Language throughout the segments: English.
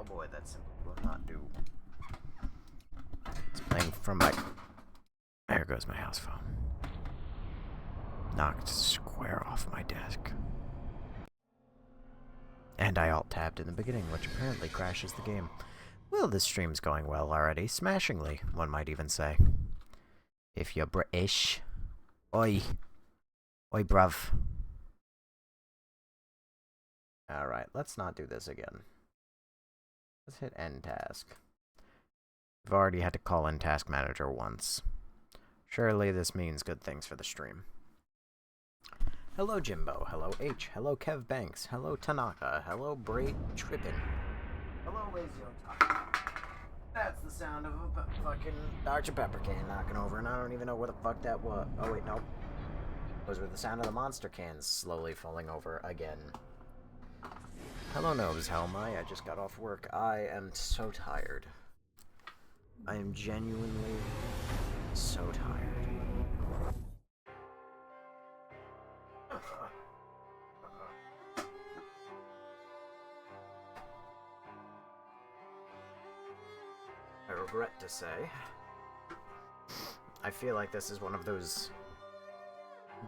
boy, that simply will not do. It's playing from my... There goes my house phone. Knocked square off my desk. And I alt-tabbed in the beginning, which apparently crashes the game. Well, this stream's going well already. Smashingly, one might even say. If you're British. Oi. Oi, bruv. Alright, let's not do this again. Let's hit end task. I've already had to call in Task Manager once. Surely this means good things for the stream. Hello Jimbo, hello H, hello Kev Banks, hello Tanaka, hello Braid Trippin. Hello Lazy Otaku. That's the sound of a fucking Dr. Pepper can knocking over, and I don't even know where the fuck that was. Oh wait, no. Those were the sound of the monster cans slowly falling over again. Hello Nobs, how am I? I just got off work. I am so tired. I am genuinely so tired. I regret to say, I feel like this is one of those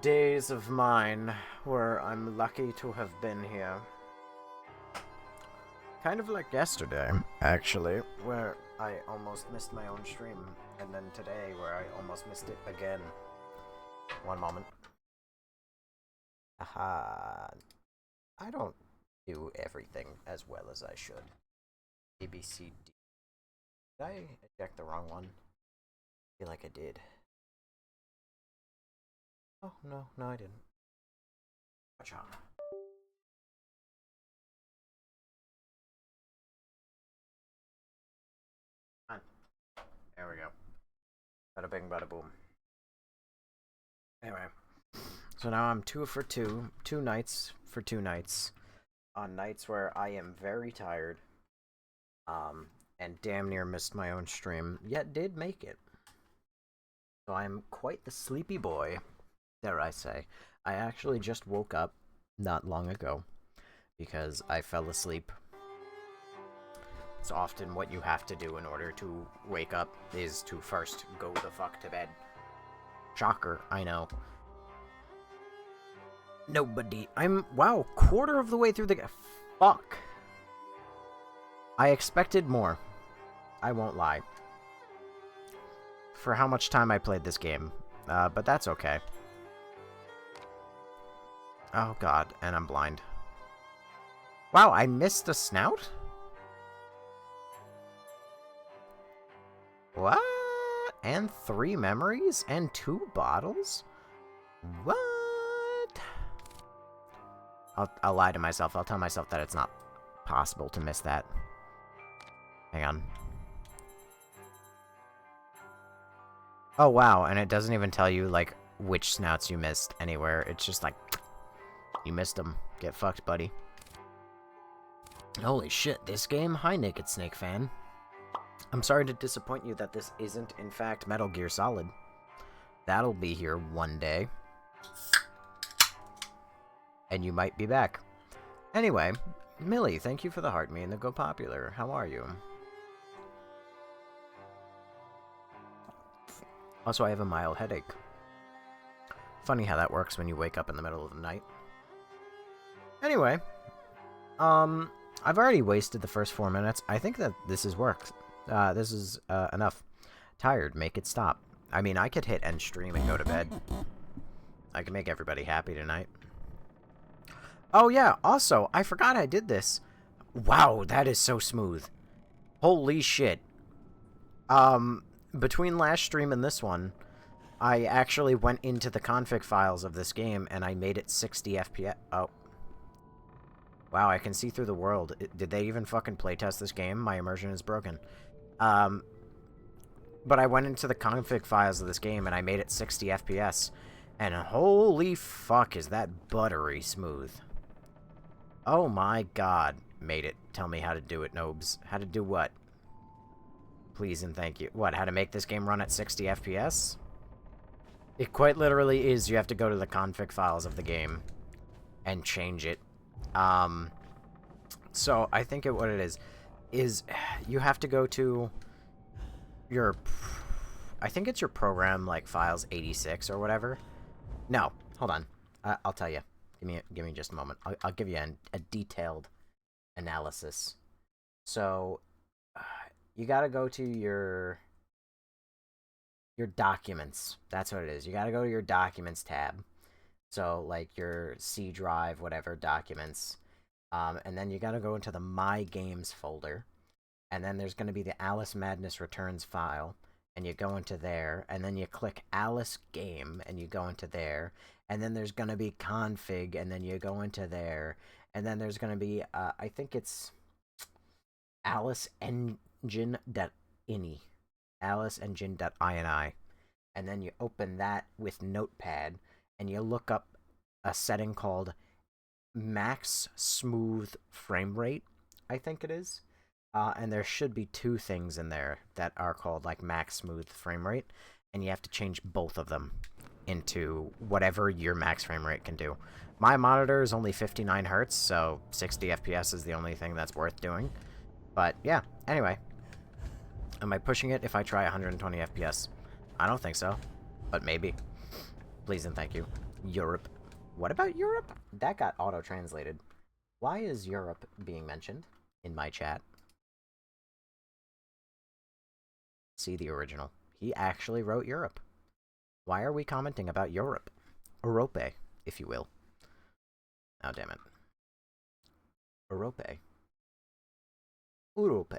days of mine where I'm lucky to have been here. Kind of like yesterday, actually, where I almost missed my own stream, and then today where I almost missed it again. One moment. Aha. I don't do everything as well as I should. A, B, C, D. Did I eject the wrong one? I feel like I did. Oh, no, I didn't. Watch out. There we go. Bada bing, bada boom. Anyway. So now I'm 2 for 2. 2 nights for 2 nights. On nights where I am very tired. And damn near missed my own stream, yet did make it. So I'm quite the sleepy boy, dare I say. I actually just woke up not long ago because I fell asleep. It's often what you have to do in order to wake up is to first go the fuck to bed. Shocker, I know. Nobody. Wow, quarter of the way through the... Fuck. I expected more. I won't lie. For how much time I played this game. But that's okay. Oh god, and I'm blind. Wow, I missed a snout? What? And 3 memories? And 2 bottles? What? I'll lie to myself. I'll tell myself that it's not possible to miss that. Hang on. Oh, wow. And it doesn't even tell you, like, which snouts you missed anywhere. It's just like, you missed them. Get fucked, buddy. Holy shit, this game? Hi, Naked Snake fan. I'm sorry to disappoint you that this isn't, in fact, Metal Gear Solid. That'll be here one day. And you might be back. Anyway, Millie, thank you for the heart me and the Go Popular. How are you? Also, I have a mild headache. Funny how that works when you wake up in the middle of the night. Anyway, I've already wasted the first 4 minutes. I think that this is work. This is enough. Tired, make it stop. I mean, I could hit end stream and go to bed. I can make everybody happy tonight. Oh yeah, also, I forgot I did this. Wow, that is so smooth. Holy shit. Between last stream and this one, I actually went into the config files of this game and I made it 60 FPS. Oh. Wow, I can see through the world. Did they even fucking playtest this game? My immersion is broken. But I went into the config files of this game and I made it 60 FPS. And holy fuck, is that buttery smooth. Oh my god. Made it. Tell me how to do it, Nobs. How to do what? Please and thank you. What, how to make this game run at 60 FPS? It quite literally is. You have to go to the config files of the game and change it. So I think what it is, is you have to go to your... I think it's your program, like, files 86 or whatever. No, hold on. I'll tell you. Give me just a moment. I'll give you a detailed analysis. So, you gotta go to your documents. That's what it is. You gotta go to your documents tab. So, like, your C drive, whatever, documents. And then you gotta go into the My Games folder. And then there's gonna be the Alice Madness Returns file. And you go into there, and then you click Alice Game, and you go into there, and then there's gonna be config, and then you go into there, and then there's gonna be, I think it's AliceEngine.ini, AliceEngine.ini, and then you open that with Notepad, and you look up a setting called Max Smooth Frame Rate, I think it is. And there should be two things in there that are called, like, max smooth frame rate, and you have to change both of them into whatever your max frame rate can do. My monitor is only 59 hertz, so 60 FPS is the only thing that's worth doing. But, yeah, anyway. Am I pushing it if I try 120 FPS? I don't think so, but maybe. Please and thank you. Europe. What about Europe? That got auto-translated. Why is Europe being mentioned in my chat? See the original. He actually wrote Europe. Why are we commenting about Europe? Europe, if you will. Oh, damn it. Europe. Europe.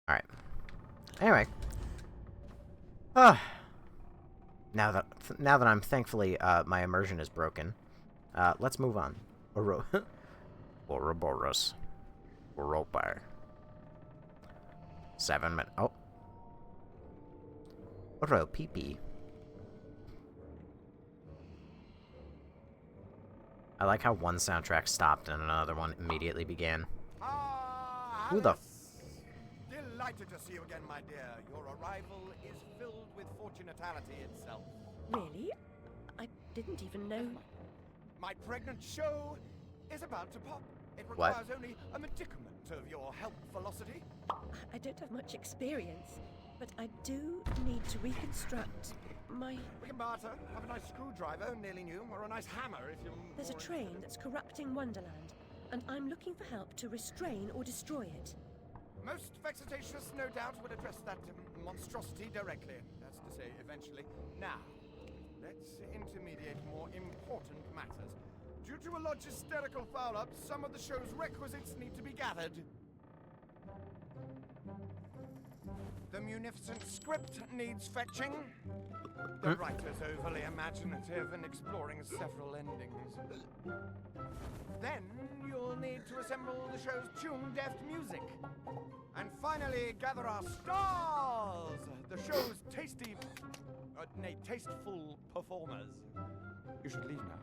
Alright. Anyway. Now that I'm thankfully, my immersion is broken, let's move on. Ouroboros. Europe. 7 minutes. Oh. Oro pee-pee. I like how one soundtrack stopped and another one immediately began. Who the... Delighted to see you again, my dear. Your arrival is filled with fortunatality itself. Really? I didn't even know... My pregnant show is about to pop. It requires only a medicament of your health velocity. I don't have much experience, but I do need to reconstruct my... We can barter. Have a nice screwdriver, nearly new, or a nice hammer if you... There's a train that's corrupting Wonderland, and I'm looking for help to restrain or destroy it. Most vexatious, no doubt, would address that monstrosity directly. That's to say, eventually. Now, let's intermediate more important matters. Due to a logisterical foul-up, some of the show's requisites need to be gathered. The munificent script needs fetching. The writer's overly imaginative and exploring several endings. Then you'll need to assemble the show's tune-deft music. And finally, gather our stars! The show's tasteful performers. You should leave now.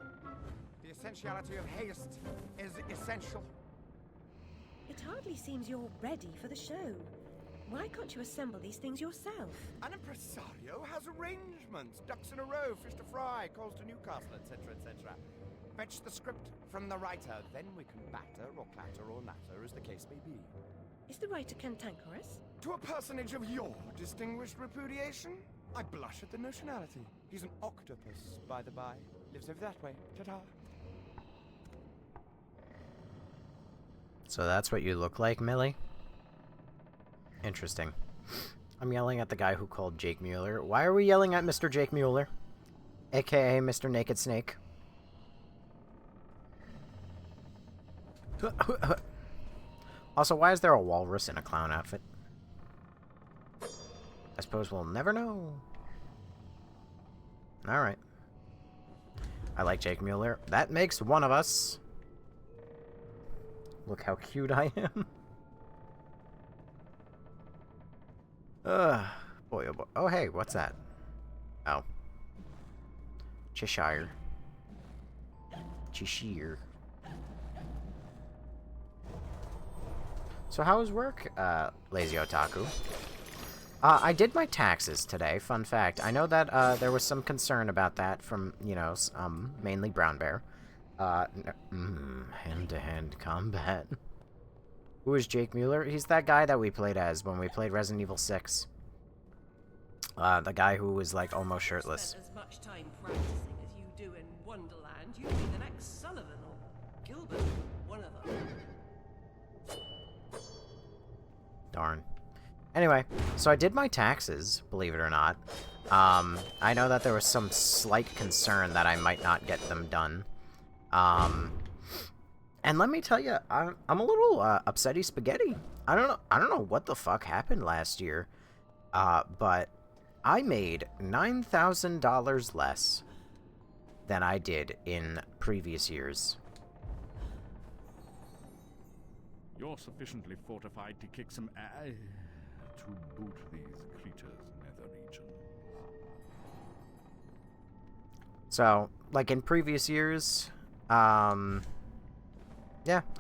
The essentiality of haste is essential. It hardly seems you're ready for the show. Why can't you assemble these things yourself? An impresario has arrangements. Ducks in a row, fish to fry, calls to Newcastle, etc., etc. Fetch the script from the writer, then we can batter or clatter or natter, as the case may be. Is the writer cantankerous? To a personage of your distinguished repudiation, I blush at the notionality. He's an octopus, by the by. Lives over that way. Ta-ta. So that's what you look like, Millie? Interesting. I'm yelling at the guy who called Jake Mueller. Why are we yelling at Mr. Jake Mueller? AKA Mr. Naked Snake. Also, why is there a walrus in a clown outfit? I suppose we'll never know. Alright. I like Jake Mueller. That makes one of us. Look how cute I am. Boy, oh boy. Oh, hey, what's that? Oh. Cheshire. Cheshire. So how was work, Lazy Otaku? I did my taxes today, fun fact. I know that, there was some concern about that from, you know, mainly Brown Bear. Hand-to-hand combat. Who is Jake Mueller? He's that guy that we played as when we played Resident Evil 6. The guy who was, like, almost shirtless. Spent as much time practicing as you do in Wonderland, you'd be the next Sullivan or Gilbert, one of them. Darn. Anyway, so I did my taxes, believe it or not. I know that there was some slight concern that I might not get them done. And let me tell you, I'm a little upsetty spaghetti. I don't know what the fuck happened last year, but I made $9,000 less than I did in previous years. You're sufficiently fortified to kick some to boot these creatures' nether regions. So, like in previous years, yeah,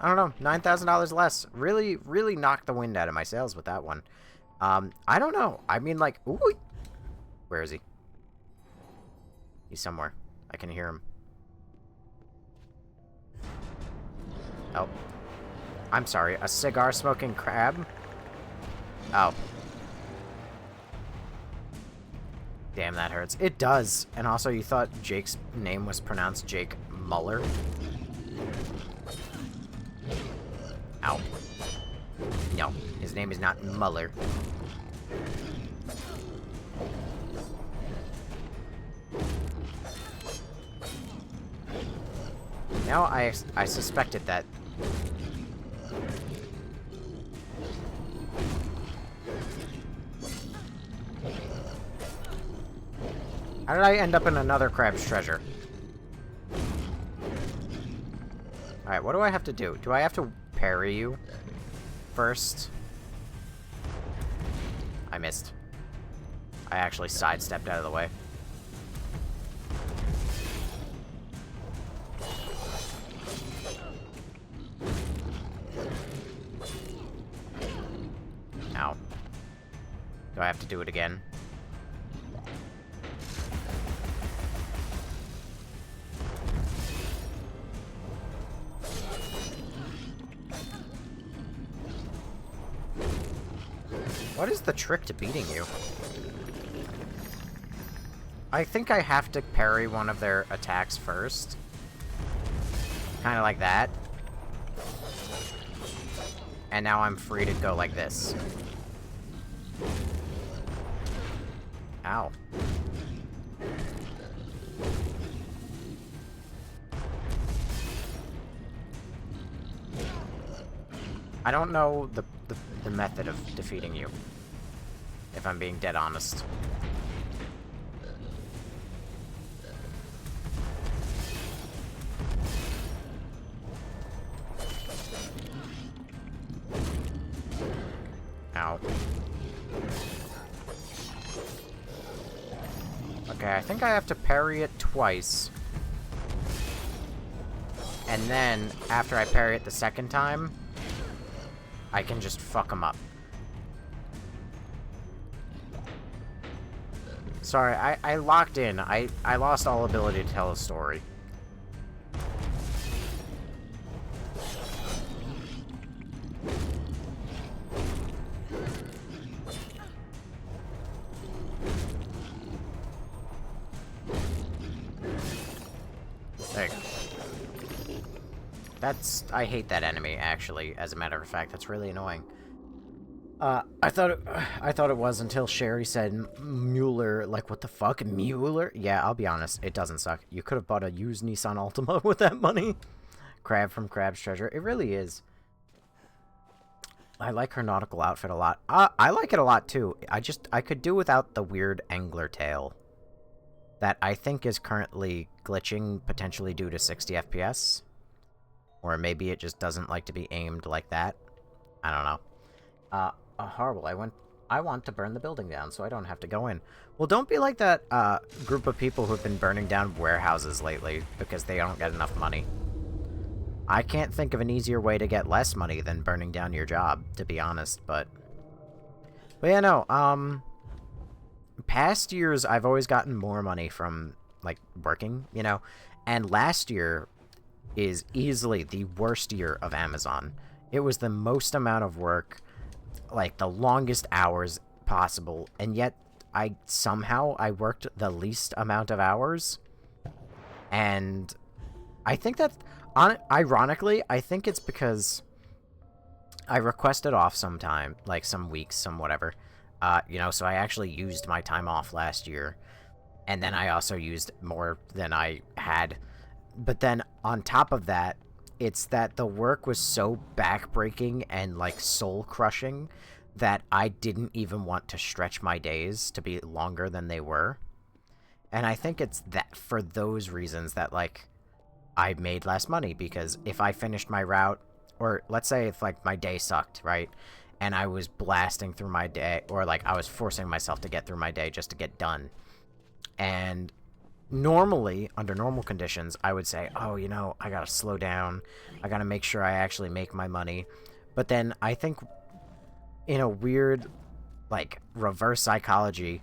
I don't know, $9,000 less. Really, really knocked the wind out of my sails with that one. I don't know. I mean, like, ooh, where is he? He's somewhere. I can hear him. Oh. I'm sorry, a cigar-smoking crab? Oh. Damn, that hurts. It does. And also, you thought Jake's name was pronounced Jake Muller? Ow. No, his name is not Muller. Now I suspected that. How did I end up in another crab's treasure? Alright, what do I have to do? Do I have to parry you first? I missed. I actually sidestepped out of the way. Ow. Do I have to do it again? What is the trick to beating you? I think I have to parry one of their attacks first. Kind of like that. And now I'm free to go like this. Ow. I don't know the method of defeating you, if I'm being dead honest. Ow. Okay, I think I have to parry it twice. And then, after I parry it the second time, I can just fuck him up. Sorry, I locked in. I lost all ability to tell a story. There you go. I hate that enemy, actually, as a matter of fact. That's really annoying. I thought it was until Sherry said Mueller. Like, what the fuck? Mueller? Yeah, I'll be honest. It doesn't suck. You could have bought a used Nissan Altima with that money. Crab from Crab's Treasure. It really is. I like her nautical outfit a lot. I like it a lot, too. I could do without the weird angler tail. That I think is currently glitching, potentially due to 60 FPS. Or maybe it just doesn't like to be aimed like that. I don't know. Horrible. I want to burn the building down so I don't have to go in. Well, don't be like that group of people who've been burning down warehouses lately because they don't get enough money. I can't think of an easier way to get less money than burning down your job, to be honest, but yeah, no, past years I've always gotten more money from, like, working, you know, and last year is easily the worst year of Amazon. It was the most amount of work, like the longest hours possible, and yet I worked the least amount of hours. And I think that, ironically, I think it's because I requested off sometime, like some weeks, some whatever. You know, so I actually used my time off last year. And then I also used more than I had. But then on top of that, it's that the work was so backbreaking and, like, soul-crushing that I didn't even want to stretch my days to be longer than they were. And I think it's that for those reasons that, like, I made less money. Because if I finished my route, or let's say if, like, my day sucked, right? And I was blasting through my day, or, like, I was forcing myself to get through my day just to get done. And normally, under normal conditions, I would say, oh, you know, I gotta slow down. I gotta make sure I actually make my money. But then I think, in a weird, like, reverse psychology,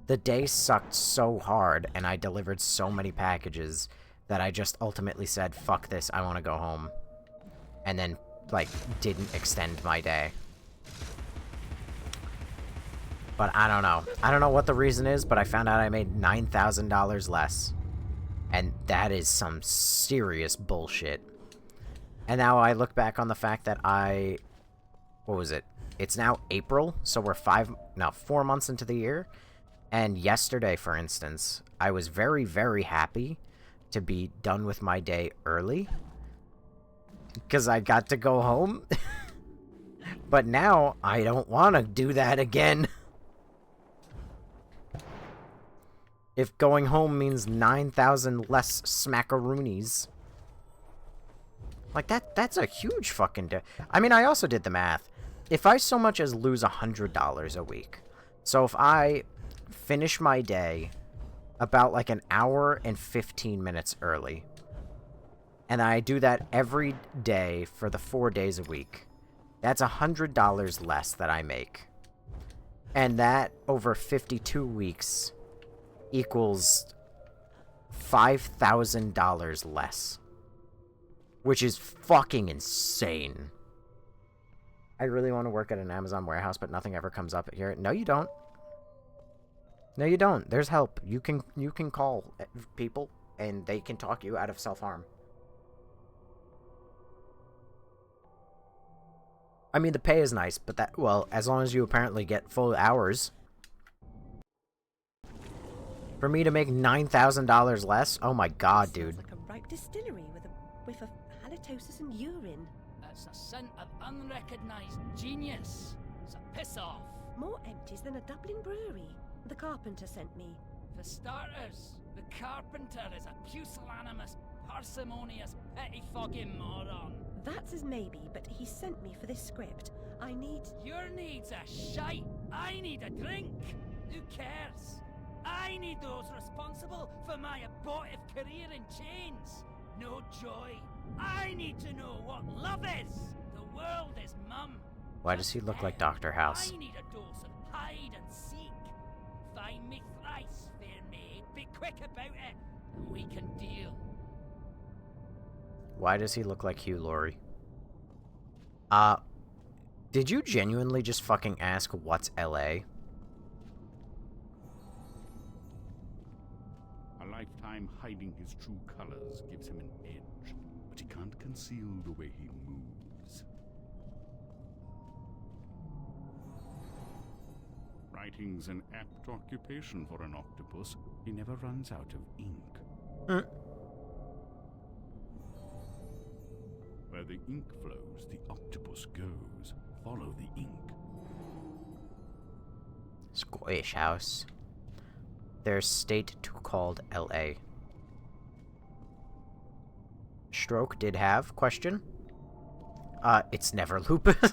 the day sucked so hard and I delivered so many packages that I just ultimately said, fuck this, I want to go home. And then, like, didn't extend my day. But I don't know. I don't know what the reason is, but I found out I made $9,000 less. And that is some serious bullshit. And now I look back on the fact that what was it? It's now April, so we're 4 months into the year. And yesterday, for instance, I was very, very happy to be done with my day early. Because I got to go home. But now, I don't want to do that again. If going home means 9,000 less smackaroonies. Like, that's a huge fucking day. I mean, I also did the math. If I so much as lose $100 a week, so if I finish my day about, like, an hour and 15 minutes early, and I do that every day for the 4 days a week, that's $100 less that I make. And that, over 52 weeks, equals $5,000 less. Which is fucking insane. I really want to work at an Amazon warehouse, but nothing ever comes up here. No, you don't. No, you don't. There's help. You can call people, and they can talk you out of self-harm. I mean, the pay is nice, but that, well, as long as you apparently get full hours. For me to make $9,000 less? Oh my god, dude. Sounds like a ripe distillery with a whiff of halitosis and urine. It's a scent of unrecognised genius. So piss off. More empties than a Dublin brewery. The carpenter sent me. For starters, the carpenter is a pusillanimous, parsimonious, pettifogging moron. That's his maybe, but he sent me for this script. I need... Your needs are shite. I need a drink. Who cares? I need those responsible for my abortive career in chains. No joy. I need to know what love is. The world is mum. Why does he look like Dr. House? I need a dose of hide and seek. Find me thrice, fair maid. Be quick about it, and we can deal. Why does he look like Hugh Laurie? Did you genuinely just fucking ask what's LA? A lifetime hiding his true colors gives him an edge, but he can't conceal the way he moves. Writing's an apt occupation for an octopus. He never runs out of ink. Where the ink flows, the octopus goes. Follow the ink. Squish House. There's state too called LA. Stroke did have question. It's never lupus.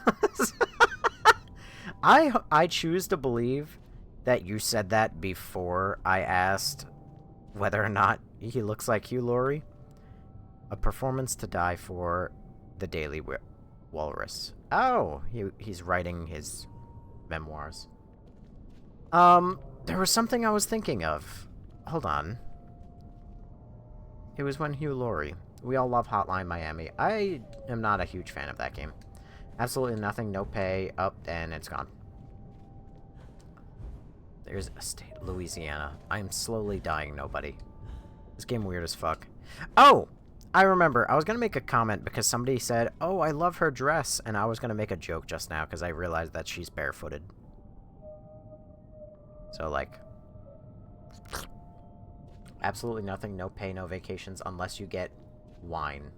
I choose to believe that you said that before I asked whether or not he looks like Hugh Laurie. A performance to die for. The Daily Walrus. Oh, he's writing his memoirs. There was something I was thinking of. Hold on. It was when Hugh Laurie. We all love Hotline Miami. I am not a huge fan of that game. Absolutely nothing, no pay, up, and it's gone. There's a state, Louisiana. I'm slowly dying, nobody. This game weird as fuck. Oh! I remember, I was gonna make a comment because somebody said, oh, I love her dress, and I was gonna make a joke just now because I realized that she's barefooted. So, like... absolutely nothing, no pay, no vacations, unless you get wine.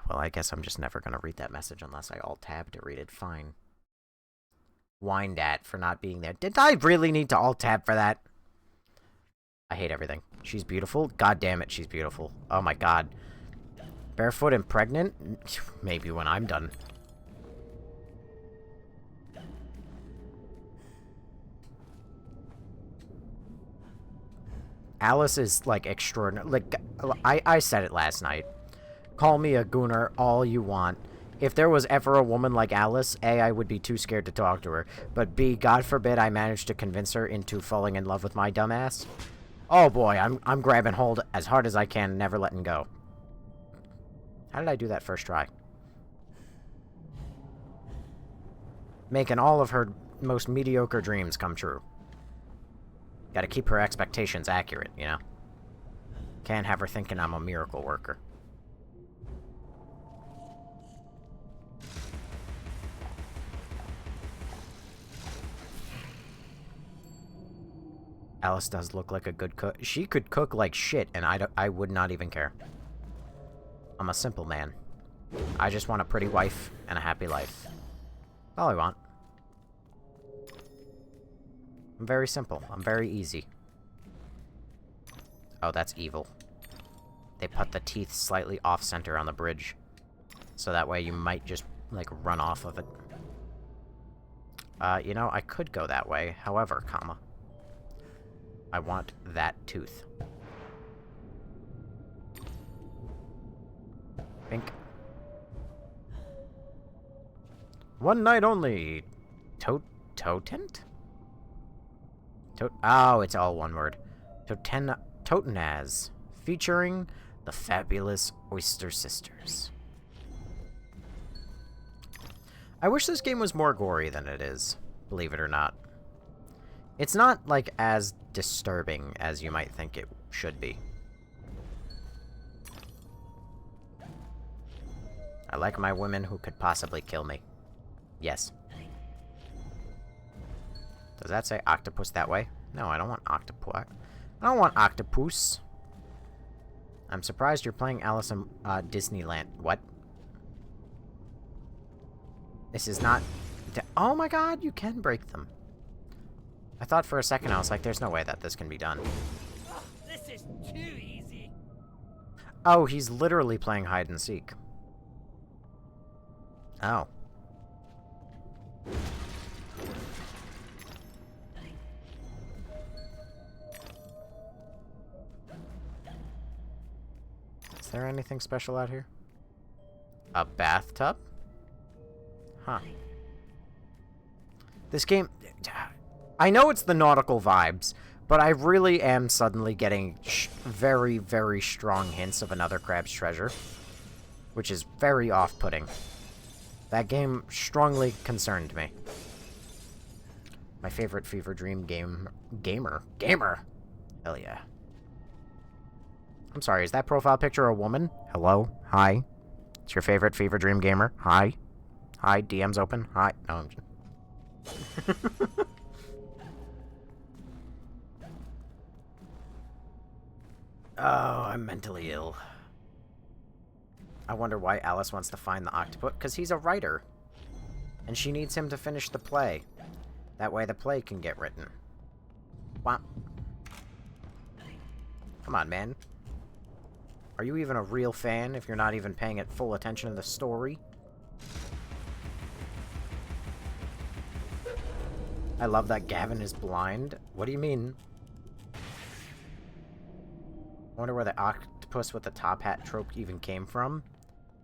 Well, I guess I'm just never gonna read that message unless I alt-tab to read it. Fine. Whined at for not being there. Did I really need to alt-tab for that? I hate everything. She's beautiful? God damn it, she's beautiful. Oh my god. Barefoot and pregnant? Maybe when I'm done. Alice is, like, extraordinary. Like, I said it last night. Call me a gooner all you want. If there was ever a woman like Alice, A, I would be too scared to talk to her. But B, God forbid I managed to convince her into falling in love with my dumbass. Oh boy, I'm grabbing hold as hard as I can, never letting go. How did I do that first try? Making all of her most mediocre dreams come true. Gotta keep her expectations accurate, you know? Can't have her thinking I'm a miracle worker. Alice does look like a good cook. She could cook like shit, and I would not even care. I'm a simple man. I just want a pretty wife and a happy life. All I want. I'm very simple. I'm very easy. Oh, that's evil. They put the teeth slightly off-center on the bridge. So that way you might just, like, run off of it. You know, I could go that way. However, comma. I want that tooth. Pink. One night only. Totent? Oh, it's all one word. Totenaz. Featuring the fabulous Oyster Sisters. I wish this game was more gory than it is, believe it or not. It's not, like, as disturbing as you might think it should be. I like my women who could possibly kill me. Yes. Does that say octopus that way? No, I don't want octopus. I don't want octopus. I'm surprised you're playing Alice in Disneyland. What? This is not... Oh my god, you can break them. I thought for a second, I was like, there's no way that this can be done. Oh, this is too easy. Oh, he's literally playing hide and seek. Oh. Is there anything special out here? A bathtub? Huh. This game... I know it's the nautical vibes, but I really am suddenly getting very, very strong hints of another Crab's Treasure, which is very off-putting. That game strongly concerned me. My favorite Fever Dream gamer. Hell yeah. I'm sorry, is that profile picture a woman? Hello? Hi? It's your favorite Fever Dream gamer? Hi? Hi, DM's open? Hi? No, I'm just... Oh, I'm mentally ill. I wonder why Alice wants to find the octopus. Because he's a writer. And she needs him to finish the play. That way the play can get written. Wow. Come on, man. Are you even a real fan if you're not even paying it full attention to the story? I love that Gavin is blind. What do you mean? I wonder where the octopus with the top hat trope even came from.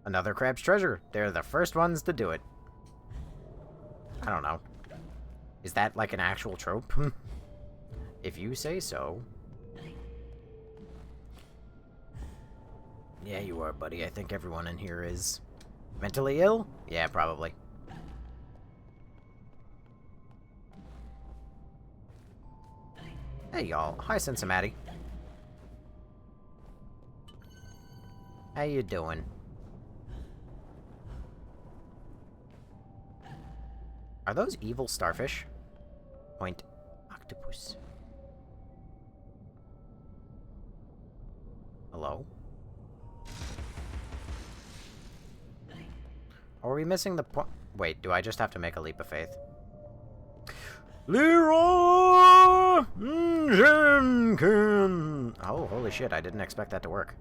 Another Crab's Treasure. They're the first ones to do it. I don't know. Is that like an actual trope? If you say so. Yeah, you are, buddy. I think everyone in here is. Mentally ill? Yeah, probably. Hey, y'all. Hi, Cincinnati. How you doing? Are those evil starfish? Point octopus. Hello? Are we missing the point? Wait, do I just have to make a leap of faith? Leroy Jenkins! Oh, holy shit, I didn't expect that to work.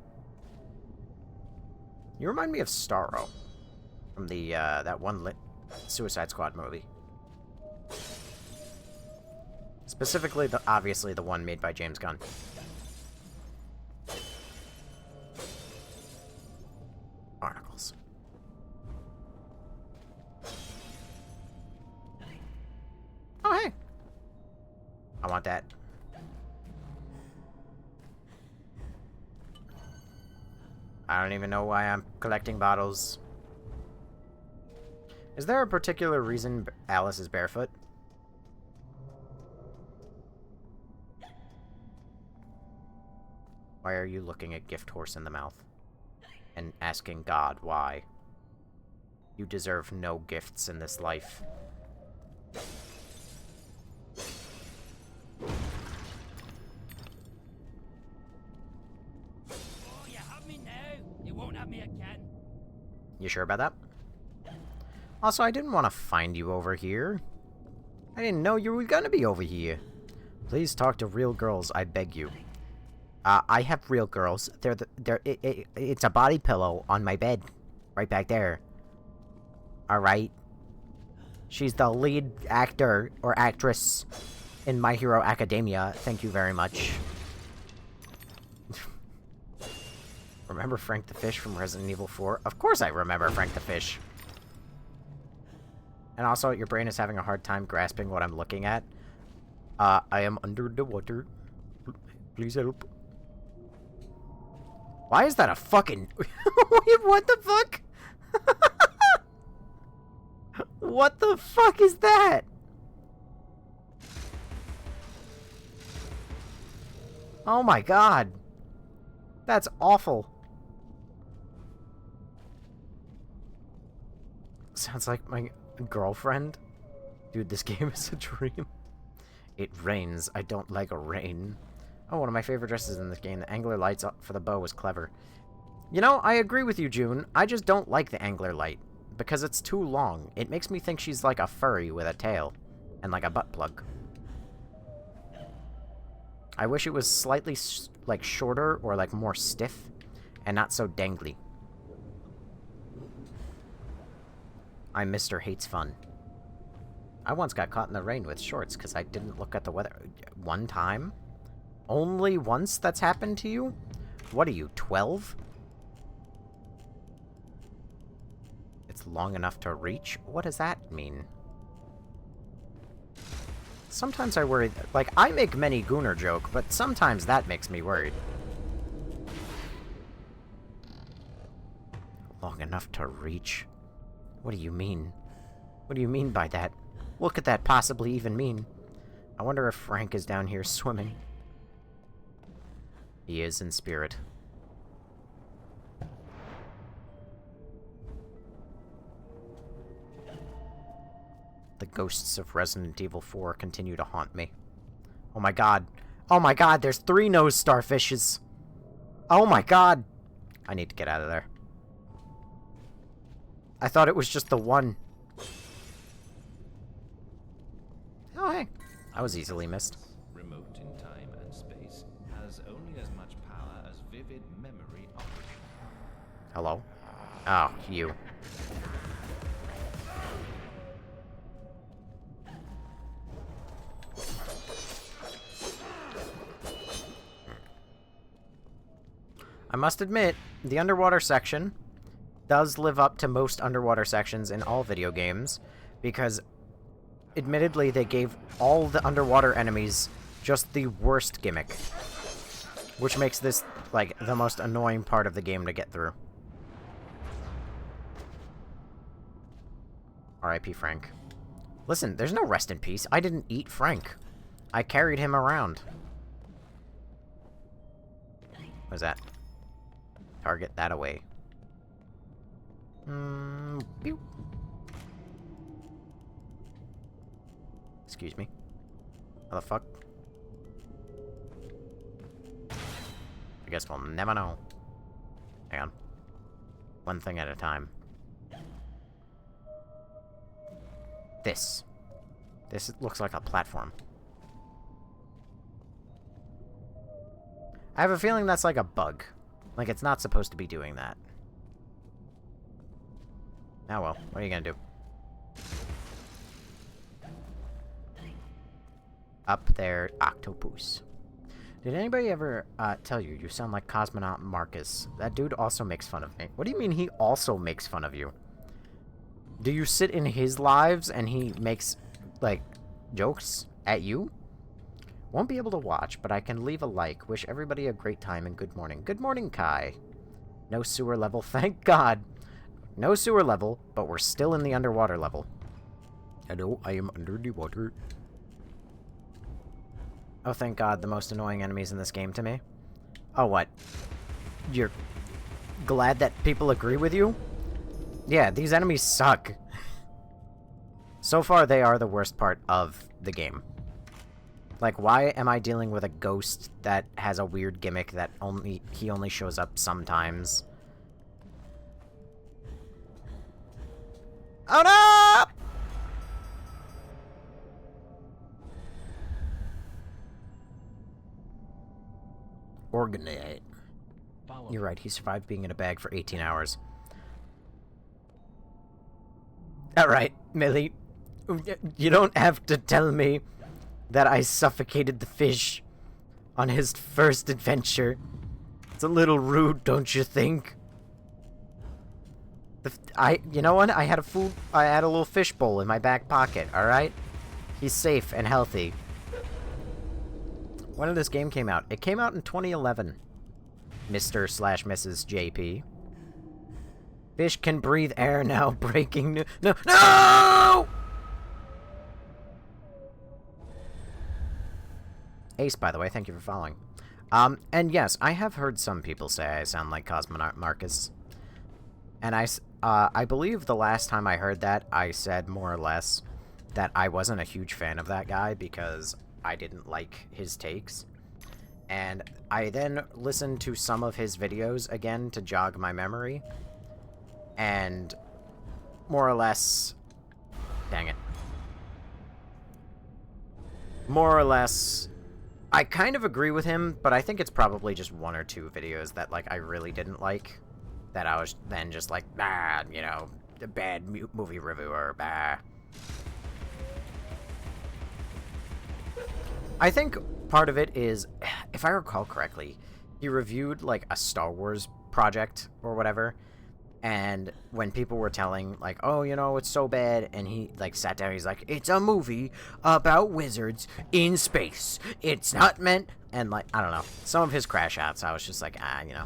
You remind me of Starro from the, that one Suicide Squad movie. Specifically, obviously the one made by James Gunn. Articles. Oh, hey! I want that. I don't even know why I'm collecting bottles. Is there a particular reason Alice is barefoot? Why are you looking at Gift Horse in the mouth? And asking God why? You deserve no gifts in this life. Oh, you have me now. You won't have me again. You sure about that? Also, I didn't want to find you over here. I didn't know you were gonna be over here. Please talk to real girls, I beg you. I have real girls. It's a body pillow on my bed. Right back there. Alright? She's the lead actor or actress in My Hero Academia. Thank you very much. Remember Frank the Fish from Resident Evil 4? Of course I remember Frank the Fish. And also, your brain is having a hard time grasping what I'm looking at. I am under the water. Please help. Why is that a fucking... Wait, what the fuck? What the fuck is that? Oh my god. That's awful. Sounds like my girlfriend. Dude, this game is a dream. It rains. I don't like a rain. Oh, one of my favorite dresses in this game. The angler lights for the bow was clever. You know, I agree with you, June. I just don't like the angler light. Because it's too long. It makes me think she's like a furry with a tail. And like a butt plug. I wish it was slightly, like, shorter or, like, more stiff. And not so dangly. I'm Mr. Hates Fun. I once got caught in the rain with shorts because I didn't look at the weather. One time? Only once that's happened to you? What are you, 12? It's long enough to reach? What does that mean? Sometimes I worry... Like, I make many Gooner joke, but sometimes that makes me worried. Long enough to reach? What do you mean? What do you mean by that? What could that possibly even mean? I wonder if Frank is down here swimming. He is in spirit. The ghosts of Resident Evil 4 continue to haunt me. Oh my god. Oh my god, there's 3 nose starfishes! Oh my god! I need to get out of there. I thought it was just the one. Oh, hey. I was easily missed. Remote in time and space has only as much power as vivid memory offers. Hello? Oh, you. I must admit, the underwater section does live up to most underwater sections in all video games, because admittedly they gave all the underwater enemies just the worst gimmick, which makes this, like, the most annoying part of the game to get through. R.I.P. Frank. Listen, there's no rest in peace. I didn't eat Frank. I carried him around. What is that? Target that away. Pew. Excuse me. What the fuck? I guess we'll never know. Hang on. One thing at a time. This. This looks like a platform. I have a feeling that's like a bug. Like, it's not supposed to be doing that. Oh well, what are you gonna do? Up there, octopus. Did anybody ever tell you you sound like Cosmonaut Marcus? That dude also makes fun of me. What do you mean he also makes fun of you? Do you sit in his lives and he makes, like, jokes at you? Won't be able to watch, but I can leave a like. Wish everybody a great time and good morning. Good morning, Kai. No sewer level, thank God. No sewer level, but we're still in the underwater level. Hello, I am under the water. Oh, thank God, the most annoying enemies in this game to me. Oh, what? You're glad that people agree with you? Yeah, these enemies suck. So far, they are the worst part of the game. Like, why am I dealing with a ghost that has a weird gimmick that he only shows up sometimes? Oh no! Organite. You're right, he survived being in a bag for 18 hours. Alright, Millie. You don't have to tell me that I suffocated the fish on his first adventure. It's a little rude, don't you think? You know what? I had a little fish bowl in my back pocket, alright? He's safe and healthy. When did this game came out? It came out in 2011. Mr./Mrs. JP. Fish can breathe air now, breaking news. No! No! Ace, by the way, thank you for following. And yes, I have heard some people say I sound like Cosmonaut Marcus. And I believe the last time I heard that, I said more or less that I wasn't a huge fan of that guy because I didn't like his takes. And I then listened to some of his videos again to jog my memory. And more or less... Dang it. More or less... I kind of agree with him, but I think it's probably just one or two videos that, like, I really didn't like. That I was then just like, bah, you know, a bad movie reviewer, bah. I think part of it is, if I recall correctly, he reviewed, like, a Star Wars project or whatever, and when people were telling, like, oh, you know, it's so bad, and he, like, sat down, he's like, it's a movie about wizards in space. It's not meant, and, like, I don't know. Some of his crash outs, I was just like, you know.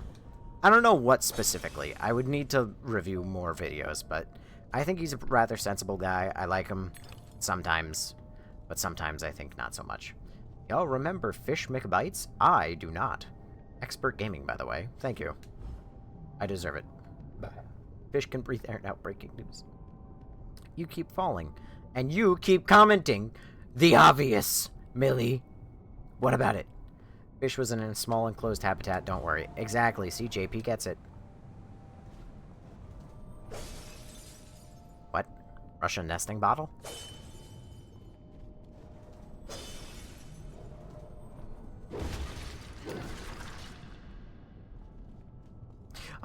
I don't know what specifically. I would need to review more videos, but I think he's a rather sensible guy. I like him sometimes, but sometimes I think not so much. Y'all remember Fish McBites? I do not. Expert gaming, by the way. Thank you. I deserve it. Fish can breathe air now. Breaking news. You keep falling, and you keep commenting the obvious, Millie. What about it? Fish was in a small enclosed habitat, don't worry. Exactly, see, JP gets it. What? Russian nesting bottle?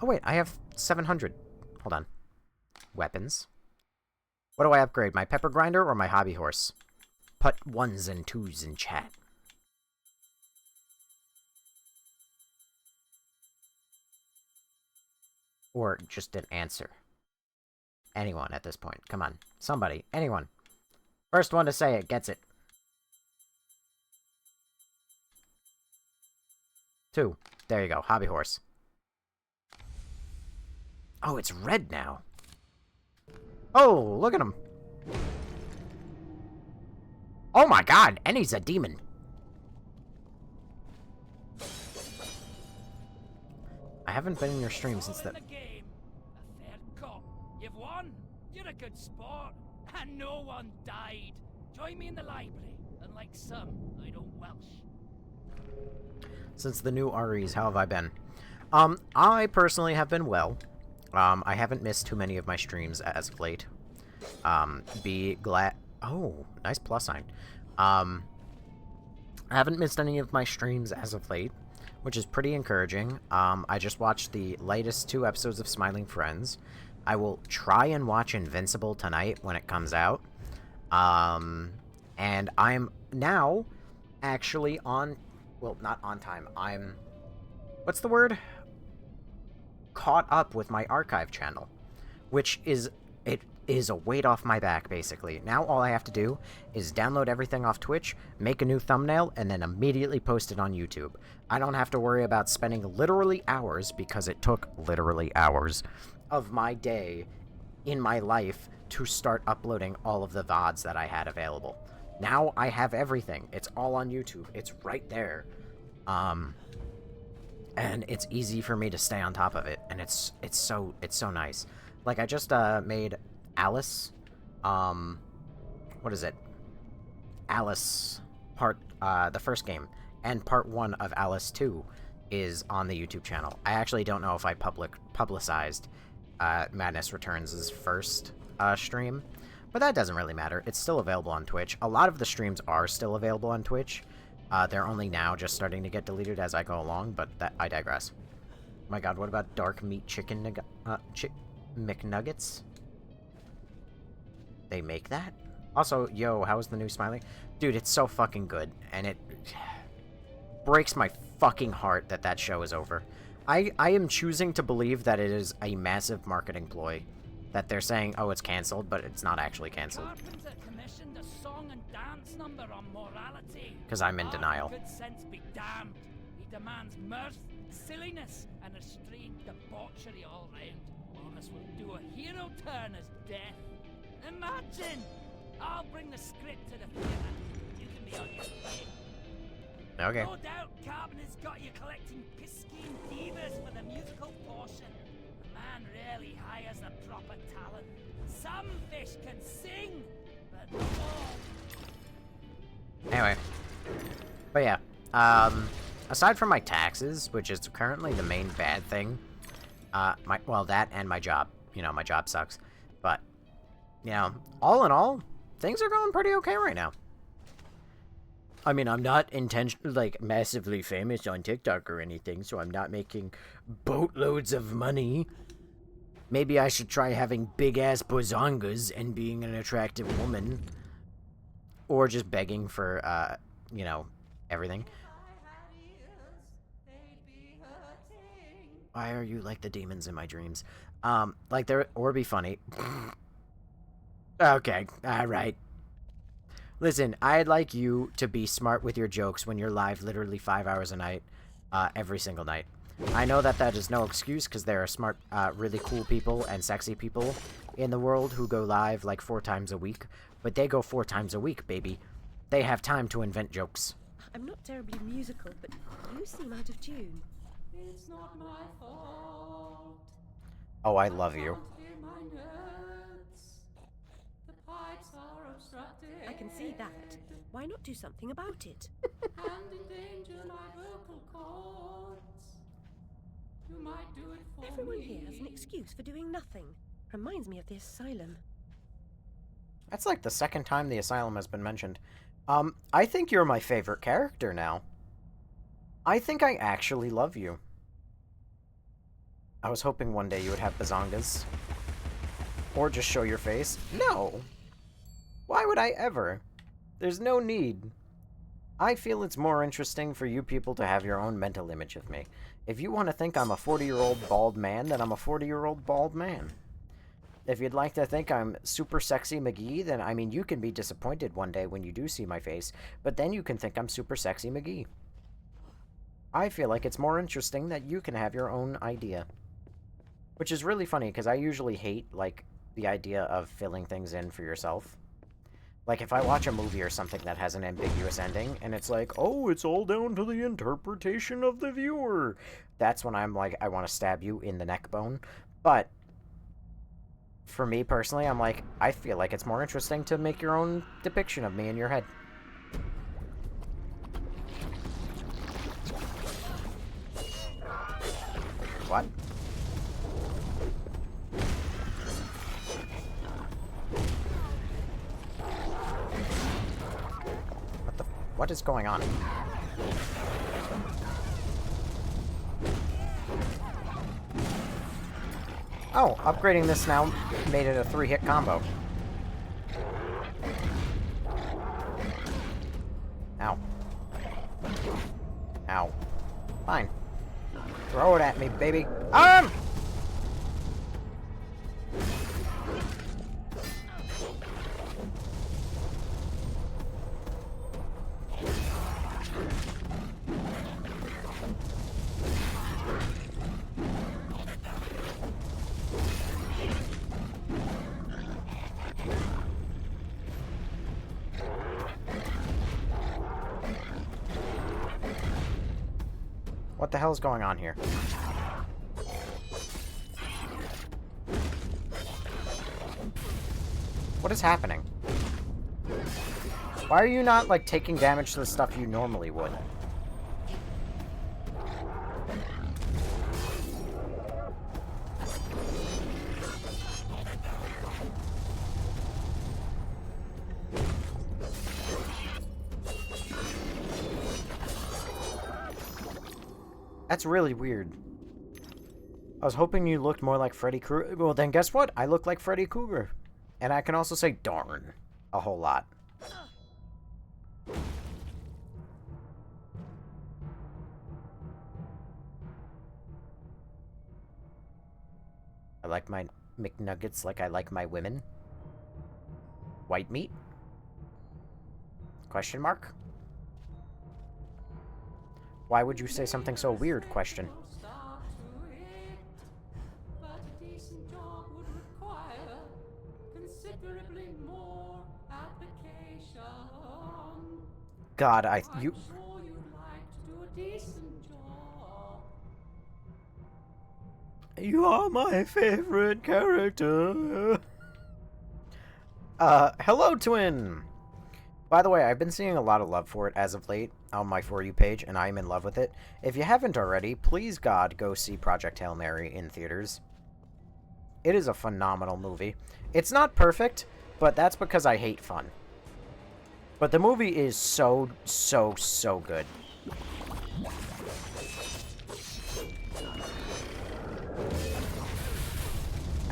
Oh wait, I have 700. Hold on. Weapons. What do I upgrade, my pepper grinder or my hobby horse? Put 1s and 2s in chat. Or just an answer. Anyone at this point. Come on. Somebody. Anyone. First one to say it gets it. 2. There you go. Hobby horse. Oh, it's red now. Oh, look at him. Oh my god, and he's a demon. I haven't been in your stream since All the... in the game. A fair cop. You've won. You're a good sport. And no one died. Join me in the library. Unlike some, I don't welsh. Since the new REs, how have I been? I personally have been well. I haven't missed too many of my streams as of late. Be glad... Oh, nice plus sign. I haven't missed any of my streams as of late, which is pretty encouraging. I just watched the latest 2 episodes of Smiling Friends. I will try and watch Invincible tonight when it comes out. And I'm now actually on... Well, not on time. I'm... What's the word? Caught up with my archive channel. Which is... It is a weight off my back, basically. Now all I have to do is download everything off Twitch, make a new thumbnail, and then immediately post it on YouTube. I don't have to worry about spending literally hours, because it took literally hours, of my day in my life to start uploading all of the VODs that I had available. Now I have everything. It's all on YouTube. It's right there. And it's easy for me to stay on top of it, and it's so nice. Like, I just made Alice, what is it? Alice the first game, and part 1 of Alice 2 is on the YouTube channel. I actually don't know if I publicized Madness Returns' first stream, but that doesn't really matter. It's still available on Twitch. A lot of the streams are still available on Twitch. They're only now just starting to get deleted as I go along, but I digress. Oh my god, what about dark meat chicken McNuggets? They make that? Also, yo, how's the new Smiley? Dude, it's so fucking good, and it breaks my fucking heart that that show is over. I am choosing to believe that it is a massive marketing ploy. That they're saying, oh, it's cancelled, but it's not actually cancelled. Carpenter commissioned a song and dance number on morality. Because I'm in denial. Good sense be damned. He demands mirth, silliness, and extreme debauchery all round. Honest will do a hero turn as death. Imagine! I'll bring the script to the theatre. You can be on your way. Okay. No doubt Carpenter's got you collecting piscine divas for the musical portion. The man really hires the proper talent. Some fish can sing, but not all. Anyway. But yeah. Aside from my taxes, which is currently the main bad thing, that and my job. You know, my job sucks. But, you know, all in all, things are going pretty okay right now. I mean, I'm not massively famous on TikTok or anything, so I'm not making boatloads of money. Maybe I should try having big-ass bozongas and being an attractive woman. Or just begging for, you know, everything. Why are you like the demons in my dreams? Or be funny. Okay, alright. Listen, I'd like you to be smart with your jokes when you're live literally 5 hours a night, every single night. I know that that is no excuse, because there are smart, really cool people and sexy people in the world who go live like 4 times a week, but they go 4 times a week, baby. They have time to invent jokes. I'm not terribly musical, but you seem out of tune. It's not my fault. Oh, I love you. The pipes are obstructed. I can see that. Why not do something about it? And endanger my vocal cords. You might do it for Everyone me. here has an excuse for doing nothing. Reminds me of the asylum. That's like the second time the asylum has been mentioned. I think you're my favorite character now. I think I actually love you. I was hoping one day you would have bazongas. Or just show your face. No! Why would I ever? There's no need. I feel it's more interesting for you people to have your own mental image of me. If you want to think I'm a 40-year-old bald man, then I'm a 40-year-old bald man. If you'd like to think I'm super sexy McGee, then, I mean, you can be disappointed one day when you do see my face, but then you can think I'm super sexy McGee. I feel like it's more interesting that you can have your own idea. Which is really funny, because I usually hate, like, the idea of filling things in for yourself. Like, if I watch a movie or something that has an ambiguous ending, and it's like, oh, it's all down to the interpretation of the viewer, that's when I'm like, I want to stab you in the neck bone. But for me personally, I'm like, I feel like it's more interesting to make your own depiction of me in your head. What? What is going on? Oh, upgrading this now made it a 3-hit combo. Ow. Ow. Fine. Throw it at me, baby. What the hell is going on here? What is happening? Why are you not, like, taking damage to the stuff you normally would? That's really weird. I was hoping you looked more like Freddy Krueger. Well, then guess what? I look like Freddy Krueger. And I can also say darn a whole lot. I like my McNuggets like I like my women. White meat? Question mark? Why would you say something so weird? Question. God, you... You are my favorite character. Hello, twin! By the way, I've been seeing a lot of love for it as of late on my For You page, and I'm in love with it. If you haven't already, please God, go see Project Hail Mary in theaters. It is a phenomenal movie. It's not perfect, but that's because I hate fun. But the movie is so good.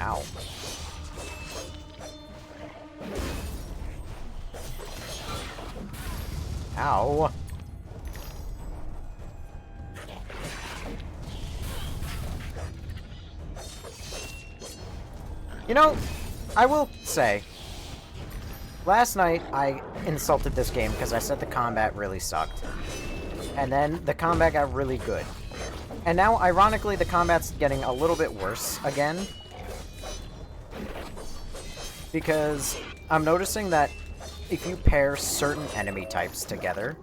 Ow. Ow. You know, I will say, last night I insulted this game because I said the combat really sucked. And then the combat got really good. And now, ironically, the combat's getting a little bit worse again. Because I'm noticing that if you pair certain enemy types together,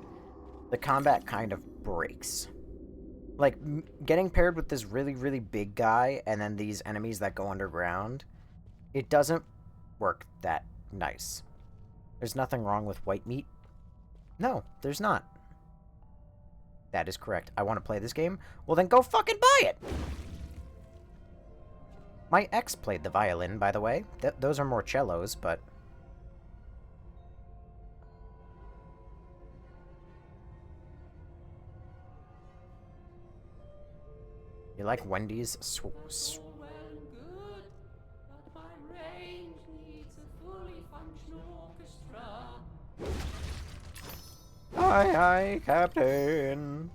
the combat kind of breaks. Like, getting paired with this really big guy and then these enemies that go underground, it doesn't work that nice. There's nothing wrong with white meat. No, there's not. That is correct. I want to play this game? Well, then go fucking buy it! My ex played the violin, by the way. Those are more cellos, but... You like Wendy's Aye, Captain.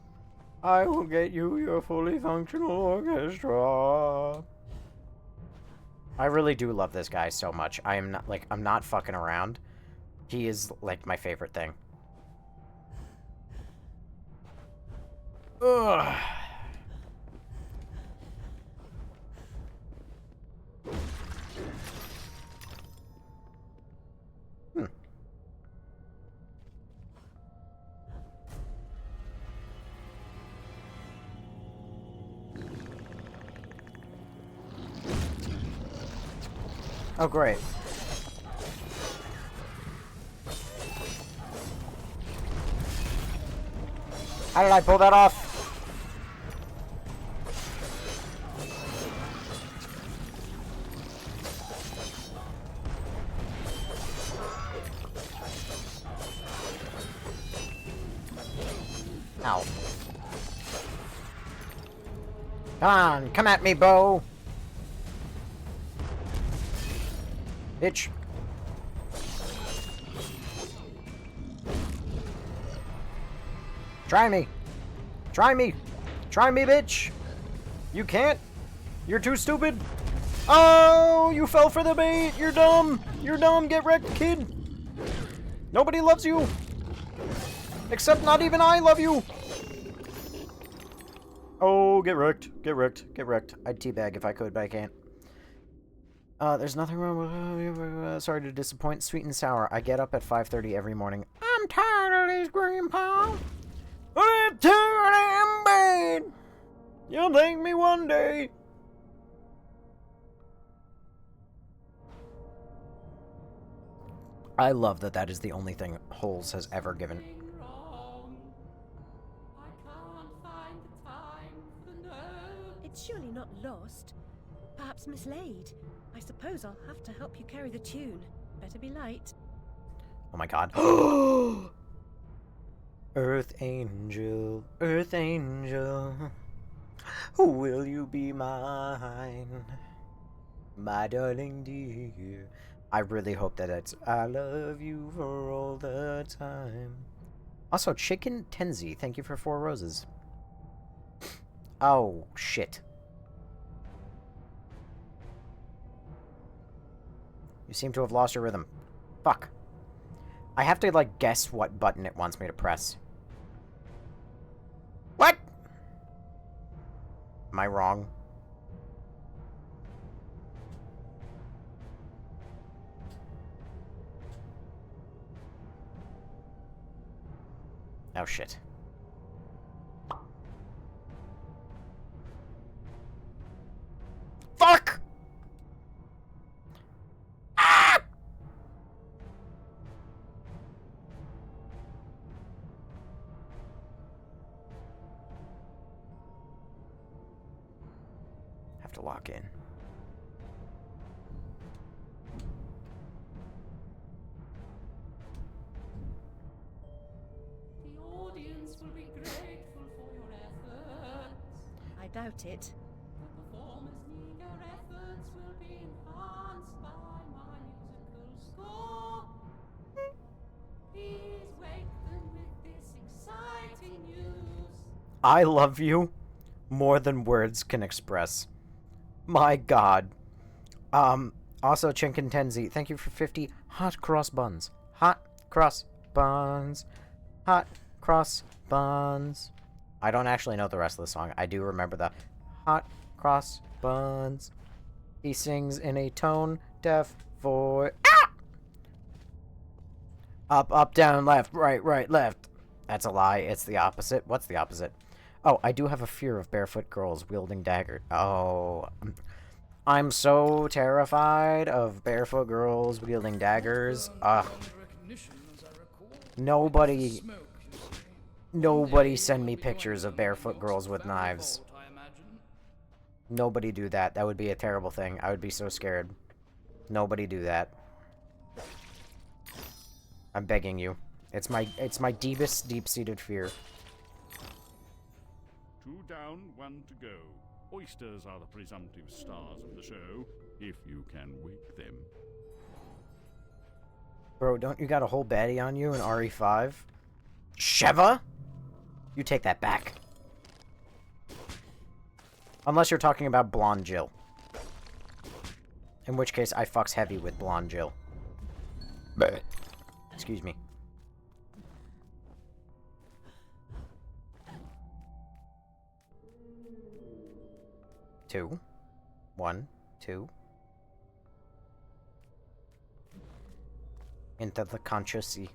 I will get you your fully functional orchestra. I really do love this guy so much. I'm not fucking around. He is, like, my favorite thing. Ugh. Oh, great. How did I pull that off? Ow. Come on, come at me, Bo! Bitch. Try me! Try me! Try me, bitch! You can't! You're too stupid! Oh, you fell for the bait! You're dumb! You're dumb! Get wrecked, kid! Nobody loves you! Except not even I love you! Oh, get wrecked. Get wrecked. Get wrecked. I'd teabag if I could, but I can't. There's nothing wrong with... sorry to disappoint. Sweet and sour. I get up at 5:30 every morning. I'm tired of these grandpa. I'm tired of bed. You'll thank me one day. I love that that is the only thing Holes has ever given. Wrong. I can't find the time for the note. It's surely not lost. Perhaps mislaid. I suppose I'll have to help you carry the tune. Better be light. Oh my god. Earth angel, will you be mine? My darling dear. I really hope that it's I love you for all the time. Also, Chicken Tenzi, thank you for 4 roses. Oh, shit. You seem to have lost your rhythm. Fuck. I have to, like, guess what button it wants me to press. What? Am I wrong? Oh, shit. Fuck! Ah! Have to lock in. The audience will be grateful for your efforts. I doubt it. The performers' meager efforts will be enhanced by my musical score. Please wake them with this exciting news. I love you more than words can express. My god. Also, Chinkin Tenzi, thank you for 50 hot cross buns. Hot cross buns. Hot cross buns. I don't actually know the rest of the song. I do remember the hot cross buns. He sings in a tone-deaf voice. Ah! Up, up, down, left, right, left. That's a lie. It's the opposite. What's the opposite? Oh, I do have a fear of barefoot girls wielding daggers. Oh, I'm so terrified of barefoot girls wielding daggers. Nobody send me pictures of barefoot girls with knives. Nobody do that. That would be a terrible thing. I would be so scared. Nobody do that. I'm begging you. It's my deepest, deep-seated fear. 2 down, 1 to go. Oysters are the presumptive stars of the show, if you can wake them. Bro, don't you got a whole baddie on you in RE5? Sheva? You take that back. Unless you're talking about Blonde Jill. In which case, I fucks heavy with Blonde Jill. Excuse me. Two. 1, 2. Into the conscious sea.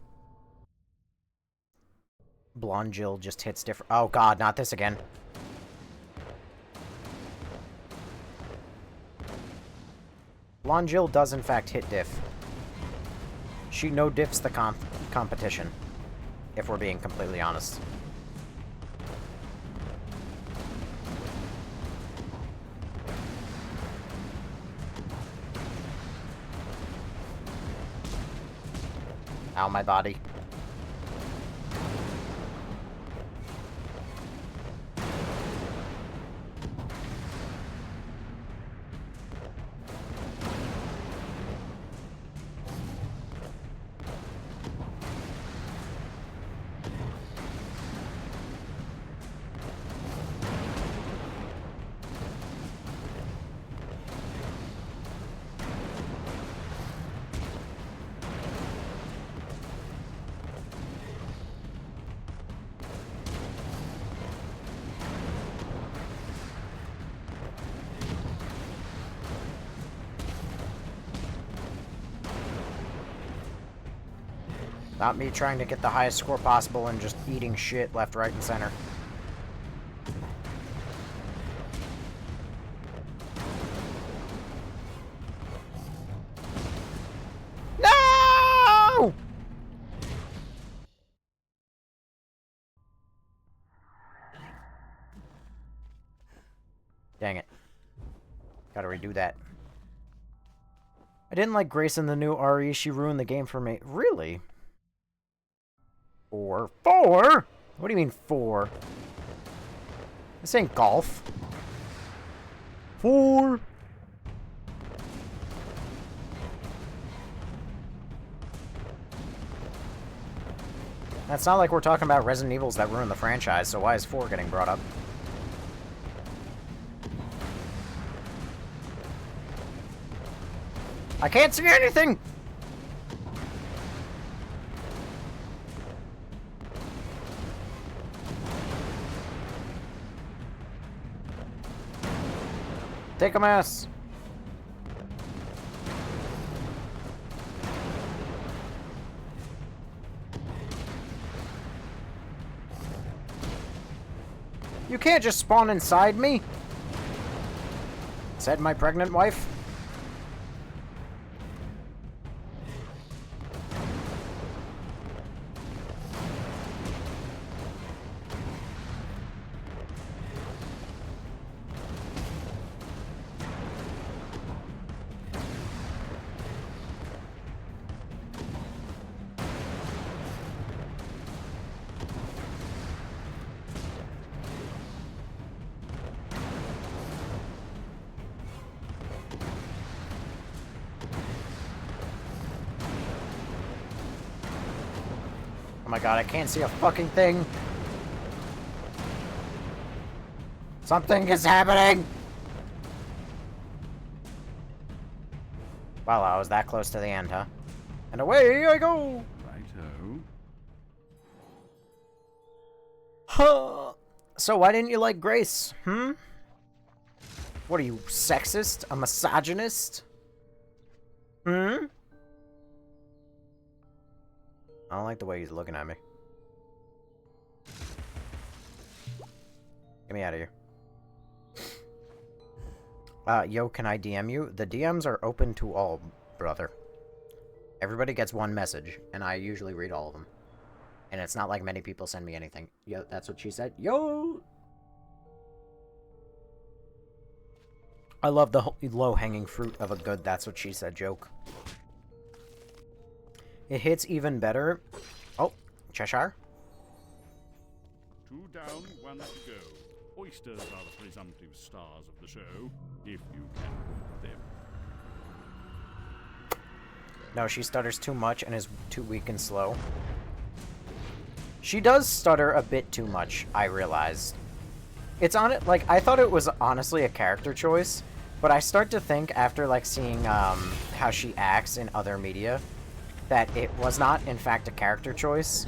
Blonde Jill just hits different. Oh god, not this again. Blonde Jill does in fact hit diff. She no diffs the competition, if we're being completely honest. Ow, my body. Not me trying to get the highest score possible and just eating shit left, right, and center. No! Dang it. Gotta redo that. I didn't like Grace in the new RE. She ruined the game for me. Really? 4? 4? What do you mean 4? This ain't golf. 4. It's not like we're talking about Resident Evils that ruined the franchise, so why is 4 getting brought up? I can't see anything! Take a mess. You can't just spawn inside me, said my pregnant wife. Oh my god, I can't see a fucking thing. Something is happening! Well, I was that close to the end, huh? And away I go! Righto. Huh. So why didn't you like Grace, hmm? What are you, sexist? A misogynist? Hmm? I don't like the way he's looking at me. Get me out of here. Yo, can I DM you? The DMs are open to all, brother. Everybody gets one message, and I usually read all of them. And it's not like many people send me anything. Yo, that's what she said. Yo! I love the low-hanging fruit of a good that's what she said joke. It hits even better. Oh, Cheshire? 2 down, 1 to go. Oysters are the presumptive stars of the show, if you can cook them. No, she stutters too much and is too weak and slow. She does stutter a bit too much, I realized. It's on it, like, I thought it was honestly a character choice, but I start to think after, like, seeing, how she acts in other media, that it was not, in fact, a character choice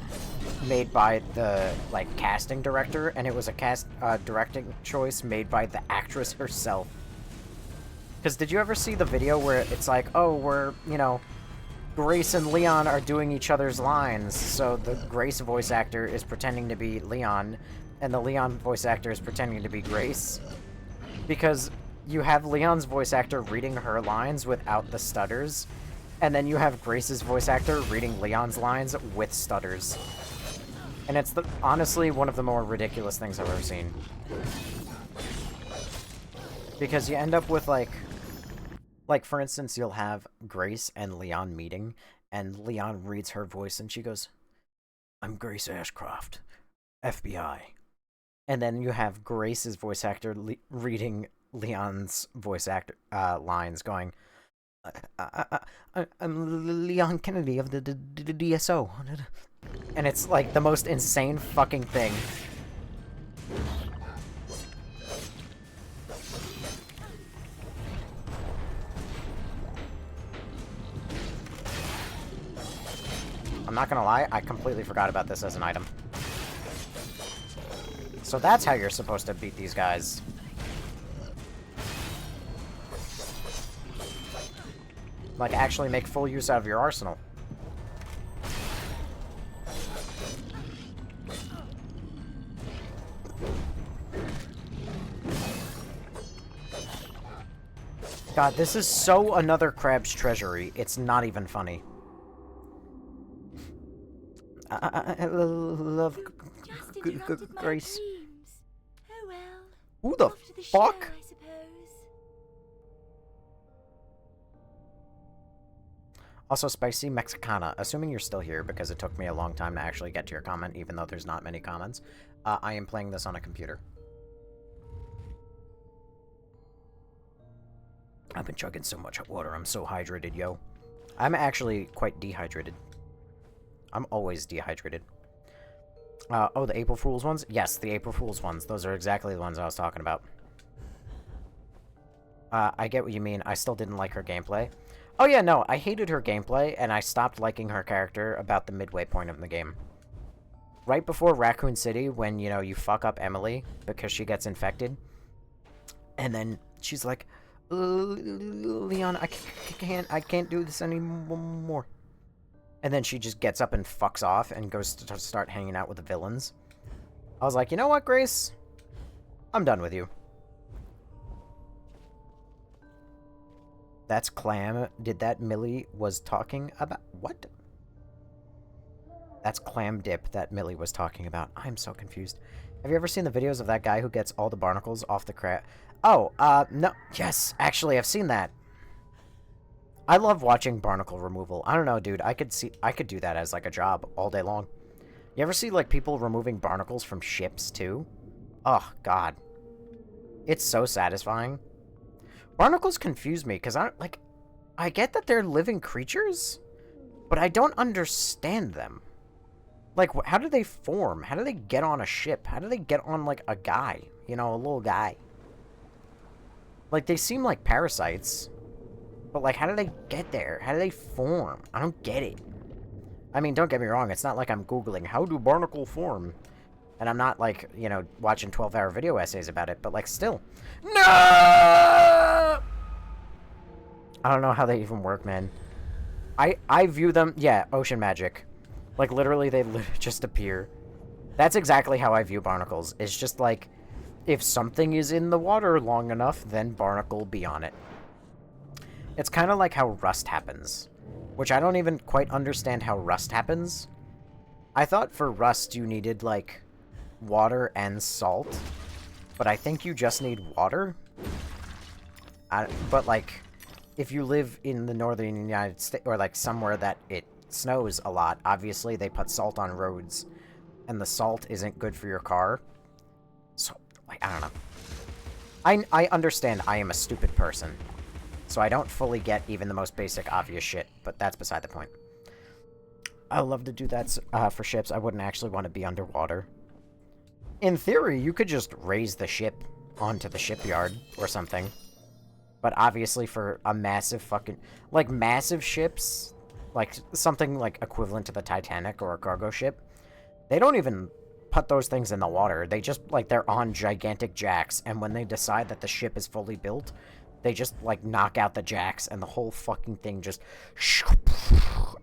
made by the, like, casting director, and it was a directing choice made by the actress herself. Because did you ever see the video where it's like, oh, we're, you know, Grace and Leon are doing each other's lines, so the Grace voice actor is pretending to be Leon, and the Leon voice actor is pretending to be Grace? Because you have Leon's voice actor reading her lines without the stutters, and then you have Grace's voice actor reading Leon's lines with stutters. And it's honestly one of the more ridiculous things I've ever seen. Because you end up with, like, for instance, you'll have Grace and Leon meeting, and Leon reads her voice, and she goes, "I'm Grace Ashcroft, FBI." And then you have Grace's voice actor reading Leon's voice actor lines, going, "I'm Leon Kennedy of the DSO." And it's, like, the most insane fucking thing. I'm not gonna lie, I completely forgot about this as an item. So that's how you're supposed to beat these guys. Like, actually make full use out of your arsenal. God, this is so another Crab's Treasury. It's not even funny. I love Grace. Oh well. Who the Off to the fuck? show, I suppose. Also, Spicy Mexicana, assuming you're still here because it took me a long time to actually get to your comment, even though there's not many comments, I am playing this on a computer. I've been chugging so much water, I'm so hydrated, yo. I'm actually quite dehydrated. I'm always dehydrated. Oh, the April Fool's ones? Yes, the April Fool's ones. Those are exactly the ones I was talking about. I get what you mean. I still didn't like her gameplay. Oh yeah, no, I hated her gameplay, and I stopped liking her character about the midway point of the game. Right before Raccoon City, when, you know, you fuck up Emily because she gets infected, and then she's like, "Leon, I can't do this anymore." And then she just gets up and fucks off and goes to start hanging out with the villains. I was like, you know what, Grace? I'm done with you. That's Clam. Did that Millie was talking about? What? That's Clam Dip that Millie was talking about. I'm so confused. Have you ever seen the videos of that guy who gets all the barnacles off the crab? Oh, no. Yes, actually, I've seen that. I love watching barnacle removal. I don't know, dude. I could do that as, like, a job all day long. You ever see, like, people removing barnacles from ships, too? Oh, God. It's so satisfying. Barnacles confuse me, because I get that they're living creatures, but I don't understand them. Like, how do they form? How do they get on a ship? How do they get on, like, a guy? You know, a little guy. Like, they seem like parasites. But, like, how do they get there? How do they form? I don't get it. I mean, don't get me wrong. It's not like I'm Googling, how do barnacle form? And I'm not, like, you know, watching 12-hour video essays about it. But, like, still. No! I don't know how they even work, man. I view them... Yeah, ocean magic. Like, literally, they just appear. That's exactly how I view barnacles. It's just, like, if something is in the water long enough, then barnacle be on it. It's kind of like how rust happens, which I don't even quite understand how rust happens. I thought for rust you needed, like, water and salt, but I think you just need water. But, like, if you live in the northern United States, or, like, somewhere that it snows a lot, obviously they put salt on roads, and the salt isn't good for your car. So, like, I don't know. I understand I am a stupid person. So I don't fully get even the most basic, obvious shit, but that's beside the point. I love to do that for ships. I wouldn't actually want to be underwater. In theory, you could just raise the ship onto the shipyard or something. But obviously for a massive fucking... Like, massive ships, like something like equivalent to the Titanic or a cargo ship, they don't even put those things in the water. They just, like, they're on gigantic jacks, and when they decide that the ship is fully built... They just, like, knock out the jacks, and the whole fucking thing just...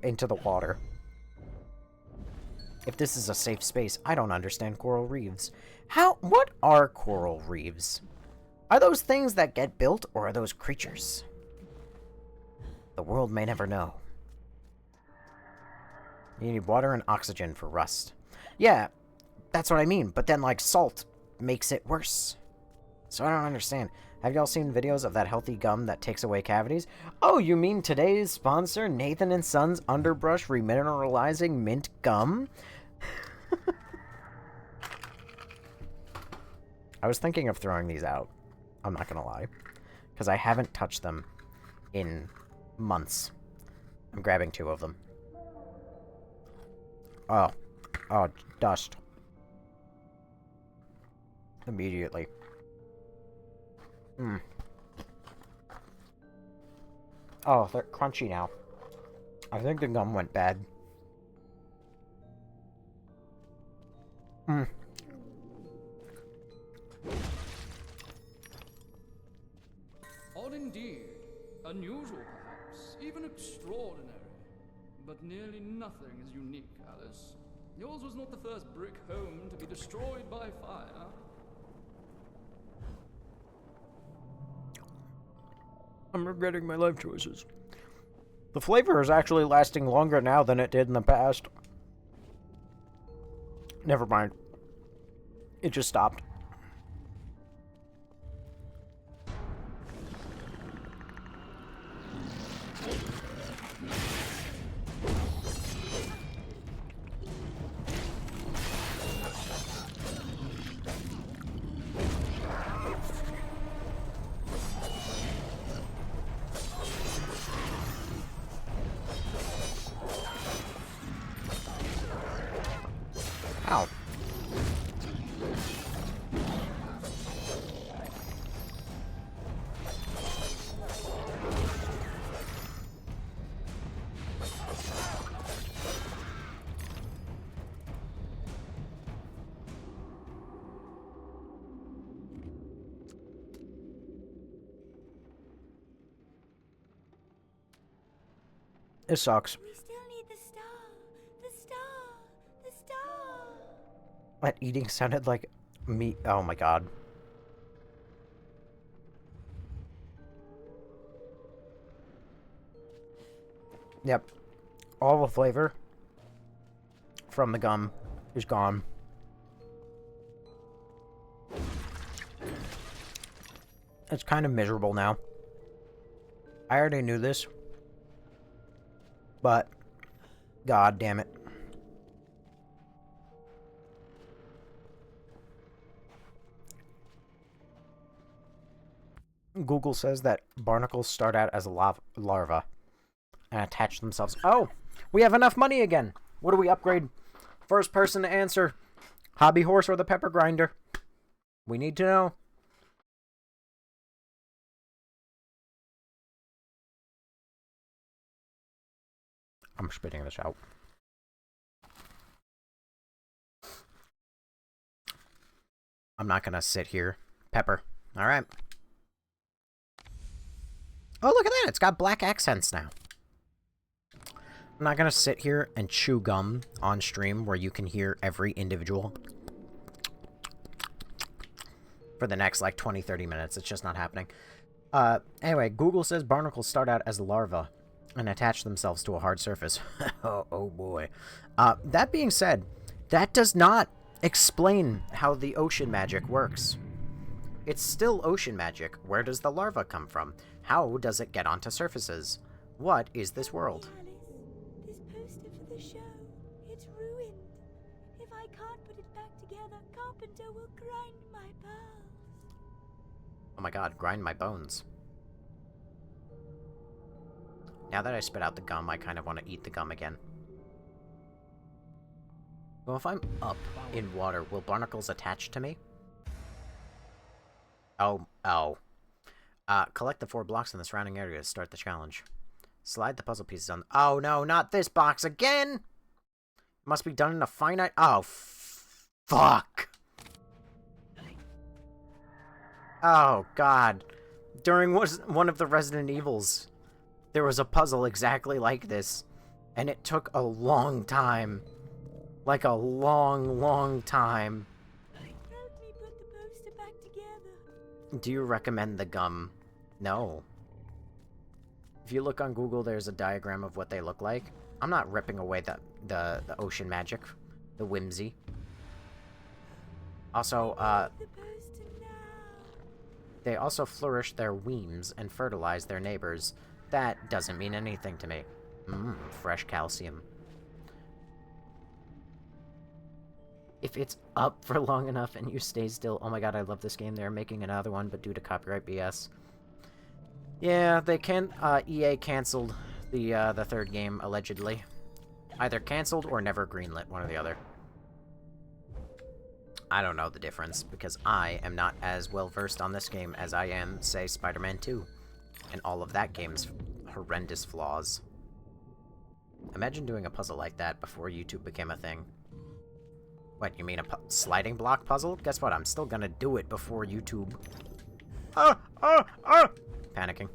into the water. If this is a safe space, I don't understand coral reefs. What are coral reefs? Are those things that get built, or are those creatures? The world may never know. You need water and oxygen for rust. Yeah, that's what I mean, but then, like, salt makes it worse. So I don't understand. Have y'all seen videos of that healthy gum that takes away cavities? Oh, you mean today's sponsor, Nathan & Sons Underbrush Remineralizing Mint Gum? I was thinking of throwing these out. I'm not gonna lie. Because I haven't touched them in months. I'm grabbing 2 of them. Oh. Oh, dust. Immediately. Oh, they're crunchy now. I think the gum went bad. Odd indeed. Unusual, perhaps. Even extraordinary. But nearly nothing is unique, Alice. Yours was not the first brick home to be destroyed by fire. I'm regretting my life choices. The flavor is actually lasting longer now than it did in the past. Never mind. It just stopped. Ow. It sucks. We still need the star. The star. The star. That eating sounded like meat. Oh my god. Yep. All the flavor from the gum is gone. It's kind of miserable now. I already knew this. But, god damn it. Google says that barnacles start out as a larva and attach themselves. Oh, we have enough money again. What do we upgrade? First person to answer. Hobby horse or the pepper grinder? We need to know. I'm spitting this out. I'm not gonna sit here. Pepper. Alright. Oh, look at that! It's got black accents now. I'm not gonna sit here and chew gum on stream where you can hear every individual for the next, like, 20-30 minutes. It's just not happening. Anyway, Google says barnacles start out as larvae and attach themselves to a hard surface. Oh boy. That being said, that does not explain how the ocean magic works. It's still ocean magic. Where does the larva come from? How does it get onto surfaces? What is this world? Hey, Alice, this poster for the show, it's ruined. If I can't put it back together, Carpenter will grind my pearls. Oh my god, grind my bones. Now that I spit out the gum, I kind of want to eat the gum again. Well, if I'm up in water, will barnacles attach to me? Oh. Collect the 4 blocks in the surrounding area to start the challenge. Slide the puzzle pieces on... Oh, no, not this box again! Must be done in a finite... Oh, fuck! Oh, God. During one of the Resident Evils, there was a puzzle exactly like this, and it took a long time. Like a long, long time. Help me put the poster back together. Do you recommend the gum? No. If you look on Google, there's a diagram of what they look like. I'm not ripping away the ocean magic, the whimsy. Also, Supposed to know. they also flourish their weems and fertilize their neighbors. That doesn't mean anything to me. Fresh calcium. If it's up for long enough and you stay still... Oh my god, I love this game. They're making another one, but due to copyright BS. Yeah, they can... EA canceled the third game, allegedly. Either canceled or never greenlit, one or the other. I don't know the difference, because I am not as well-versed on this game as I am, say, Spider-Man 2. And all of that game's horrendous flaws. Imagine doing a puzzle like that before YouTube became a thing. What, you mean a sliding block puzzle? Guess what, I'm still gonna do it before YouTube. Panicking.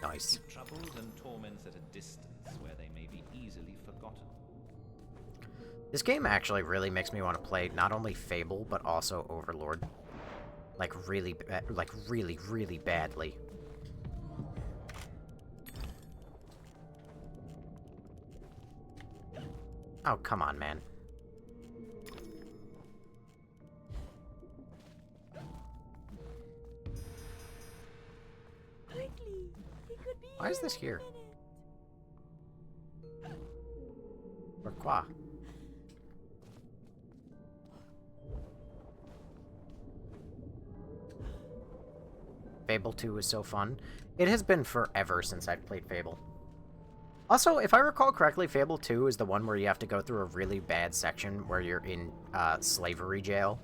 Nice. Keep troubles and torments at a distance where they may be easily forgotten. This game actually really makes me want to play not only Fable, but also Overlord. Like, really, really badly. Oh, come on, man. Quickly, it could be Why is this here? Pourquoi? Fable 2 is so fun. It has been forever since I've played Fable. Also, if I recall correctly, Fable 2 is the one where you have to go through a really bad section where you're in slavery jail.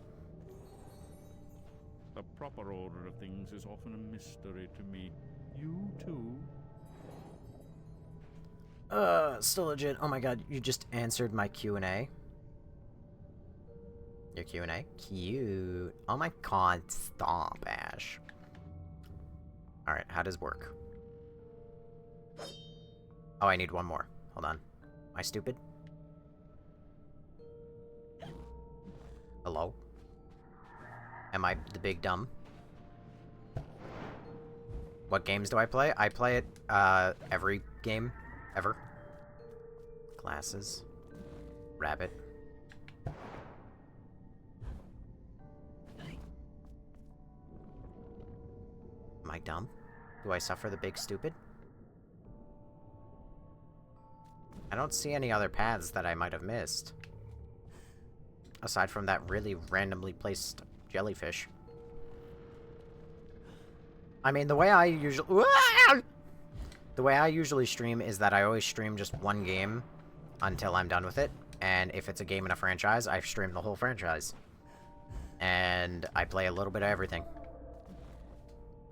The proper order of things is often a mystery to me. You too? Still legit. Oh my god, you just answered my Q&A. Your Q&A? Cute. Oh my god, stop, Ash. Alright, how does work? Oh, I need one more. Hold on. Am I stupid? Hello? Am I the big dumb? What games do I play? I play it, every game. Ever. Glasses. Rabbit. Am I dumb? Do I suffer the big stupid? I don't see any other paths that I might have missed. Aside from that really randomly placed jellyfish. I mean, the way I usually stream is that I always stream just one game until I'm done with it. And if it's a game in a franchise, I stream the whole franchise. And I play a little bit of everything.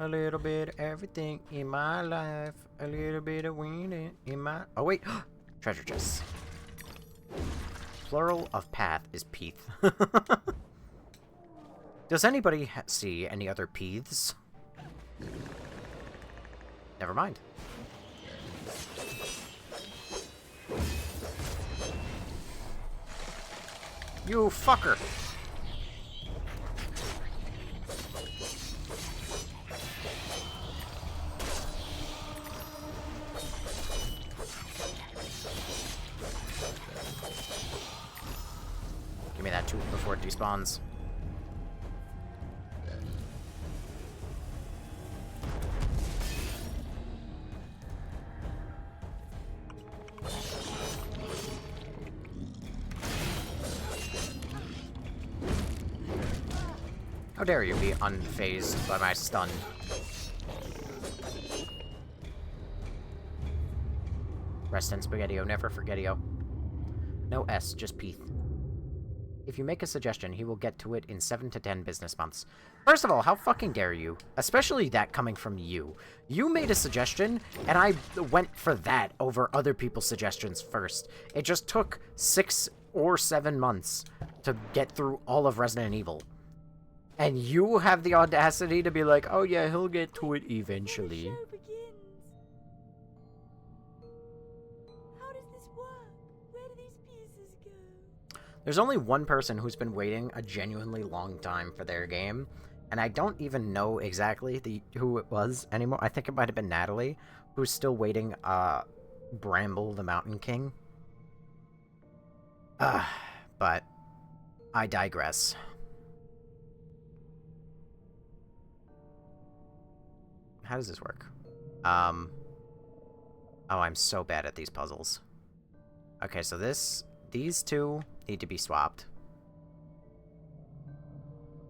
A little bit of everything in my life. A little bit of winning in my... Oh, wait. Treasure chests. Plural of path is peeth. Does anybody see any other peeths? Never mind. You fucker! Give me that tooth before it despawns. How dare you be unfazed by my stun? Rest in Spaghetti-O, never forget-o. No S, just Peeth. If you make a suggestion, he will get to it in 7 to 10 business months. First of all, how fucking dare you? Especially that coming from you. You made a suggestion, and I went for that over other people's suggestions first. It just took 6 or 7 months to get through all of Resident Evil. And you have the audacity to be like, oh yeah, he'll get to it eventually. The show begins. How does this work? Where do these pieces go? There's only one person who's been waiting a genuinely long time for their game, and I don't even know exactly who it was anymore. I think it might have been Natalie, who's still waiting, Bramble the Mountain King. But I digress. How does this work? Oh, I'm so bad at these puzzles. Okay, so these two need to be swapped.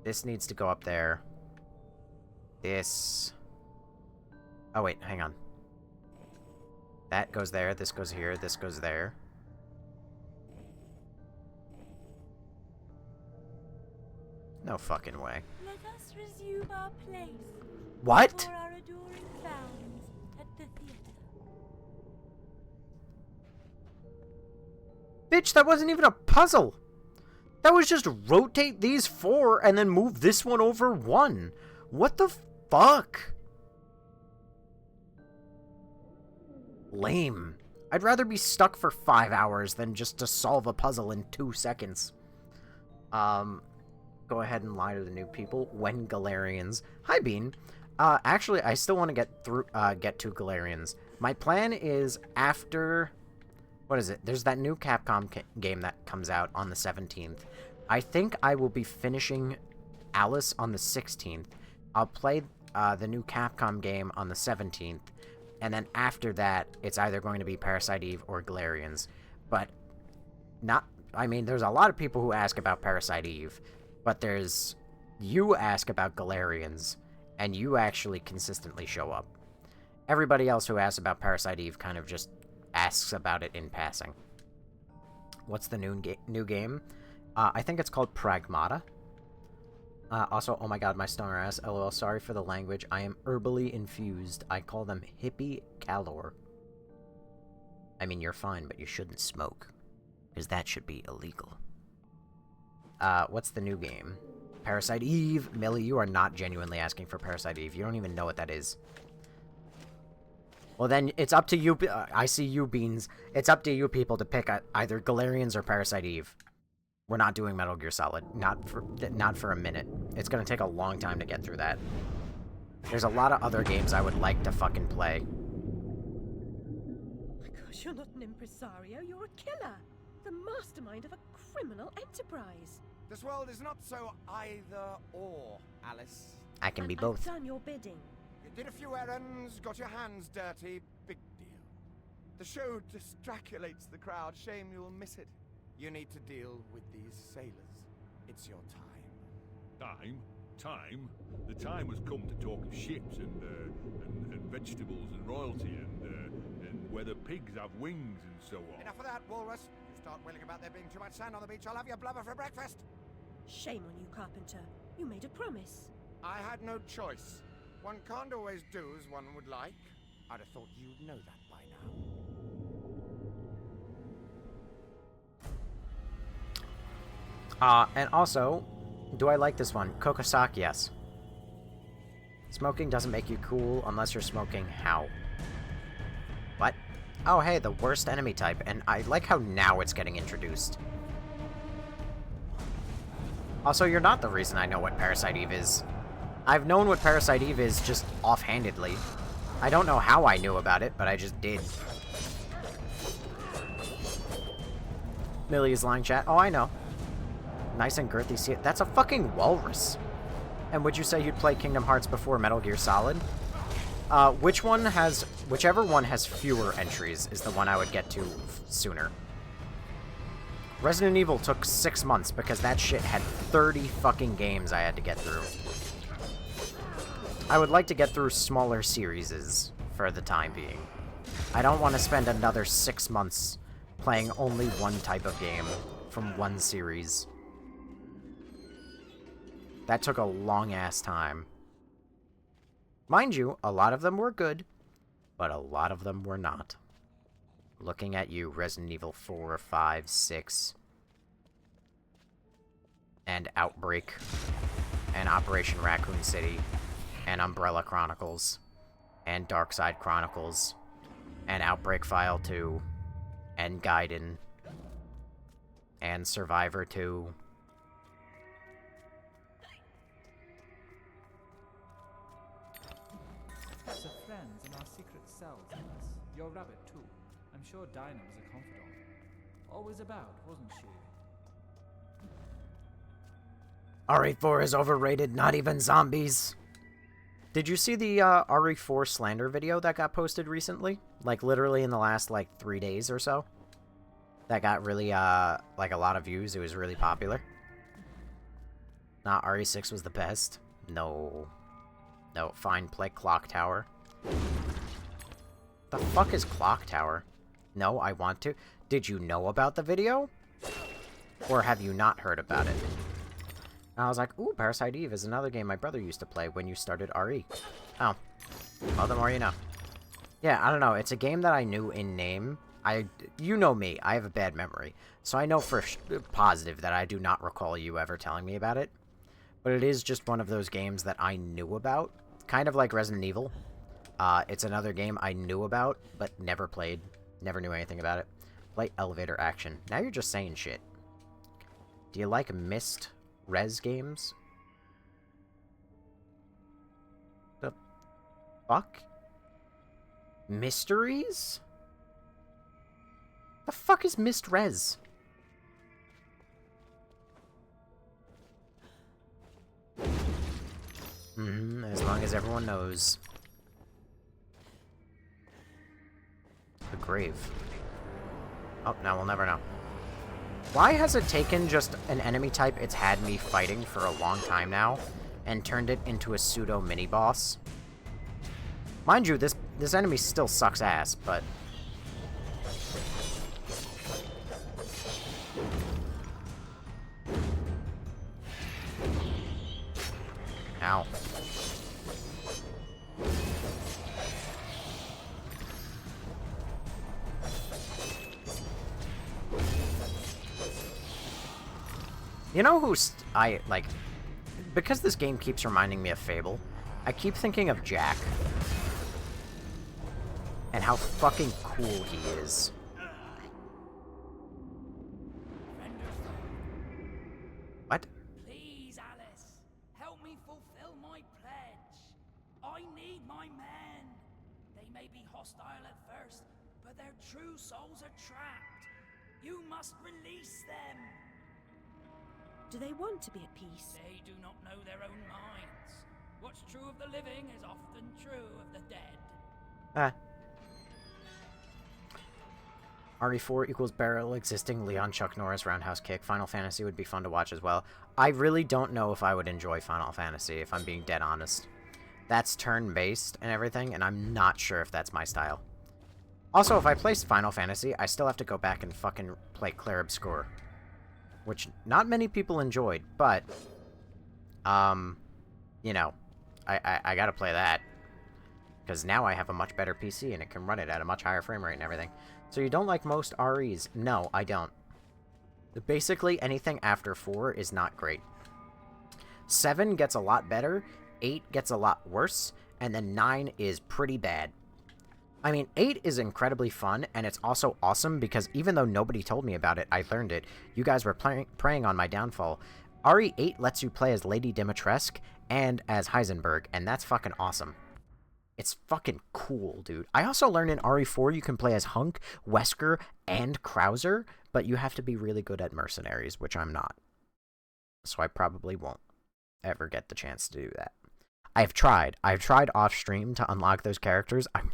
This needs to go up there. This... Oh, wait, hang on. That goes there, this goes here, this goes there. No fucking way. Let us resume our place. What? For our adoring fans at the theater. Bitch, that wasn't even a puzzle! That was just rotate these 4 and then move this one over 1. What the fuck? Lame. I'd rather be stuck for 5 hours than just to solve a puzzle in 2 seconds. Go ahead and lie to the new people. When Galarians. Hi, Bean. Actually, I still want to get to Galarians. My plan is after... What is it? There's that new Capcom game that comes out on the 17th. I think I will be finishing Alice on the 16th. I'll play the new Capcom game on the 17th. And then after that, it's either going to be Parasite Eve or Galarians. But not... I mean, there's a lot of people who ask about Parasite Eve. But there's... You ask about Galarians. And you actually consistently show up. Everybody else who asks about Parasite Eve kind of just asks about it in passing. What's the new game? I think it's called Pragmata. Also, oh my god, my stoner ass. LOL, sorry for the language. I am herbally infused. I call them hippie calor. I mean, you're fine, but you shouldn't smoke. Because that should be illegal. What's the new game? Parasite Eve. Millie, you are not genuinely asking for Parasite Eve. You don't even know what that is. Well, then, it's up to you. I see you, Beans. It's up to you people to pick either Galarians or Parasite Eve. We're not doing Metal Gear Solid. Not for a minute. It's gonna take a long time to get through that. There's a lot of other games I would like to fucking play. My gosh, you're not an impresario, you're a killer. The mastermind of a criminal enterprise. This world is not so either or, Alice. I can be I've both. done your bidding. You did a few errands, got your hands dirty, big deal. The show distraculates the crowd, shame you'll miss it. You need to deal with these sailors. It's your time. Time? The time has come to talk of ships and vegetables and royalty and whether pigs have wings and so on. Enough of that, Walrus. You start wailing about there being too much sand on the beach, I'll have your blubber for breakfast. Shame on you, Carpenter. You made a promise. I had no choice. One can't always do as one would like. I'd have thought you'd know that by now. And also, do I like this one? Kokosak, yes. Smoking doesn't make you cool unless you're smoking how? What? Oh, hey, the worst enemy type, and I like how now it's getting introduced. Also, you're not the reason I know what Parasite Eve is. I've known what Parasite Eve is just offhandedly. I don't know how I knew about it, but I just did. Millie is lying chat. Oh, I know. Nice and girthy. See, that's a fucking walrus. And would you say you'd play Kingdom Hearts before Metal Gear Solid? Whichever one has fewer entries is the one I would get to sooner. Resident Evil took 6 months because that shit had 30 fucking games I had to get through. I would like to get through smaller series for the time being. I don't want to spend another 6 months playing only one type of game from one series. That took a long-ass time. Mind you, a lot of them were good, but a lot of them were not. Looking at you, Resident Evil 4, 5, 6, and Outbreak, and Operation Raccoon City, and Umbrella Chronicles, and Darkside Chronicles, and Outbreak File 2, and Gaiden, and Survivor 2. Lots of friends in our secret cells, Alice. Your rabbit, too. I'm sure Dinah was a confidant. Always about, wasn't she? RE4 is overrated, not even zombies. Did you see the RE4 slander video that got posted recently? Like, literally in the last, like, 3 days or so? That got really, like, a lot of views. It was really popular. Not RE6 was the best. No. No, fine, play Clock Tower. The fuck is Clock Tower? No, I want to. Did you know about the video? Or have you not heard about it? And I was like, ooh, Parasite Eve is another game my brother used to play when you started RE. Oh. Well, the more you know. Yeah, I don't know. It's a game that I knew in name. You know me. I have a bad memory. So I know for positive that I do not recall you ever telling me about it. But it is just one of those games that I knew about. Kind of like Resident Evil. It's another game I knew about, but never played. Never knew anything about it. Play Elevator Action. Now you're just saying shit. Do you like Myst Res games? The fuck? Mysteries? The fuck is Myst Res? As long as everyone knows. The grave. Oh, no, we'll never know. Why has it taken just an enemy type it's had me fighting for a long time now, and turned it into a pseudo mini-boss? Mind you, this enemy still sucks ass, but... Ow. You know who's... because this game keeps reminding me of Fable, I keep thinking of Jack. And how fucking cool he is. What? Please, Alice, help me fulfill my pledge. I need my men. They may be hostile at first, but their true souls are trapped. You must release them. Do they want to be at peace? They do not know their own minds. What's true of the living is often true of the dead. RE4 equals barrel existing, Leon, Chuck Norris, roundhouse kick. Final Fantasy would be fun to watch as well. I really don't know if I would enjoy Final Fantasy, if I'm being dead honest. That's turn-based and everything, and I'm not sure if that's my style. Also, if I play Final Fantasy, I still have to go back and fucking play Clair Obscur. Which not many people enjoyed, but, you know, I gotta play that. Because now I have a much better PC and it can run it at a much higher frame rate and everything. So you don't like most REs? No, I don't. Basically, anything after 4 is not great. 7 gets a lot better, 8 gets a lot worse, and then 9 is pretty bad. I mean, 8 is incredibly fun, and it's also awesome because even though nobody told me about it, I learned it. You guys were preying on my downfall. RE8 lets you play as Lady Dimitrescu and as Heisenberg, and that's fucking awesome. It's fucking cool, dude. I also learned in RE4 you can play as Hunk, Wesker, and Krauser, but you have to be really good at mercenaries, which I'm not. So I probably won't ever get the chance to do that. I've tried off stream to unlock those characters. I'm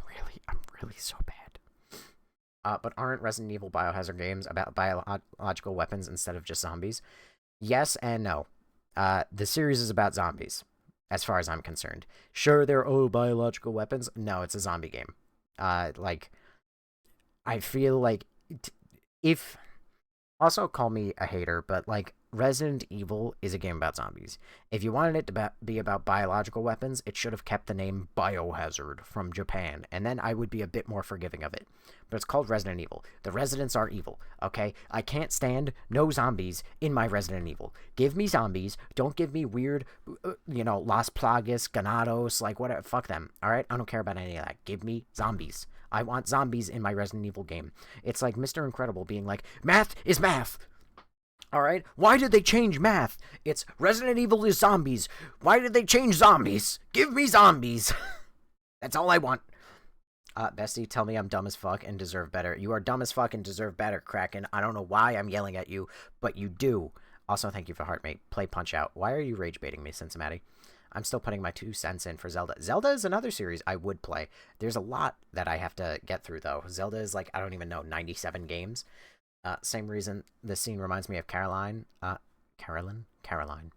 really so bad. But aren't Resident Evil Biohazard games about biological weapons instead of just zombies? Yes and no. The series is about zombies, as far as I'm concerned. Sure, they're biological weapons. No, it's a zombie game. I feel like if also call me a hater, but like Resident Evil is a game about zombies. If you wanted it to be about biological weapons, it should have kept the name Biohazard from Japan, and then I would be a bit more forgiving of it. But it's called Resident Evil. The residents are evil, okay? I can't stand no zombies in my Resident Evil. Give me zombies. Don't give me weird, Las Plagas, Ganados, like whatever. Fuck them, alright? I don't care about any of that. Give me zombies. I want zombies in my Resident Evil game. It's like Mr. Incredible being like, math is math! Alright? Why did they change math? It's Resident Evil is zombies. Why did they change zombies? Give me zombies. That's all I want. Bestie, tell me I'm dumb as fuck and deserve better. You are dumb as fuck and deserve better, Kraken. I don't know why I'm yelling at you, but you do. Also, thank you for Heartmate. Play Punch-Out. Why are you rage baiting me, Cincinnati? I'm still putting my 2 cents in for Zelda. Zelda is another series I would play. There's a lot that I have to get through, though. Zelda is like, I don't even know, 97 games. Same reason this scene reminds me of Caroline. Caroline.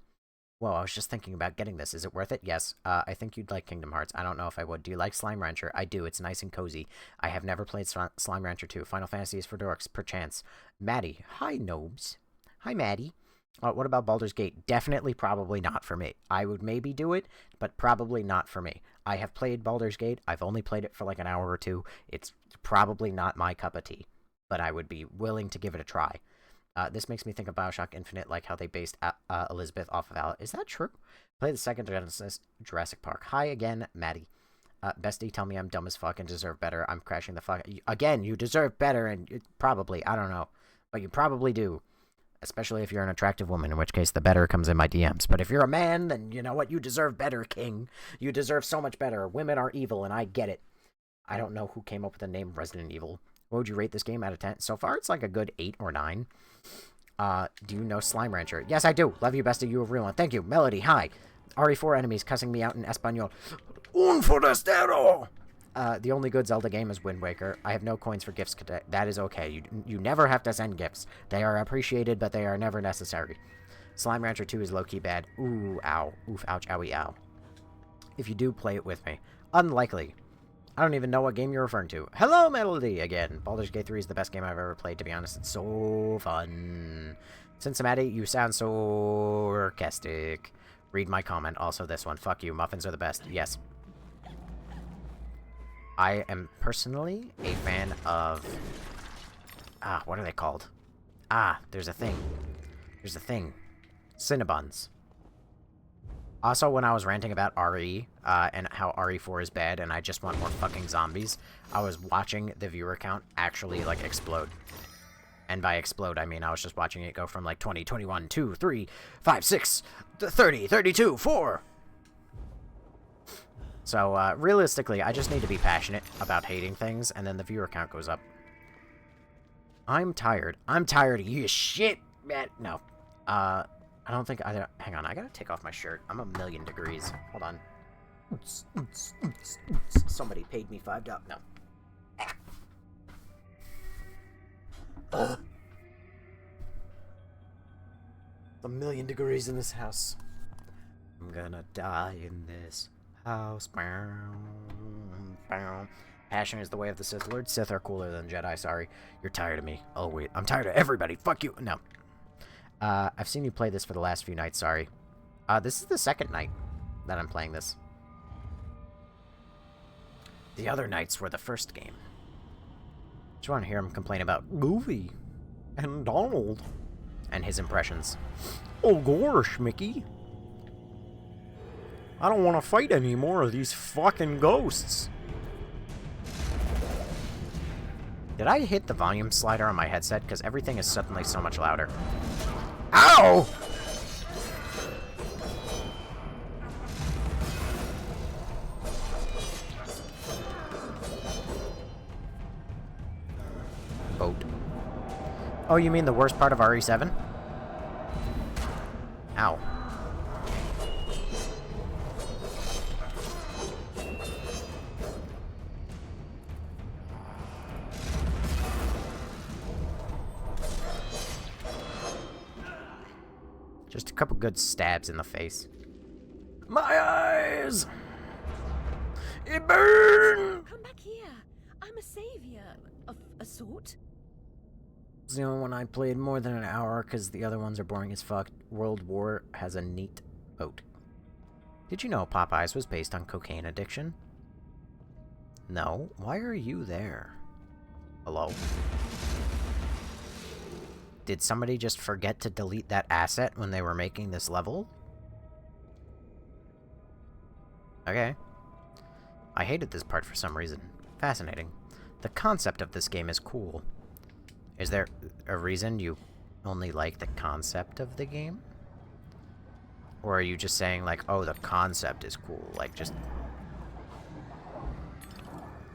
Whoa, I was just thinking about getting this. Is it worth it? Yes. I think you'd like Kingdom Hearts. I don't know if I would. Do you like Slime Rancher? I do. It's nice and cozy. I have never played Slime Rancher 2. Final Fantasy is for dorks, perchance. Maddie. Hi, Nobes. Hi, Maddie. What about Baldur's Gate? Definitely probably not for me. I would maybe do it, but probably not for me. I have played Baldur's Gate. I've only played it for like an hour or two. It's probably not my cup of tea, but I would be willing to give it a try. This makes me think of Bioshock Infinite, like how they based Elizabeth off of Alice. Is that true? Play the second Genesis Jurassic Park. Hi again, Maddie. Bestie, tell me I'm dumb as fuck and deserve better. I'm crashing the fuck. Again, you deserve better, and probably, I don't know. But you probably do. Especially if you're an attractive woman, in which case the better comes in my DMs. But if you're a man, then you know what? You deserve better, King. You deserve so much better. Women are evil, and I get it. I don't know who came up with the name Resident Evil. What would you rate this game out of 10? So far, it's like a good 8 or 9. Do you know Slime Rancher? Yes, I do. Love you, bestie. You a real one. Thank you. Melody, hi. RE4 enemies cussing me out in Espanol. Un forastero! The only good Zelda game is Wind Waker. I have no coins for gifts today. That is okay. You never have to send gifts. They are appreciated, but they are never necessary. Slime Rancher 2 is low-key bad. Ooh, ow. Oof, ouch, owie, ow. If you do, play it with me. Unlikely. I don't even know what game you're referring to. Hello, Melody, again. Baldur's Gate 3 is the best game I've ever played, to be honest. It's so fun. Cincinnati, you sound so sarcastic. Read my comment. Also this one. Fuck you. Muffins are the best. Yes. I am personally a fan of... what are they called? There's a thing. There's a thing. Cinnabons. Also, when I was ranting about RE, and how RE4 is bad, and I just want more fucking zombies, I was watching the viewer count actually, like, explode. And by explode, I mean I was just watching it go from, like, 20, 21, 2, 3, 5, 6, 30, 32, 4... So, realistically, I just need to be passionate about hating things, and then the viewer count goes up. I'm tired. I'm tired of you shit, man. No. I don't think either... Hang on, I gotta take off my shirt. I'm 1,000,000 degrees. Hold on. Somebody paid me $5. No. It's 1,000,000 degrees in this house. I'm gonna die in this house. Passion is the way of the Sith Lord. Sith are cooler than Jedi, sorry. You're tired of me. Oh, wait. I'm tired of everybody. Fuck you. No. I've seen you play this for the last few nights, sorry. This is the second night that I'm playing this. The other nights were the first game. Just want to hear him complain about Goofy and Donald and his impressions. Oh, gosh, Mickey. I don't want to fight any more of these fucking ghosts. Did I hit the volume slider on my headset? Because everything is suddenly so much louder. Ow! Boat. Oh, you mean the worst part of RE7? Ow. Just a couple good stabs in the face. My eyes! It burns! Come back here. I'm a savior of a sort. It's the only one I played more than an hour because the other ones are boring as fuck. World War has a neat boat. Did you know Popeyes was based on cocaine addiction? No? Why are you there? Hello? Did somebody just forget to delete that asset when they were making this level? Okay. I hated this part for some reason. Fascinating. The concept of this game is cool. Is there a reason you only like the concept of the game? Or are you just saying, like, oh, the concept is cool? Like, just...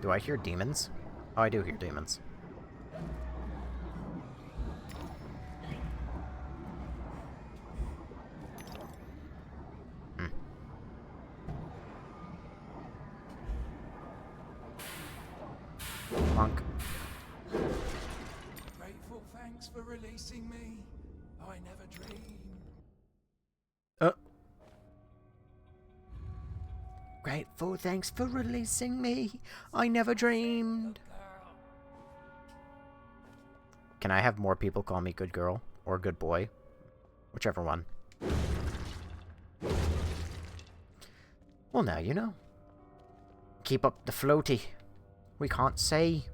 Do I hear demons? Oh, I do hear demons. Hmm. Monk. Grateful thanks for releasing me. I never dreamed. Grateful thanks for releasing me. I never dreamed. Can I have more people call me good girl or good boy? Whichever one. Well, now you know. Keep up the floaty. We can't see.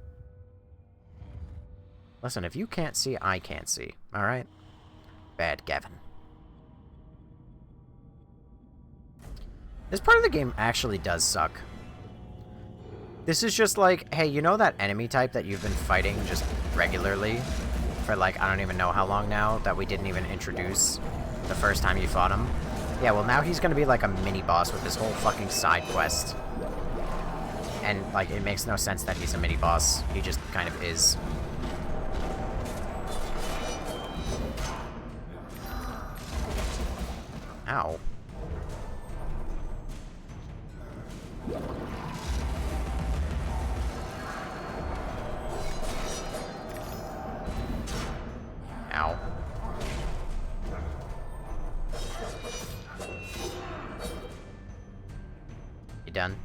Listen, if you can't see, I can't see. Alright? Bad Gavin. This part of the game actually does suck. This is just like, hey, you know that enemy type that you've been fighting just regularly for, like, I don't even know how long now, that we didn't even introduce the first time you fought him? Yeah, well, now he's gonna be like a mini-boss with this whole fucking side quest. And, like, it makes no sense that he's a mini-boss. He just kind of is. Ow. Ow. You done?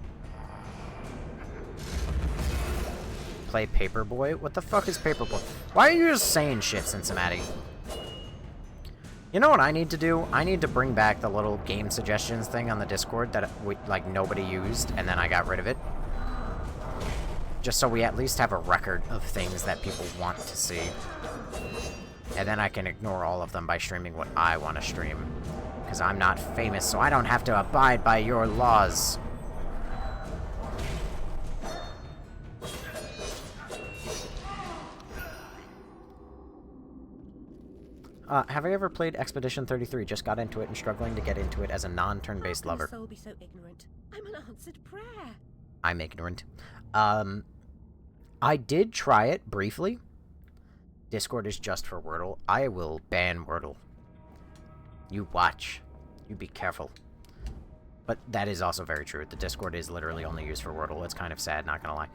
Play Paperboy? What the fuck is Paperboy? Why are you just saying shit, Cincinnati? You know what I need to do? I need to bring back the little game suggestions thing on the Discord that like nobody used, and then I got rid of it. Just so we at least have a record of things that people want to see. And then I can ignore all of them by streaming what I want to stream. Because I'm not famous, so I don't have to abide by your laws. Have I ever played Expedition 33? Just got into it and struggling to get into it as a non-turn-based lover. How can a soul be so ignorant? I'm an answered prayer. I'm ignorant. I did try it briefly. Discord is just for Wordle. I will ban Wordle. You watch. You be careful. But that is also very true. The Discord is literally only used for Wordle. It's kind of sad, not gonna lie.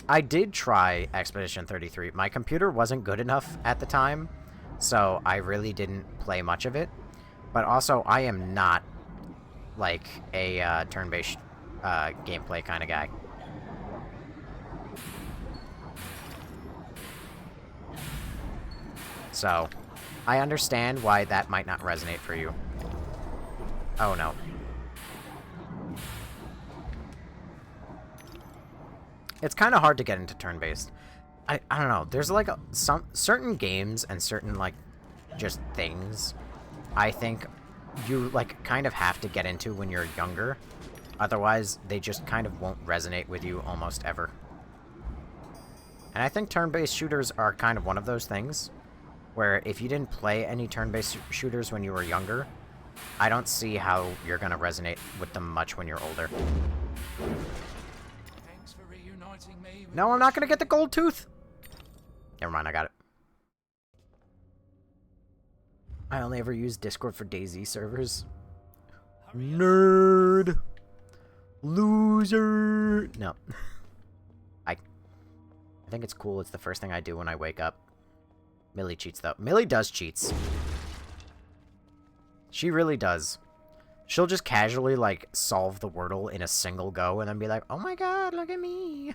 I did try Expedition 33. My computer wasn't good enough at the time, so I really didn't play much of it. But also, I am not, like, a turn-based gameplay kind of guy. So, I understand why that might not resonate for you. Oh, no. It's kind of hard to get into turn-based. I don't know. There's, like, some certain games and certain, like, just things I think you, like, kind of have to get into when you're younger. Otherwise, they just kind of won't resonate with you almost ever. And I think turn-based shooters are kind of one of those things where if you didn't play any turn-based shooters when you were younger, I don't see how you're going to resonate with them much when you're older. Thanks for reuniting me with No, I'm not going to get the gold tooth! Never mind, I got it. I only ever use Discord for DayZ servers. Nerd! Loser! No. I think it's cool. It's the first thing I do when I wake up. Millie cheats, though. Millie does cheats. She really does. She'll just casually, like, solve the Wordle in a single go and then be like, oh my god, look at me!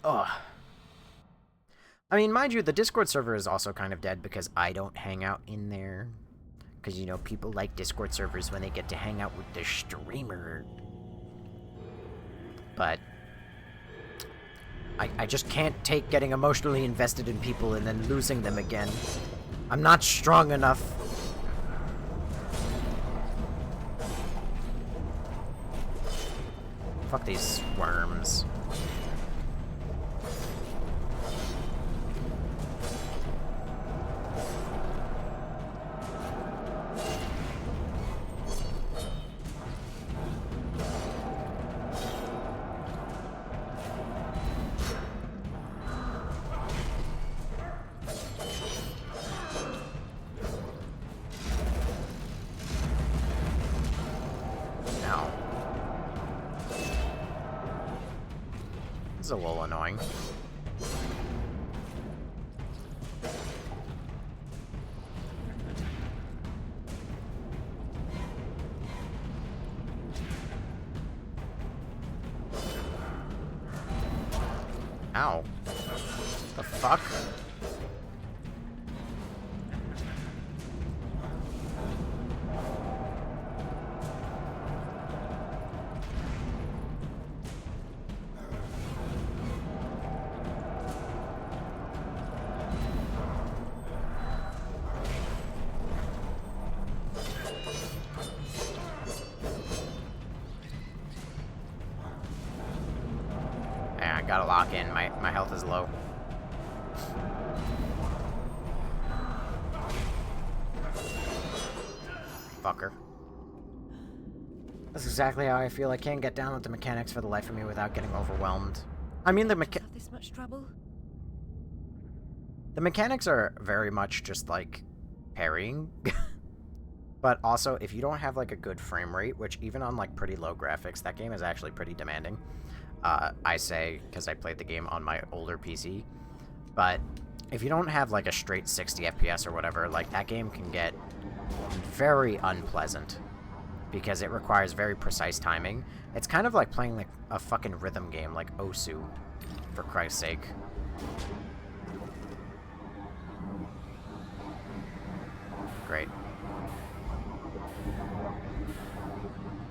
Ugh. I mean, mind you, the Discord server is also kind of dead because I don't hang out in there. Because, you know, people like Discord servers when they get to hang out with the streamer. But I just can't take getting emotionally invested in people and then losing them again. I'm not strong enough. Fuck these worms. is a little annoying. Ow. The fuck? Yeah, I gotta lock in. My health is low. Fucker. That's exactly how I feel. I can't get down with the mechanics for the life of me without getting overwhelmed. I mean, Have this much trouble? the mechanics are very much just like parrying. But also, if you don't have like a good frame rate, which even on like pretty low graphics, that game is actually pretty demanding. I say because I played the game on my older PC. But if you don't have like a straight 60 FPS or whatever, like that game can get very unpleasant because it requires very precise timing. It's kind of like playing like a fucking rhythm game like Osu, for Christ's sake. Great.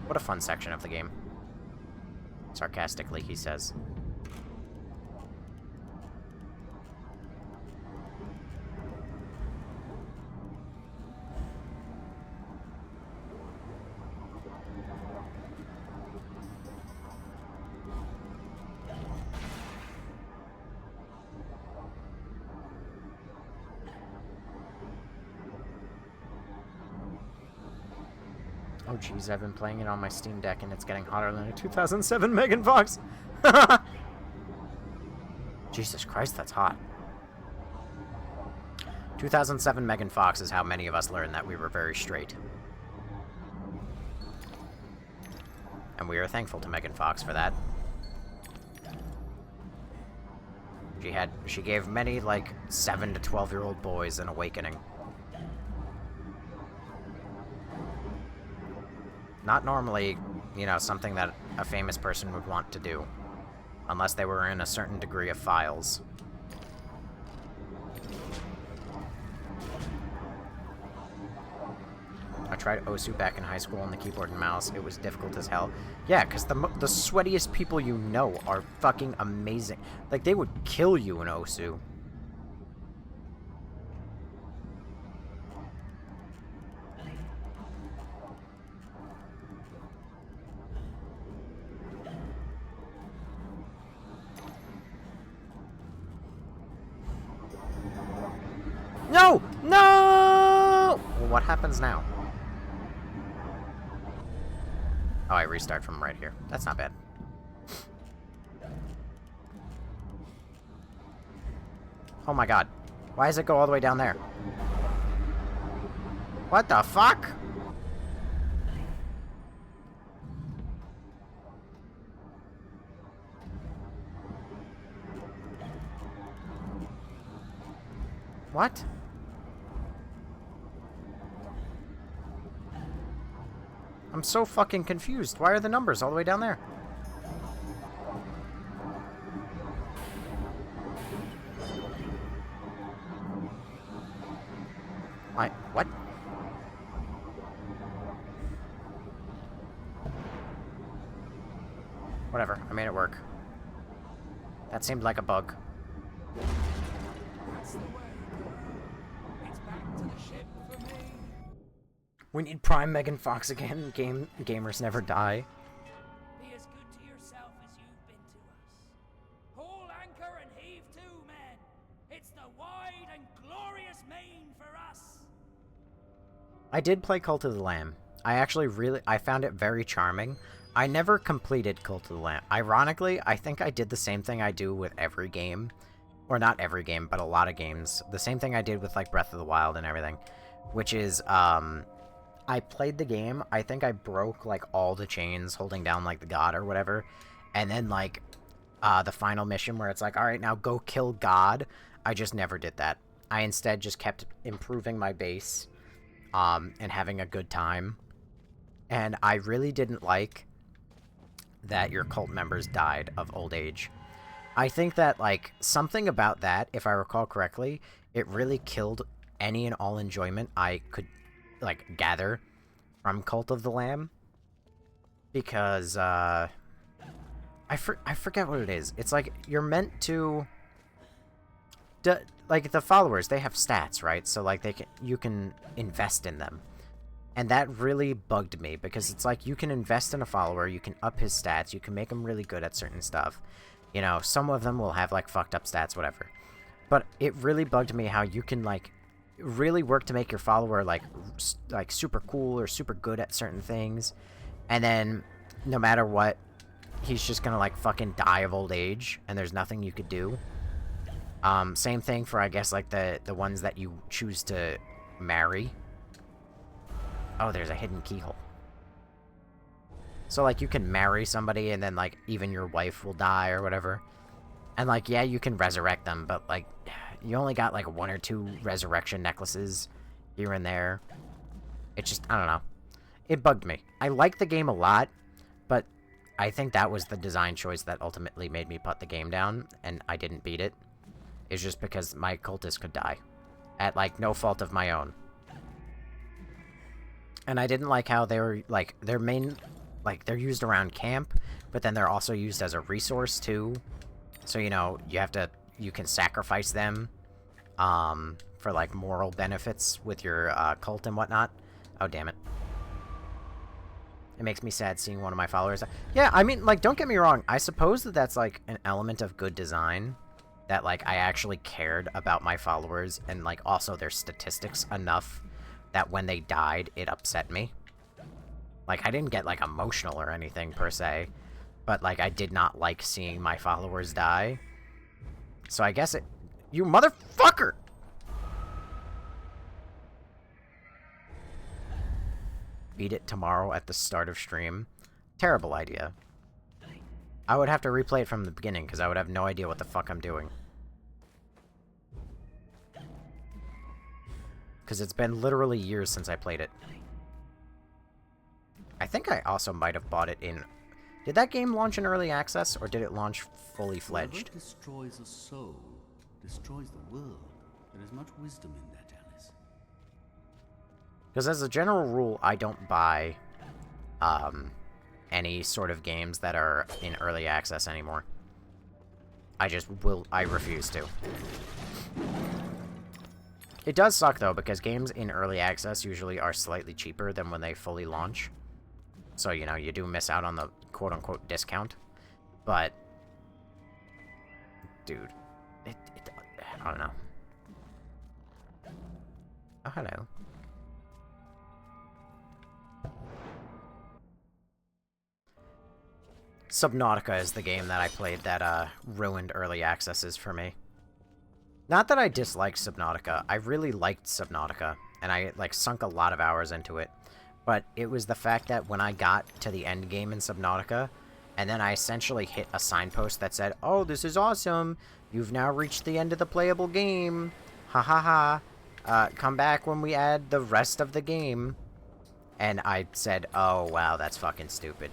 What a fun section of the game. Sarcastically, he says. Oh jeez, I've been playing it on my Steam Deck and it's getting hotter than a 2007 Megan Fox. Jesus Christ, that's hot. 2007 Megan Fox is how many of us learned that we were very straight. And we are thankful to Megan Fox for that. She gave many, like, 7 to 12-year-old boys an awakening. Not normally, you know, something that a famous person would want to do. Unless they were in a certain degree of files. I tried Osu back in high school on the keyboard and mouse. It was difficult as hell. Yeah, because the sweatiest people you know are fucking amazing. Like, they would kill you in Osu. No! No! Well, what happens now? Oh, I restart from right here. That's not bad. Oh my god. Why does it go all the way down there? What the fuck? What? I'm so fucking confused. Why are the numbers all the way down there? What? Whatever, I made it work. That seemed like a bug. That's the way. It's back to the ship for me. We need Prime Megan Fox again. Gamers never die. Be as good to yourself as you've been to us. Haul anchor and heave to, men. It's the wide and glorious main for us. I did play Cult of the Lamb. I found it very charming. I never completed Cult of the Lamb. Ironically, I think I did the same thing I do with every game. Or not every game, but a lot of games. The same thing I did with, like, Breath of the Wild and everything. Which is, I played the game. I think I broke, like, all the chains holding down, like, the god or whatever. And then, like, the final mission where it's like, all right, now go kill God. I just never did that. I instead just kept improving my base, and having a good time. And I really didn't like that your cult members died of old age. I think that, like, something about that, if I recall correctly, it really killed any and all enjoyment I could, like, gather from Cult of the Lamb. Because, I forget what it is. It's like, you're meant to... like, the followers, they have stats, right? So, like, you can invest in them. And that really bugged me, because it's like, you can invest in a follower, you can up his stats, you can make him really good at certain stuff. You know, some of them will have, like, fucked up stats, whatever. But it really bugged me how you can, like, really work to make your follower, like super cool or super good at certain things. And then, no matter what, he's just gonna, like, fucking die of old age, and there's nothing you could do. Same thing for, I guess, like, the ones that you choose to marry. Oh, there's a hidden keyhole. So, like, you can marry somebody, and then, like, even your wife will die or whatever. And, like, yeah, you can resurrect them, but, like, you only got, like, 1 or 2 resurrection necklaces here and there. It just, I don't know. It bugged me. I like the game a lot, but I think that was the design choice that ultimately made me put the game down, and I didn't beat it. It's just because my cultist could die. At, like, no fault of my own. And I didn't like how they were, like, their main... Like, they're used around camp, but then they're also used as a resource, too. So, you know, you can sacrifice them, for, like, moral benefits with your, cult and whatnot. Oh, damn it. It makes me sad seeing one of my followers. Yeah, I mean, like, don't get me wrong. I suppose that that's, like, an element of good design. That, like, I actually cared about my followers and, like, also their statistics enough that when they died, it upset me. Like, I didn't get, like, emotional or anything, per se. But, like, I did not like seeing my followers die. So I guess it... You motherfucker! Beat it tomorrow at the start of stream. Terrible idea. I would have to replay it from the beginning, because I would have no idea what the fuck I'm doing. Because it's been literally years since I played it. I think I also might have bought it in... Did that game launch in early access, or did it launch fully fledged? Whoever destroys a soul, destroys the world. There is much wisdom in that, Alice. Because as a general rule, I don't buy any sort of games that are in early access anymore. I refuse to. It does suck, though, because games in early access usually are slightly cheaper than when they fully launch. So, you know, you do miss out on the quote-unquote discount. But, dude, I don't know. Oh, hello. Subnautica is the game that I played that ruined early accesses for me. Not that I disliked Subnautica. I really liked Subnautica, and I, like, sunk a lot of hours into it. But it was the fact that when I got to the end game in Subnautica, and then I essentially hit a signpost that said, "Oh, this is awesome! You've now reached the end of the playable game! Ha ha ha! Come back when we add the rest of the game." And I said, "Oh, wow, that's fucking stupid."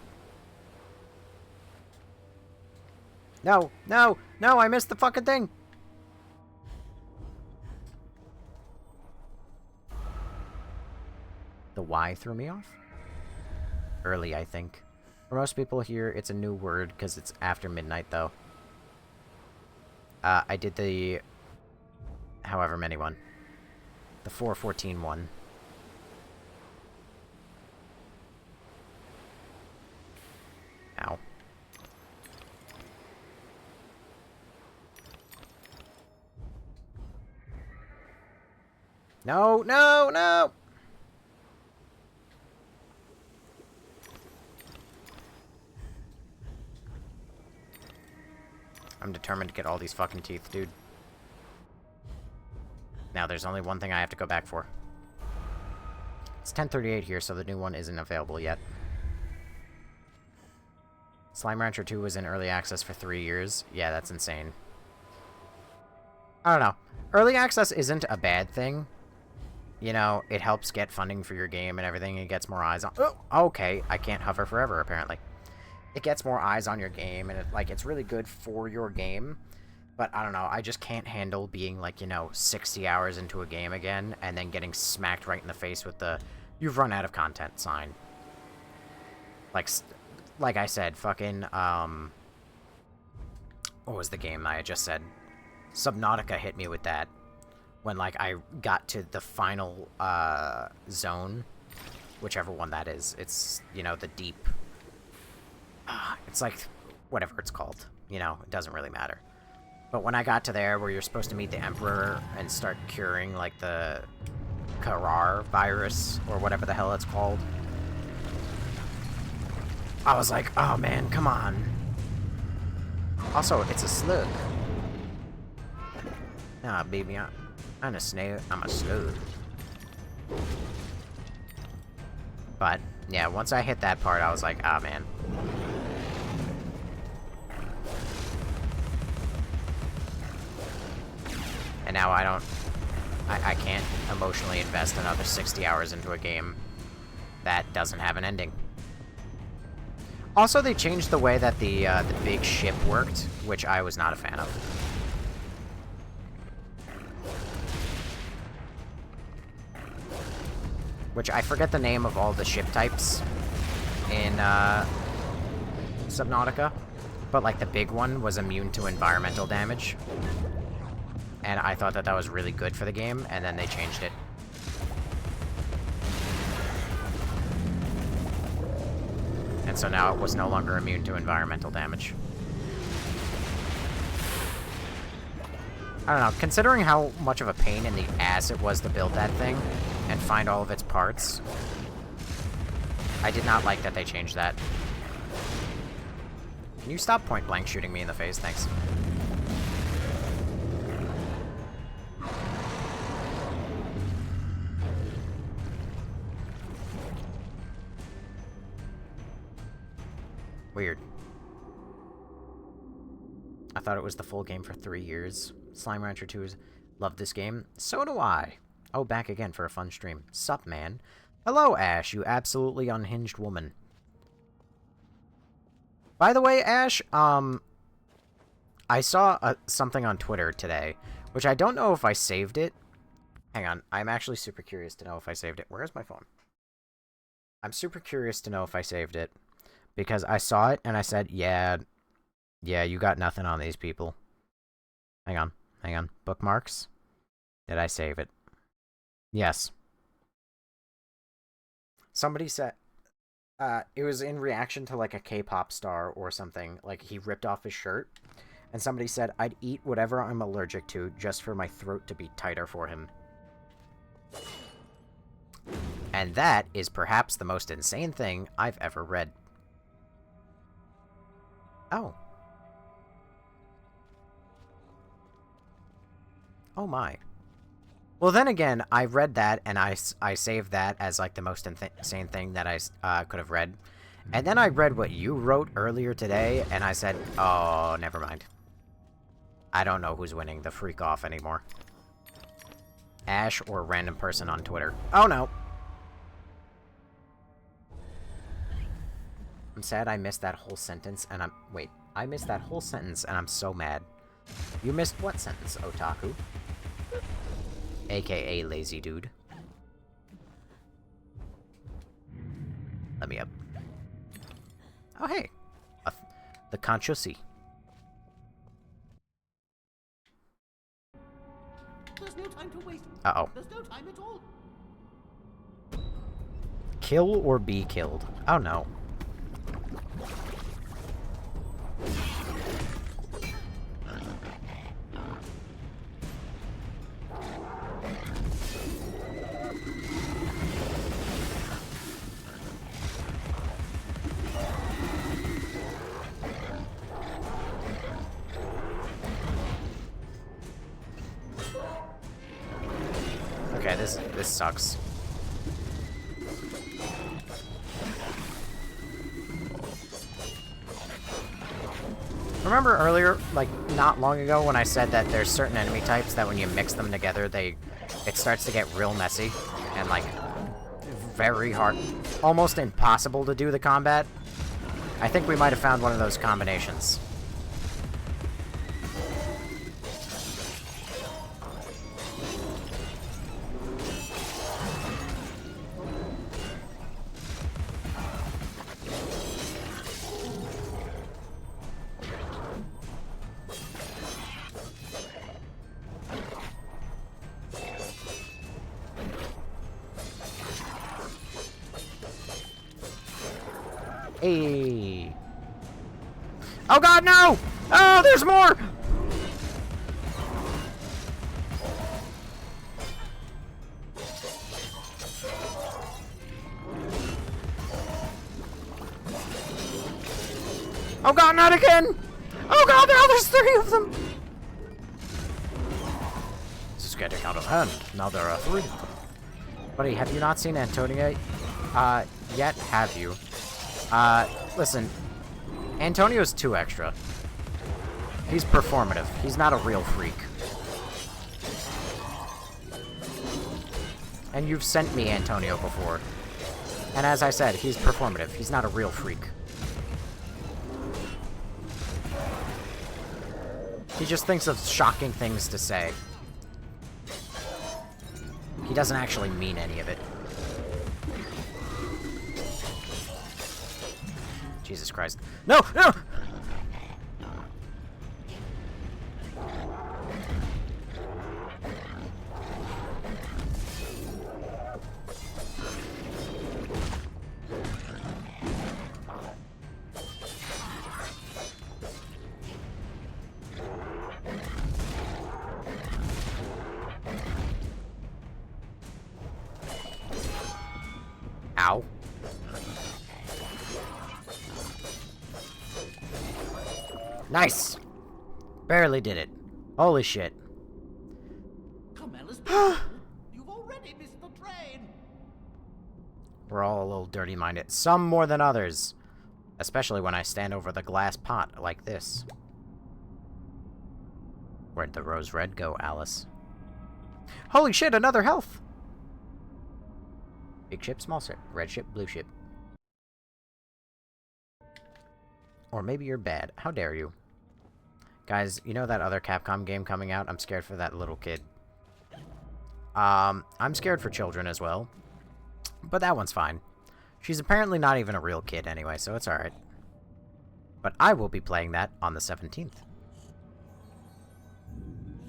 No! No! No! I missed the fucking thing! The Y threw me off? Early, I think. For most people here, it's a new word, because it's after midnight, though. I did the... however many one. The 4:14 one. Ow. No, no, no! I'm determined to get all these fucking teeth, dude. Now, there's only one thing I have to go back for. It's 10:38 here, so the new one isn't available yet. Slime Rancher 2 was in early access for 3 years. Yeah, that's insane. I don't know. Early access isn't a bad thing. You know, it helps get funding for your game and everything. It gets more eyes on... Oh, okay. I can't hover forever, apparently. It gets more eyes on your game, and it's really good for your game. But I don't know. I just can't handle being, 60 hours into a game again, and then getting smacked right in the face with the "you've run out of content" sign. Like I said, fucking, what was the game I just said? Subnautica hit me with that. When, I got to the final, zone. Whichever one that is. It's, the deep... it's whatever it's called. It doesn't really matter. But when I got to there, where you're supposed to meet the Emperor and start curing, the Karar virus, or whatever the hell it's called, I was like, oh man, come on. Also, it's a slug. Nah, baby, I'm a snail. I'm a slug. But, yeah, once I hit that part, I was like, ah, man. And now I can't emotionally invest another 60 hours into a game that doesn't have an ending. Also, they changed the way that the big ship worked, which I was not a fan of. Which, I forget the name of all the ship types in Subnautica, but, the big one was immune to environmental damage. And I thought that was really good for the game, and then they changed it. And so now it was no longer immune to environmental damage. I don't know, considering how much of a pain in the ass it was to build that thing, and find all of its parts, I did not like that they changed that. Can you stop point-blank shooting me in the face? Thanks. Weird. I thought it was the full game for 3 years. Slime Rancher 2 loved this game. So do I. Oh, back again for a fun stream. Sup, man? Hello, Ash, you absolutely unhinged woman. By the way, Ash, I saw something on Twitter today, which I don't know if I saved it. Hang on, I'm actually super curious to know if I saved it. Where's my phone? I'm super curious to know if I saved it. Because I saw it, and I said, yeah, you got nothing on these people. Hang on. Bookmarks? Did I save it? Yes. Somebody said, it was in reaction to, a K-pop star or something. He ripped off his shirt, and somebody said, I'd eat whatever I'm allergic to just for my throat to be tighter for him. And that is perhaps the most insane thing I've ever read. Oh. Oh my. Well, then again, I read that, and I saved that as, the most insane thing that I could have read. And then I read what you wrote earlier today, and I said, oh, never mind. I don't know who's winning the freak-off anymore. Ash or a random person on Twitter. Oh, no. I'm sad I missed that whole sentence, and wait, I missed that whole sentence, and I'm so mad. You missed what sentence, Otaku? AKA lazy dude. Let me up. Oh, hey. The Conchosi. There's no time to waste. Uh-oh. There's no time at all. Kill or be killed? Oh, no. Okay, this sucks. Remember earlier, like, not long ago, when I said that there's certain enemy types that when you mix them together, it starts to get real messy and, like, very hard, almost impossible to do the combat? I think we might have found one of those combinations. Hey. Oh god, no! Oh, there's more! Oh god, not again! Oh god, now there's 3 of them! This is getting out of hand. Now there are 3 of them. Buddy, have you not seen Antonia yet? Have you? Listen. Antonio's too extra. He's performative. He's not a real freak. And you've sent me Antonio before. And as I said, he's performative. He's not a real freak. He just thinks of shocking things to say. He doesn't actually mean any of it. Jesus Christ. No! No! Ow. Nice! Barely did it. Holy shit. Come, Alice. You've already missed the train. We're all a little dirty-minded. Some more than others. Especially when I stand over the glass pot like this. Where'd the rose red go, Alice? Holy shit, another health! Big ship, small ship, red ship, blue ship. Or maybe you're bad. How dare you? Guys, you know that other Capcom game coming out? I'm scared for that little kid. I'm scared for children as well. But that one's fine. She's apparently not even a real kid anyway, so it's alright. But I will be playing that on the 17th.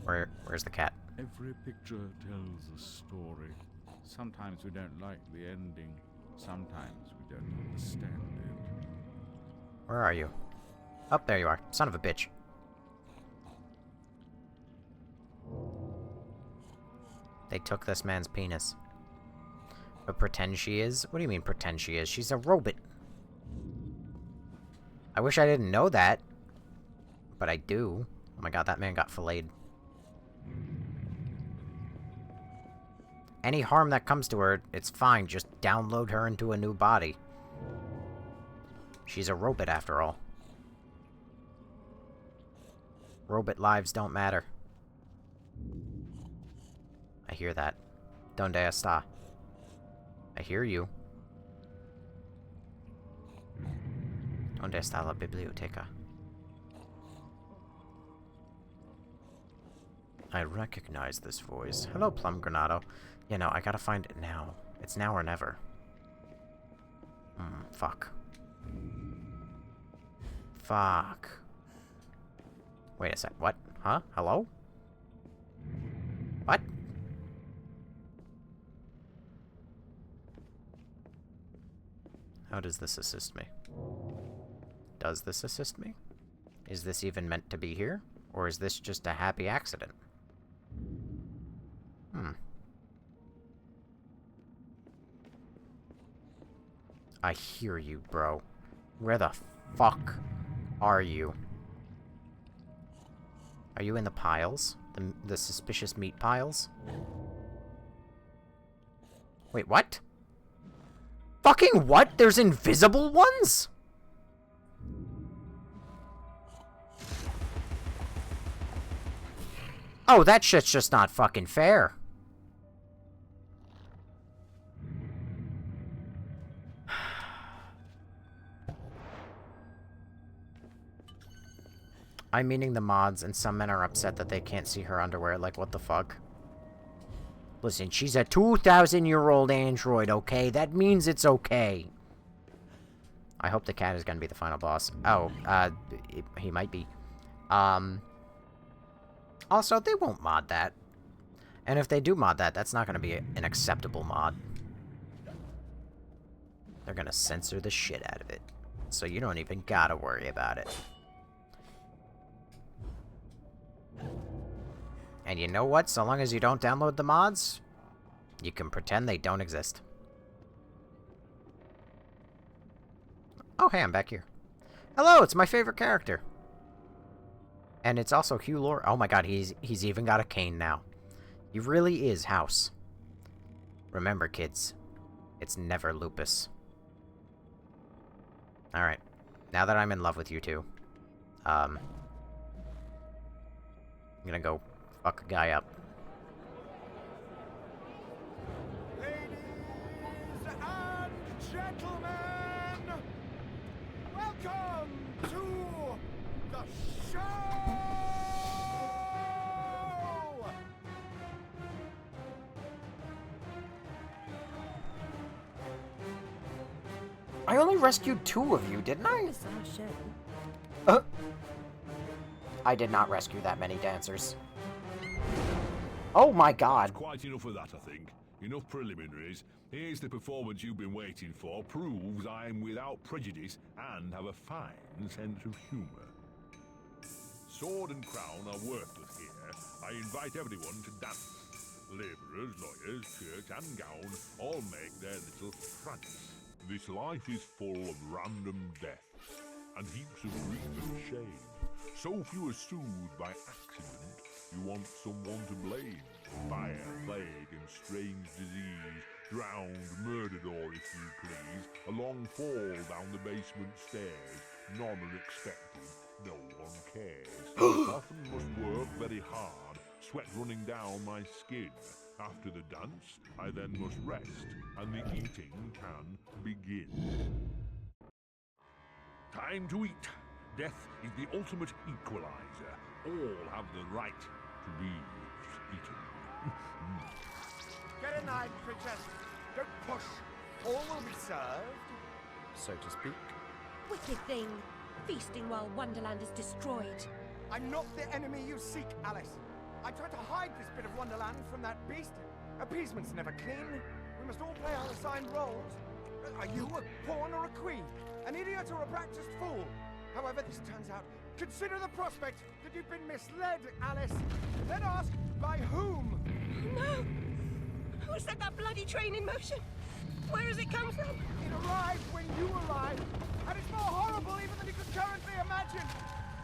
Where's the cat? Every picture tells a story. Sometimes we don't like the ending. Sometimes we don't understand it. Where are you? Oh, there you are. Son of a bitch. They took this man's penis. But pretend she is? What do you mean pretend she is? She's a robot. I wish I didn't know that. But I do. Oh my god, that man got filleted. Any harm that comes to her, it's fine. Just download her into a new body. She's a robot after all. Robot lives don't matter. I hear that. Donde está? I hear you. Donde está la biblioteca? I recognize this voice. Hello, Plum Granado. You know, I gotta find it now. It's now or never. Fuck. Fuck. Wait a sec. What? Huh? Hello? What? How does this assist me? Does this assist me? Is this even meant to be here? Or is this just a happy accident? I hear you, bro. Where the fuck are you? Are you in the piles? The suspicious meat piles? Wait, what? Fucking what? There's invisible ones? Oh, that shit's just not fucking fair. I'm meaning the mods, and some men are upset that they can't see her underwear. Like, what the fuck? Listen, she's a 2,000-year-old android, okay? That means it's okay. I hope the cat is gonna be the final boss. Oh, he might be. Also, they won't mod that. And if they do mod that, that's not gonna be an acceptable mod. They're gonna censor the shit out of it. So you don't even gotta worry about it. And you know what? So long as you don't download the mods, you can pretend they don't exist. Oh, hey, I'm back here. Hello, it's my favorite character. And it's also Hugh Laurie. Oh my god, he's even got a cane now. He really is House. Remember, kids, it's never Lupus. Alright, now that I'm in love with you two, I'm gonna go fuck a guy up. Ladies and gentlemen, welcome to the show! I only rescued 2 of you, didn't I? It's our show. I did not rescue that many dancers. Oh my god. Quite enough of that, I think. Enough preliminaries. Here's the performance you've been waiting for. Proves I'm without prejudice and have a fine sense of humour. Sword and crown are worthless here. I invite everyone to dance. Labourers, lawyers, church and gown all make their little fronts. This life is full of random deaths and heaps of grief and shame. So few are soothed by accident, you want someone to blame. Fire, plague, and strange disease, drowned, murdered, or if you please, a long fall down the basement stairs. None are expected, no one cares. Often must work very hard, sweat running down my skin. After the dance, I then must rest, and the eating can begin. Time to eat. Death is the ultimate equalizer. All have the right to be eaten. Get in line, princess. Don't push. All will be served, so to speak. Wicked thing. Feasting while Wonderland is destroyed. I'm not the enemy you seek, Alice. I tried to hide this bit of Wonderland from that beast. Appeasement's never clean. We must all play our assigned roles. Are you a pawn or a queen? An idiot or a practiced fool? However this turns out, consider the prospect that you've been misled, Alice. Then ask, by whom? No! Who set that bloody train in motion? Where has it come from? It arrived when you arrived, and it's more horrible even than you could currently imagine.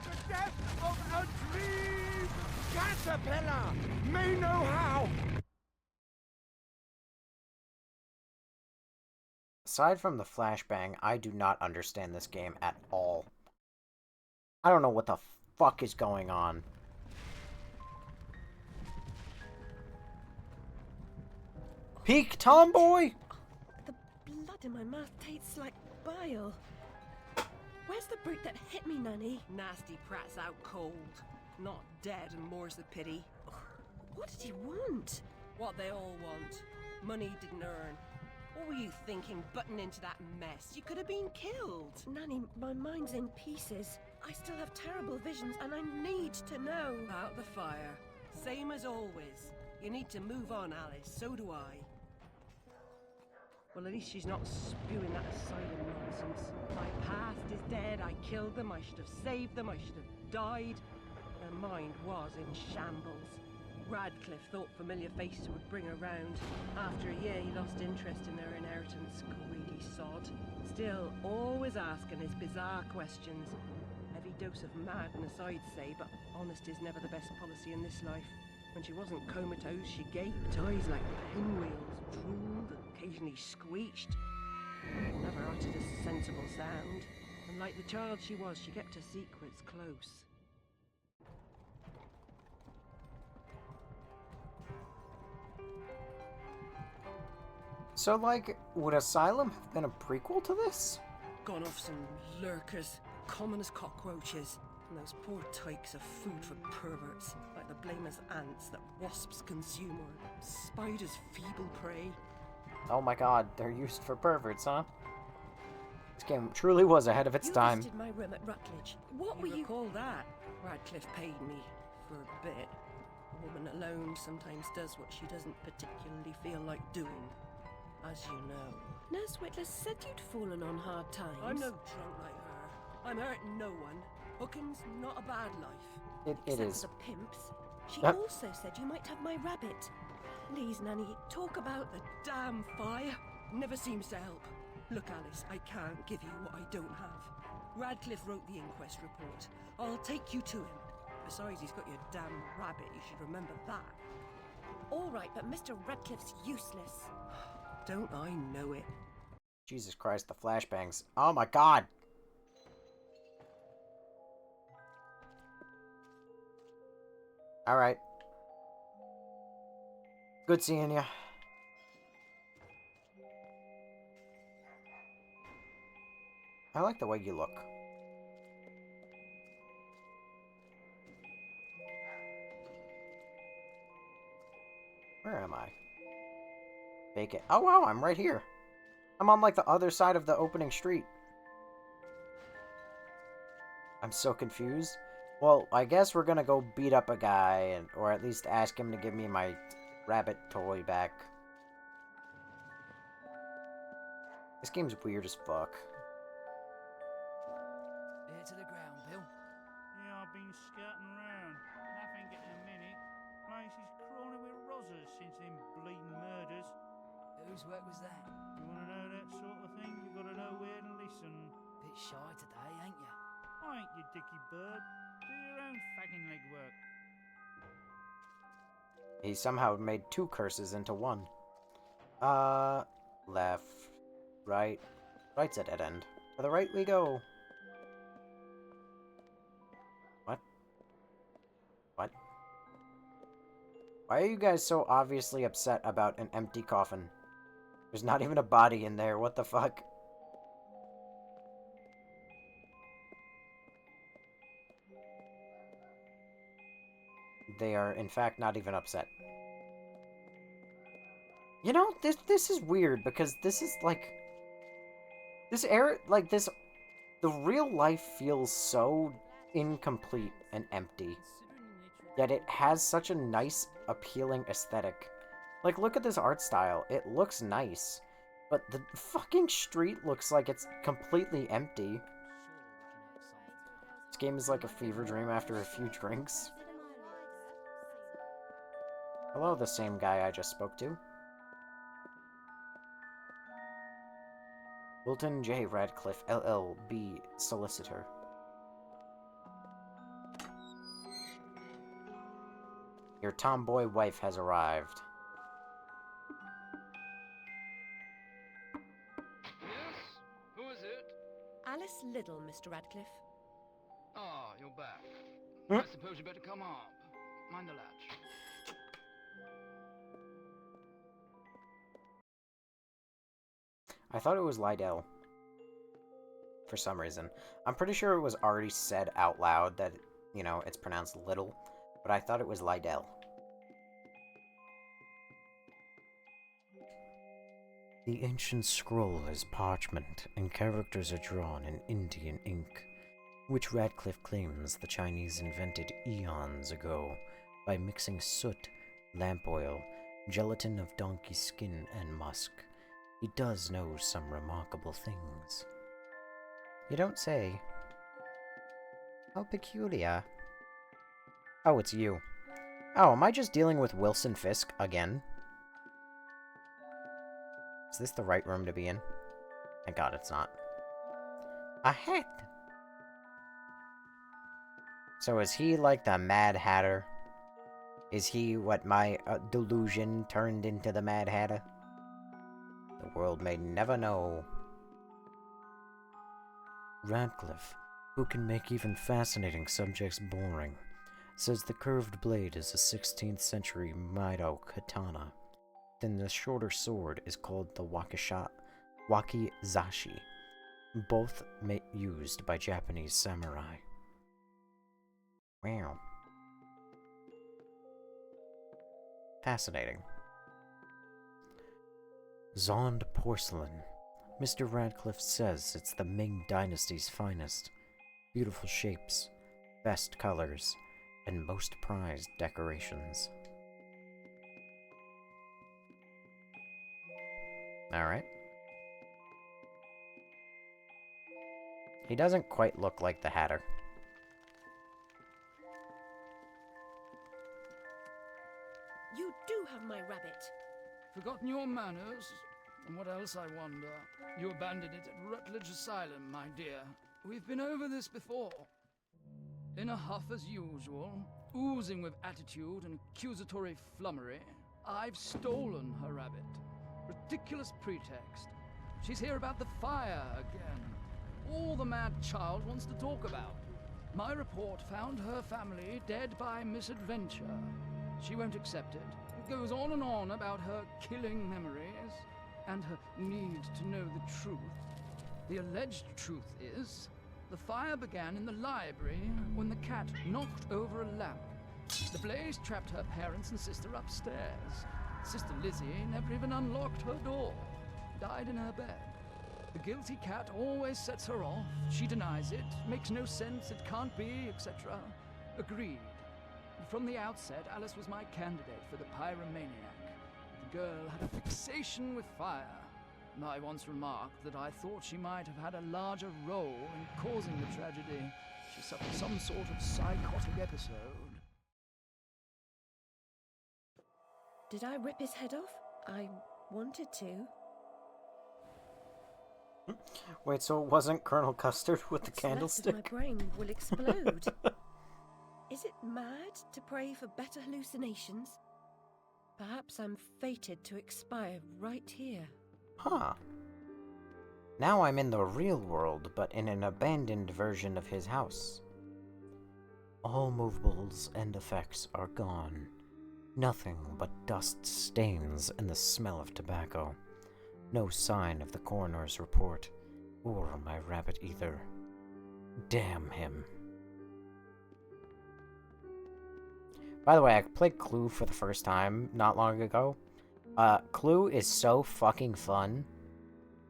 The death of a dream caterpillar may know how. Aside from the flashbang, I do not understand this game at all. I don't know what the fuck is going on. Peak tomboy? The blood in my mouth tastes like bile. Where's the brute that hit me, Nanny? Nasty prat's out cold. Not dead, and more's the pity. What did he want? What they all want. Money he didn't earn. What were you thinking, butting into that mess? You could have been killed. Nanny, my mind's in pieces. I still have terrible visions, and I need to know. About the fire. Same as always. You need to move on, Alice. So do I. Well, at least she's not spewing that asylum nonsense. My past is dead. I killed them. I should have saved them. I should have died. Her mind was in shambles. Radcliffe thought familiar faces would bring her round. After a year, he lost interest in their inheritance. Greedy sod. Still, always asking his bizarre questions. Heavy dose of madness, I'd say, but honesty's never the best policy in this life. When she wasn't comatose, she gaped, eyes like pinwheels, drooled, occasionally screeched. Never uttered a sensible sound. And like the child she was, she kept her secrets close. So, like, would Asylum have been a prequel to this? Gone off some lurkers, common as cockroaches. And those poor tykes are food for perverts, like the blameless ants that wasps consume or spiders' feeble prey. Oh my god, they're used for perverts, huh? This game truly was ahead of its time. You visited my room at Rutledge. What were you... recall that? Radcliffe paid me for a bit. A woman alone sometimes does what she doesn't particularly feel like doing, as you know. Nurse Whitler said you'd fallen on hard times. I'm no drunk like her. I'm hurting no one. Hooking's not a bad life. It is. For the pimps. She also said you might have my rabbit. Please, Nanny, talk about the damn fire. Never seems to help. Look, Alice, I can't give you what I don't have. Radcliffe wrote the inquest report. I'll take you to him. Besides, he's got your damn rabbit. You should remember that. All right, but Mr. Radcliffe's useless. Don't I know it? Jesus Christ, the flashbangs. Oh my god! Alright. Good seeing ya. I like the way you look. Where am I? Bake it. Oh wow, I'm right here. I'm on like the other side of the opening street. I'm so confused. Well, I guess we're gonna go beat up a guy, or at least ask him to give me my rabbit toy back. This game's weird as fuck. Ear to the ground, Bill. Yeah, I've been skirting around. Nothing getting a minute. Place is crawling with rozzers since them bleeding murders. Whose work was that? You want to know that sort of thing? You got to know where to listen. Bit shy today, ain't ya? I ain't you, dicky bird. Do your own fagging legwork. He somehow made two curses into one. Left, right. Right's a dead end. To the right we go. What? What? Why are you guys so obviously upset about an empty coffin? There's not even a body in there. What the fuck? They are, in fact, not even upset. You know, this is weird, because this is, like... This era, like, this... The real life feels so incomplete and empty. Yet it has such a nice, appealing aesthetic. Like, look at this art style. It looks nice. But the fucking street looks like it's completely empty. This game is like a fever dream after a few drinks. Hello, the same guy I just spoke to. Wilton J. Radcliffe, LL.B. Solicitor. Your tomboy wife has arrived. Yes? Who is it? Alice Liddell, Mr. Radcliffe. Ah, you're back. I suppose you better come up. Mind the latch. I thought it was Lydell. For some reason. I'm pretty sure it was already said out loud that, you know, it's pronounced Little. But I thought it was Lydell. The ancient scroll is parchment, and characters are drawn in Indian ink, which Radcliffe claims the Chinese invented eons ago by mixing soot, lamp oil, gelatin of donkey skin, and musk. He does know some remarkable things. You don't say. How peculiar. Oh, it's you. Oh, am I just dealing with Wilson Fisk again? Is this the right room to be in? Thank God it's not. A hat! So is he like the Mad Hatter? Is he what my delusion turned into the Mad Hatter? The world may never know. Radcliffe, who can make even fascinating subjects boring, says the curved blade is a 16th century Maido katana, then the shorter sword is called the wakizashi, both used by Japanese samurai. Wow. Fascinating. Zond porcelain. Mr. Radcliffe says it's the Ming Dynasty's finest. Beautiful shapes, best colors, and most prized decorations. Alright. He doesn't quite look like the Hatter. You do have my rabbit. Forgotten your manners? And what else, I wonder? You abandoned it at Rutledge Asylum, my dear. We've been over this before. In a huff as usual, oozing with attitude and accusatory flummery, I've stolen her rabbit. Ridiculous pretext. She's here about the fire again. All the mad child wants to talk about. My report found her family dead by misadventure. She won't accept it. It goes on and on about her killing memories and her need to know the truth. The alleged truth is, the fire began in the library when the cat knocked over a lamp. The blaze trapped her parents and sister upstairs. Sister Lizzie never even unlocked her door. Died in her bed. The guilty cat always sets her off. She denies it. Makes no sense. It can't be, etc. Agreed. From the outset, Alice was my candidate for the pyromaniac. The girl had a fixation with fire. I once remarked that I thought she might have had a larger role in causing the tragedy. She suffered some sort of psychotic episode. Did I rip his head off? I wanted to. Wait, so it wasn't Colonel Custard with the What's candlestick? left of my brain will explode. Is it mad to pray for better hallucinations? Perhaps I'm fated to expire right here. Huh. Now I'm in the real world, but in an abandoned version of his house. All movables and effects are gone. Nothing but dust stains and the smell of tobacco. No sign of the coroner's report, or my rabbit either. Damn him. By the way, I played Clue for the first time not long ago. Clue is so fucking fun.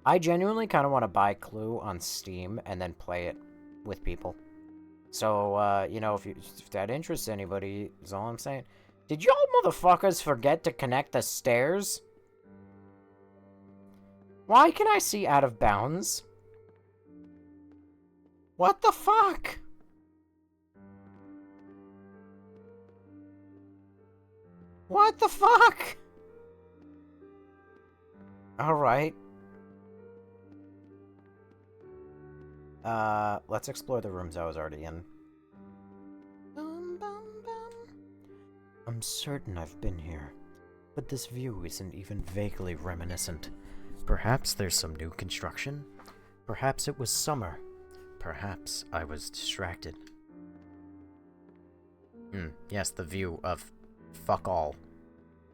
I genuinely kind of want to buy Clue on Steam and then play it with people. So, you know, if that interests anybody, is all I'm saying. Did y'all motherfuckers forget to connect the stairs? Why can I see out of bounds? What the fuck? What the fuck? Alright. Let's explore the rooms I was already in. I'm certain I've been here, but this view isn't even vaguely reminiscent. Perhaps there's some new construction? Perhaps it was summer. Perhaps I was distracted. Yes, the view of fuck all.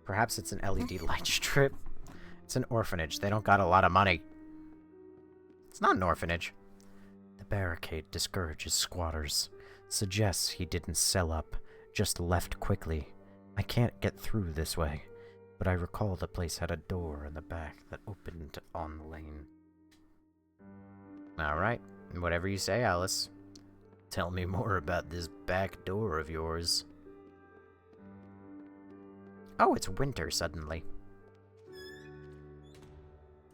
Perhaps it's an LED light strip. It's an orphanage. They don't got a lot of money. It's not an orphanage. The barricade discourages squatters. Suggests he didn't sell up, just left quickly. I can't get through this way, but I recall the place had a door in the back that opened on the lane. Alright, whatever you say, Alice. Tell me more about this back door of yours. Oh, it's winter suddenly.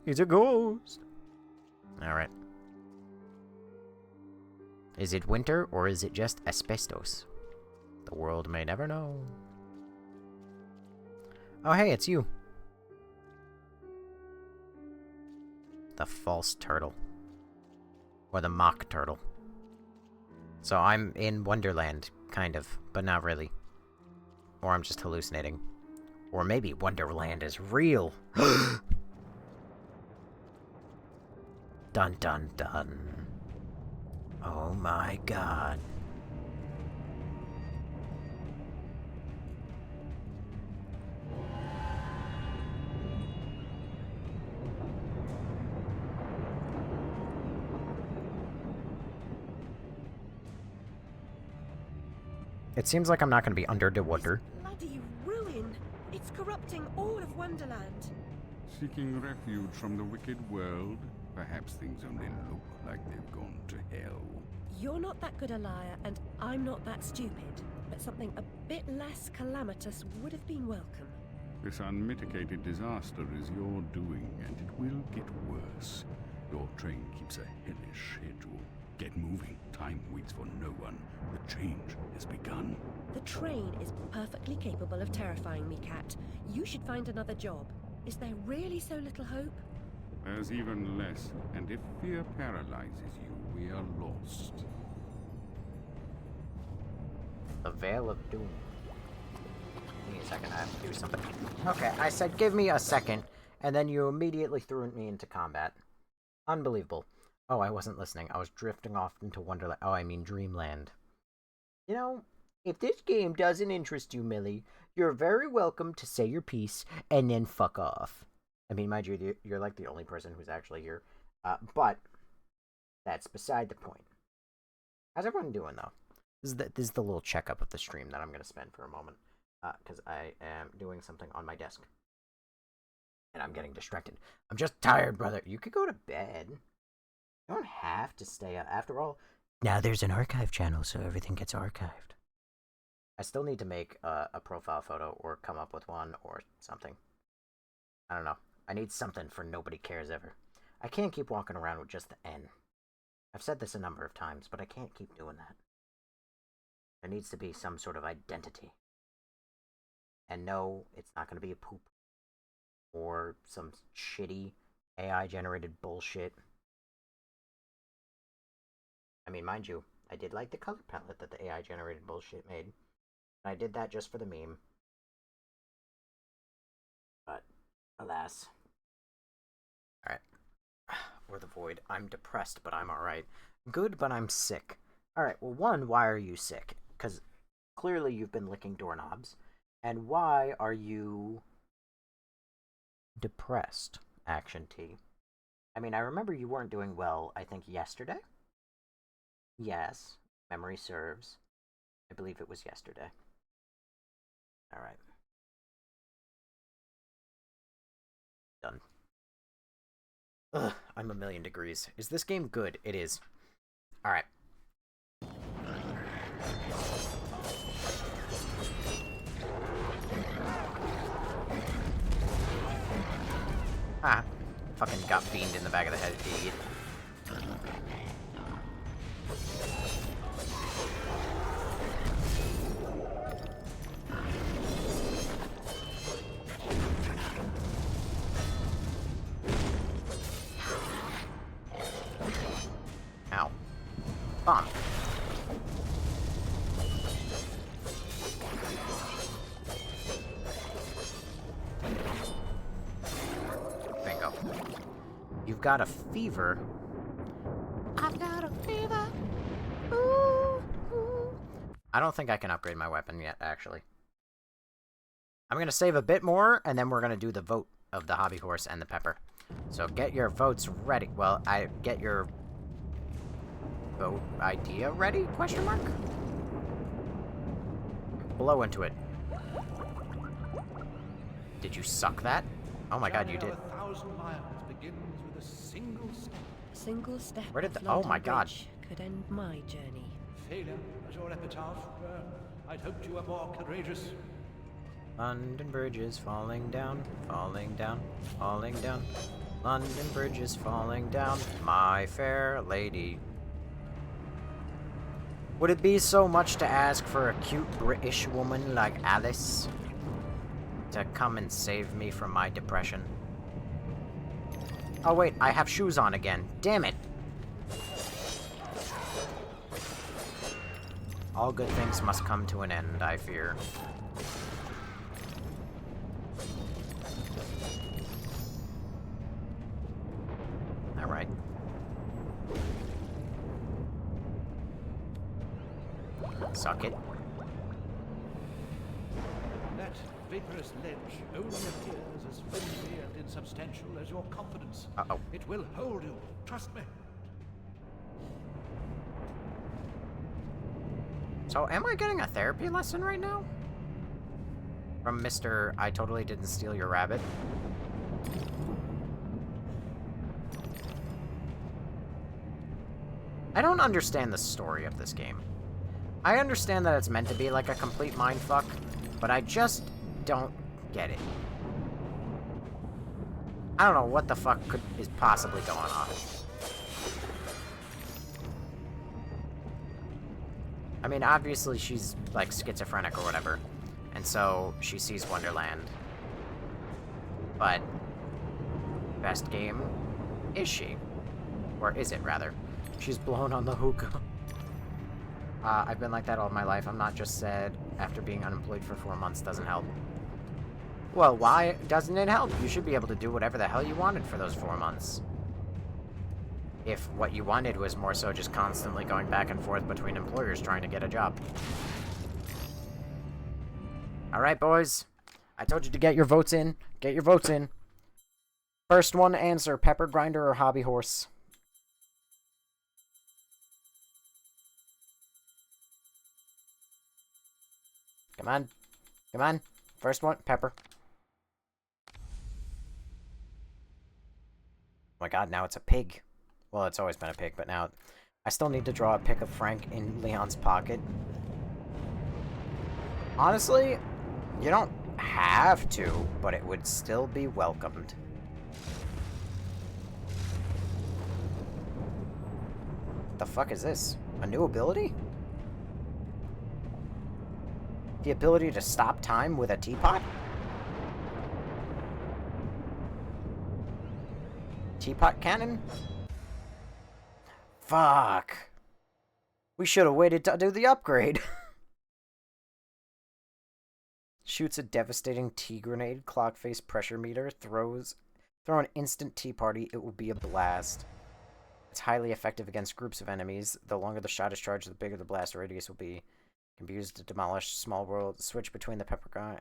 It's a ghost. Alright. Is it winter, or is it just asbestos? The world may never know. Oh, hey, it's you. The false turtle. Or the mock turtle. So I'm in Wonderland, kind of, but not really. Or I'm just hallucinating. Or maybe Wonderland is real. Dun dun dun. Oh my god. It seems like I'm not going to be under the water. Bloody ruin! It's corrupting all of Wonderland. Seeking refuge from the wicked world? Perhaps things only look like they've gone to hell. You're not that good a liar, and I'm not that stupid. But something a bit less calamitous would have been welcome. This unmitigated disaster is your doing, and it will get worse. Your train keeps a hellish schedule. Get moving. Time waits for no one. The change has begun. The train is perfectly capable of terrifying me, Cat. You should find another job. Is there really so little hope? There's even less, and if fear paralyzes you, we are lost. The Veil of Doom. Give me a second, I have to do something. Okay, I said give me a second, and then you immediately threw me into combat. Unbelievable. Oh, I wasn't listening. I was drifting off into Wonderland. Oh, I mean Dreamland. You know, if this game doesn't interest you, Millie, you're very welcome to say your piece and then fuck off. I mean, mind you, you're like the only person who's actually here. But that's beside the point. How's everyone doing, though? This is the little checkup of the stream that I'm going to spend for a moment. Because I am doing something on my desk. And I'm getting distracted. I'm just tired, brother. You could go to bed. You don't have to stay up. After all, now there's an archive channel, so everything gets archived. I still need to make a profile photo or come up with one or something. I don't know. I need something for nobody cares ever. I can't keep walking around with just the N. I've said this a number of times, but I can't keep doing that. There needs to be some sort of identity. And no, it's not going to be a poop. Or some shitty AI-generated bullshit. I mean, mind you, I did like the color palette that the AI-generated bullshit made. And I did that just for the meme. But, alas. Alright. Or the void. I'm depressed, but I'm alright. Good, but I'm sick. Alright, well, one, why are you sick? Because clearly you've been licking doorknobs. And why are you depressed, Action T? I mean, I remember you weren't doing well, I think, yesterday? Yes, memory serves. I believe it was yesterday. Alright. Done. Ugh, I'm a million degrees. Is this game good? It is. Alright. Ah, fucking got beamed in the back of the head, idiot. Ow. Bomb. Bingo. You've got a fever. I've got a fever. Ooh, ooh. I don't think I can upgrade my weapon yet, actually. I'm going to save a bit more, and then we're going to do the vote of the hobby horse and the pepper. So get your votes ready. Well, get your vote idea ready? Question mark? Blow into it. Did you suck that? Oh my god, you did. 1,000 miles begins with a single step. A single step. Where did the... of Oh London my god. Bridge could end my journey. Failure as your epitaph. I'd hoped you were more courageous. London Bridge is falling down, falling down, falling down. London Bridge is falling down, my fair lady. Would it be so much to ask for a cute British woman like Alice to come and save me from my depression? Oh wait, I have shoes on again. Damn it! All good things must come to an end, I fear. Alright. Suck it. That vaporous ledge only appears as flimsy and insubstantial as your confidence. Uh-oh. It will hold you. Trust me. So, am I getting a therapy lesson right now? From Mr. I totally didn't steal your rabbit. I don't understand the story of this game. I understand that it's meant to be like a complete mindfuck, but I just don't get it. I don't know what the fuck is possibly going on. I mean, obviously she's, like, schizophrenic or whatever, and so she sees Wonderland. But, best game? Is she? Or is it, rather? She's blown on the hookah. I've been like that all my life. I'm not just sad after being unemployed for 4 months doesn't help. Well, why doesn't it help? You should be able to do whatever the hell you wanted for those 4 months. If what you wanted was more so just constantly going back and forth between employers trying to get a job. Alright, boys. I told you to get your votes in. Get your votes in. First one to answer, pepper grinder or hobby horse? Come on. Come on. First one, pepper. Oh my god, now it's a pig. Well, it's always been a pig, but now... I still need to draw a pic of Frank in Leon's pocket. Honestly, you don't have to, but it would still be welcomed. What the fuck is this? A new ability? The ability to stop time with a teapot? Teapot cannon? Fuck. We should have waited to do the upgrade. Shoots a devastating tea grenade, clock face pressure meter, throw an instant tea party, it will be a blast. It's highly effective against groups of enemies. The longer the shot is charged, the bigger the blast radius will be. Can be used to demolish small world. Switch between the pepper gun.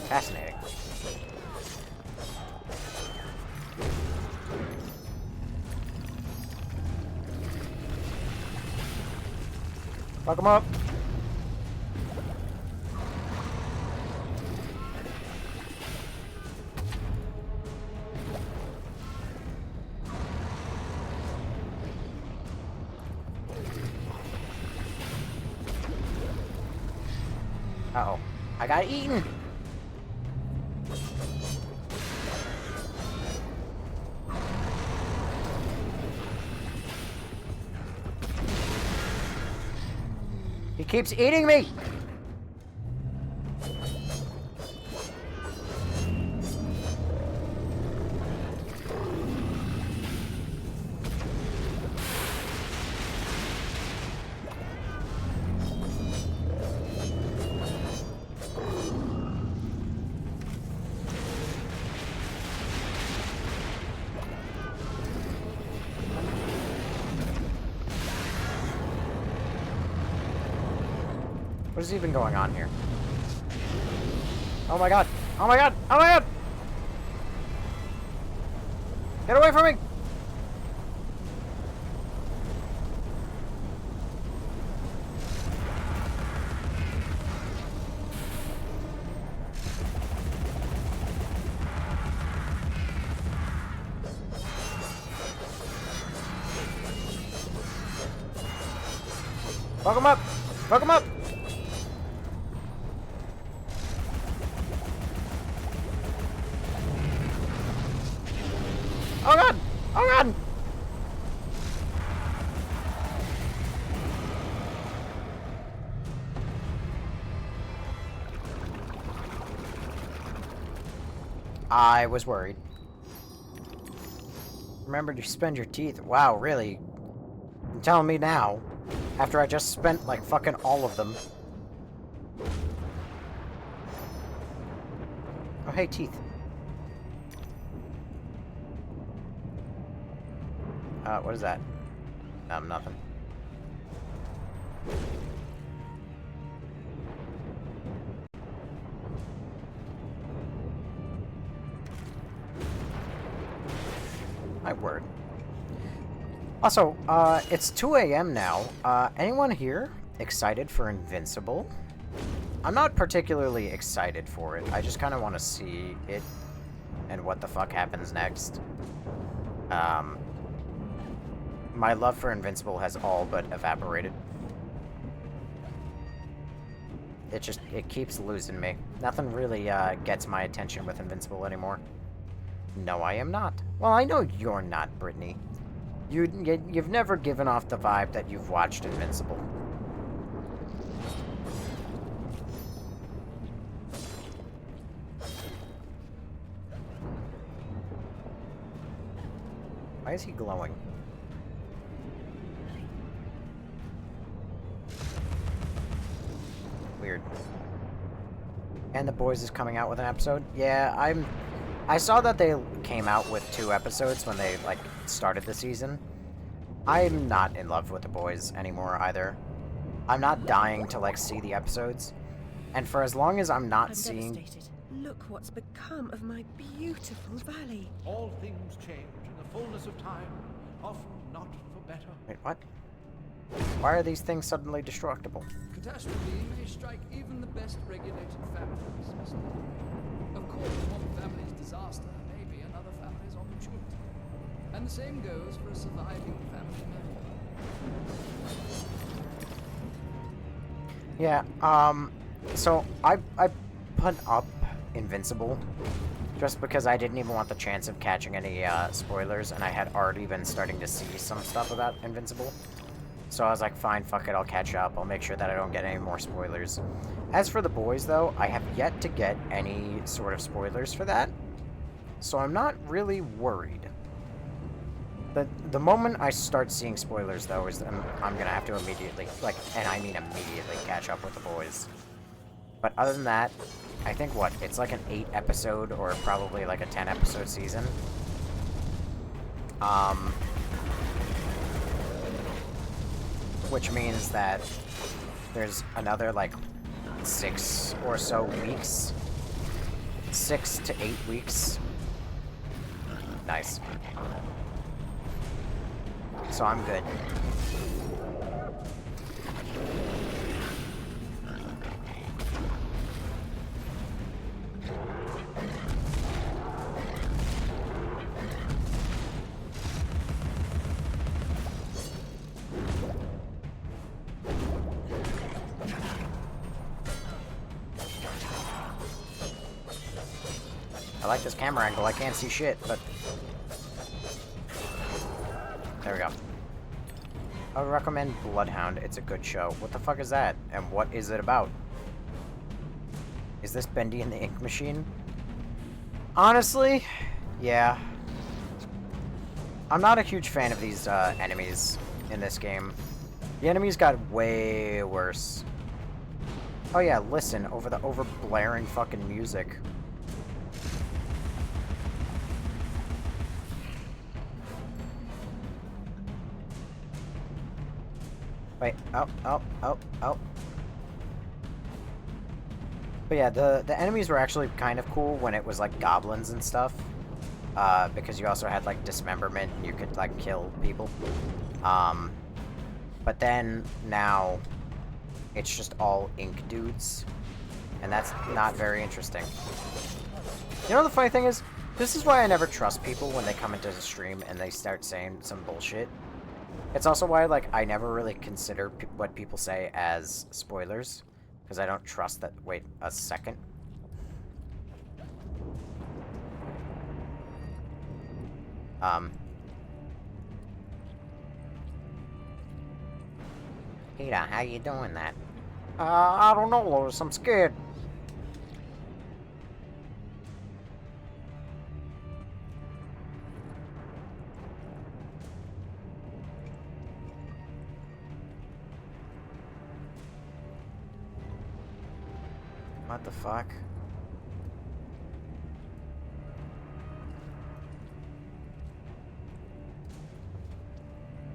Fascinating. Fuck him up. Uh-oh. I got eaten! He keeps eating me! What is even going on here? Oh my god! Oh my god! Oh my god! Get away from me! Fuck him up! Fuck him up! Oh god! Oh god! I was worried. Remember to spend your teeth. Wow, really? You're telling me now, after I just spent, like, fucking all of them. Oh, hey, teeth. What is that? Nothing. Also, it's 2 a.m. now. Anyone here excited for Invincible? I'm not particularly excited for it. I just kind of want to see it and what the fuck happens next. My love for Invincible has all but evaporated. It keeps losing me. Nothing really, gets my attention with Invincible anymore. No, I am not. Well, I know you're not, Brittany. You've never given off the vibe that you've watched Invincible. Why is he glowing? Weird. And The Boys is coming out with an episode? Yeah, I saw that they came out with 2 episodes when they, like, started the season. I'm not in love with The Boys anymore, either. I'm not dying to, like, see the episodes. And for as long as I'm not seeing... Devastated. Look what's become of my beautiful valley. All things change in the fullness of time, often not for better. Wait, what? Why are these things suddenly destructible? Catastrophe may strike even the best regulated families, Mr. Of course, one family's disaster may be another family's opportunity. And the same goes for a surviving family member. Yeah, so I put up Invincible just because I didn't even want the chance of catching any, spoilers, and I had already been starting to see some stuff about Invincible. So I was like, fine, fuck it, I'll catch up. I'll make sure that I don't get any more spoilers. As for The Boys, though, I have yet to get any sort of spoilers for that. So I'm not really worried. The moment I start seeing spoilers, though, is I'm gonna have to immediately, like, and I mean immediately, catch up with The Boys. But other than that, I think, what, it's like an 8-episode or probably like a 10-episode season. Which means that there's another, like, 6 or so weeks. 6 to 8 weeks. Nice. So I'm good. I like this camera angle. I can't see shit, but... There we go. I would recommend Bloodhound. It's a good show. What the fuck is that? And what is it about? Is this Bendy and the Ink Machine? Honestly, yeah. I'm not a huge fan of these enemies in this game. The enemies got way worse. Oh yeah, listen, over the over-blaring fucking music. Wait, oh. But yeah, the enemies were actually kind of cool when it was like goblins and stuff. Because you also had like dismemberment and you could like kill people. But then now it's just all ink dudes. And that's not very interesting. You know the funny thing is, this is why I never trust people when they come into the stream and they start saying some bullshit. It's also why, like, I never really consider what people say as spoilers. Because I don't trust that... Wait, a second. Peter, how you doing that? I don't know, Lois. I'm scared. What the fuck?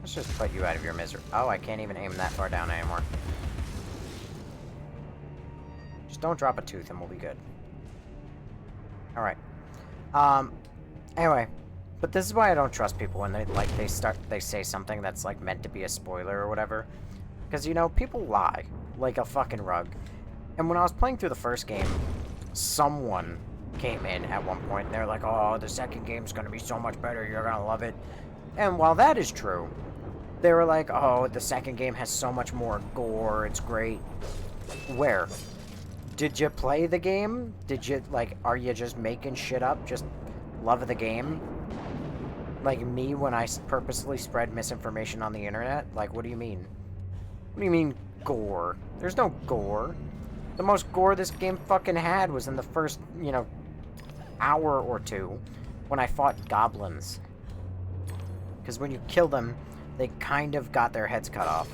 Let's just put you out of your misery. Oh, I can't even aim that far down anymore. Just don't drop a tooth and we'll be good. Alright. Anyway. But this is why I don't trust people when they say something that's like meant to be a spoiler or whatever. Because, you know, people lie like a fucking rug. And when I was playing through the first game, someone came in at one point and they're like, oh, the second game's gonna be so much better, you're gonna love it. And while that is true, they were like, oh, the second game has so much more gore, it's great. Where? Did you play the game? Did you, like, are you just making shit up? Just love the game? Like me when I purposely spread misinformation on the internet? Like, what do you mean? What do you mean, gore? There's no gore. The most gore this game fucking had was in the first, you know, hour or two when I fought goblins. Because when you kill them, they kind of got their heads cut off.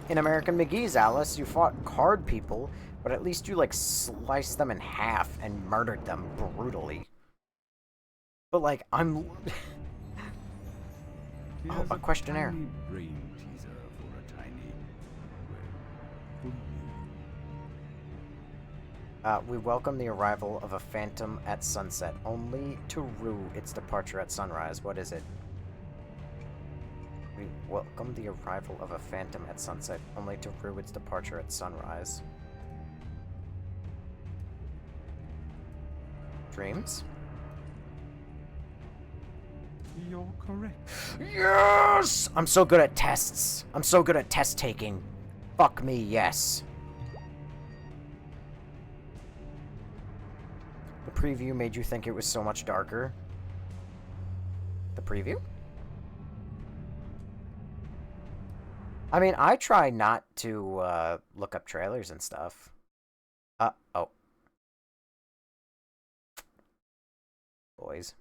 In American McGee's Alice, you fought card people, but at least you, like, sliced them in half and murdered them brutally. But, like, I'm... oh, a questionnaire. Tiny brain teaser for a tiny... well, for you. We welcome the arrival of a phantom at sunset, only to rue its departure at sunrise. What is it? We welcome the arrival of a phantom at sunset, only to rue its departure at sunrise. Dreams? You're correct. Yes! I'm so good at tests. I'm so good at test taking. Fuck me, yes. The preview made you think it was so much darker. The preview? I mean, I try not to look up trailers and stuff. Oh. Boys.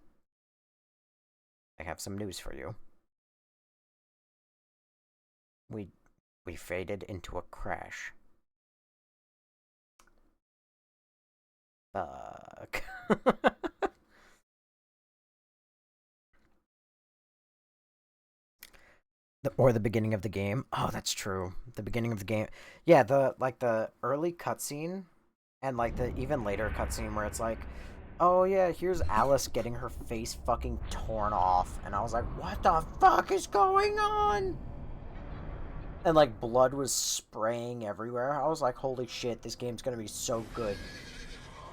I have some news for you. We faded into a crash. Fuck. Or the beginning of the game. Oh, that's true. The beginning of the game. Yeah, the early cutscene and like the even later cutscene where it's like, oh yeah, here's Alice getting her face fucking torn off, and I was like, what the fuck is going on? And like blood was spraying everywhere. I was like, holy shit, this game's gonna be so good.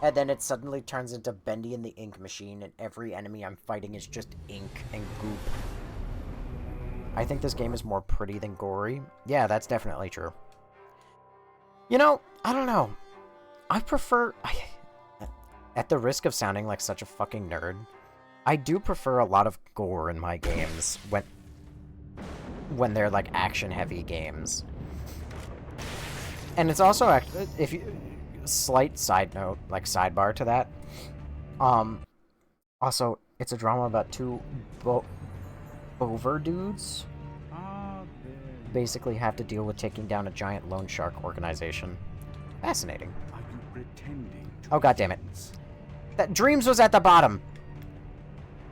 And then it suddenly turns into Bendy and the Ink Machine, and every enemy I'm fighting is just ink and goop. I think this game is more pretty than gory. Yeah, that's definitely true. You know, I don't know. I prefer... At the risk of sounding like such a fucking nerd, I do prefer a lot of gore in my games when they're like action-heavy games. And it's also, if you... Slight side note, like sidebar to that. Also, it's a drama about two over dudes basically have to deal with taking down a giant loan shark organization. Fascinating. Are you pretending to oh, god damn it. That Dreams was at the bottom!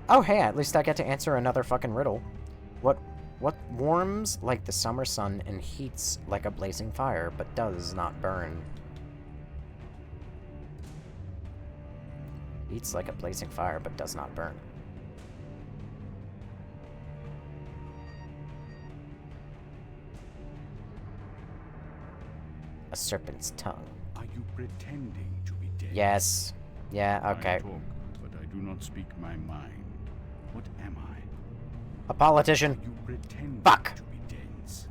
Oh, hey, at least I get to answer another fucking riddle. What warms like the summer sun and heats like a blazing fire, but does not burn? Heats like a blazing fire, but does not burn. A serpent's tongue. Are you pretending to be dead? Yes. Yeah, okay. I talk, but I do not speak my mind. What am I? A politician. You pretend Fuck. to be dense.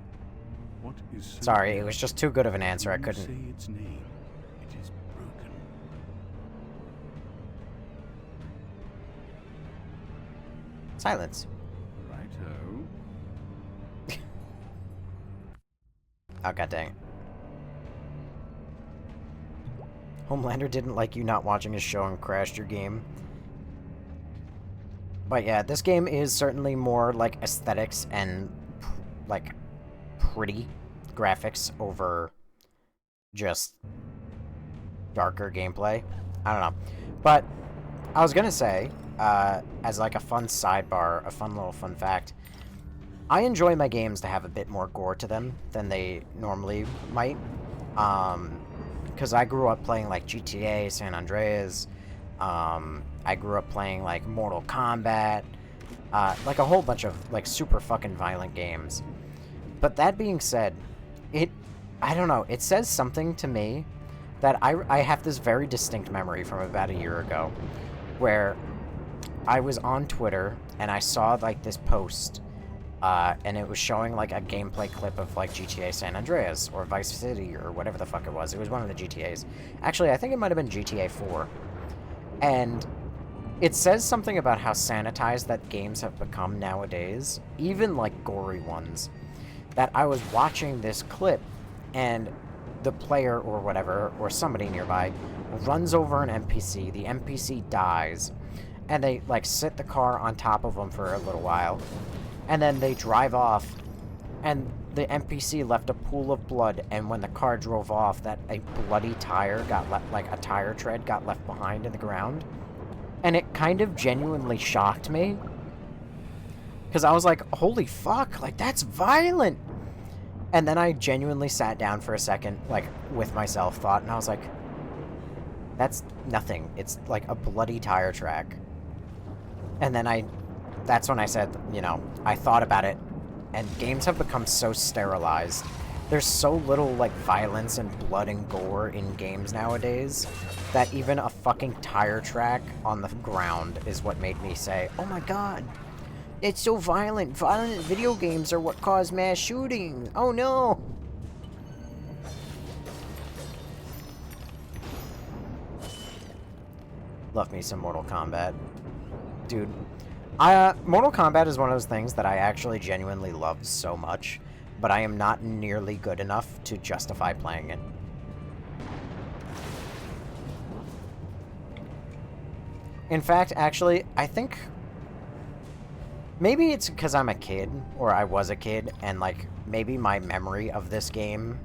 What is so Sorry, it was just too good of an answer. I couldn't. Say its name. It is broken. Silence. Righto. Oh, god dang it. Homelander didn't like you not watching his show and crashed your game. But yeah, this game is certainly more like aesthetics and like pretty graphics over just darker gameplay. I don't know. But I was gonna say, as like a fun sidebar, a fun little fun fact, I enjoy my games to have a bit more gore to them than they normally might. Because I grew up playing like GTA, San Andreas. I I grew up playing, like, Mortal Kombat, like a whole bunch of, like, super fucking violent games. But that being said, I don't know, it says something to me that I have this very distinct memory from about a year ago, where I was on Twitter, and I saw, like, this post, and it was showing, like, a gameplay clip of, like, GTA San Andreas, or Vice City, or whatever the fuck it was. It was one of the GTAs. Actually, I think it might have been GTA 4. And it says something about how sanitized that games have become nowadays, even, like, gory ones, that I was watching this clip, and the player, or whatever, or somebody nearby, runs over an NPC, the NPC dies, and they, like, sit the car on top of them for a little while, and then they drive off, and the NPC left a pool of blood, and when the car drove off, that a bloody tire got left, like, a tire tread got left behind in the ground, and it kind of genuinely shocked me, because I was like, holy fuck, like, that's violent! And then I genuinely sat down for a second, like, with myself, thought, and I was like, that's nothing. It's like a bloody tire track. And then that's when I said, you know, I thought about it, and games have become so sterilized. There's so little, like, violence and blood and gore in games nowadays that even a fucking tire track on the ground is what made me say, oh my god, it's so violent. Violent video games are what cause mass shooting. Oh no! Love me some Mortal Kombat. Dude, Mortal Kombat is one of those things that I actually genuinely love so much, but I am not nearly good enough to justify playing it. In fact, actually, I think maybe it's because I'm a kid, or I was a kid, and, like, maybe my memory of this game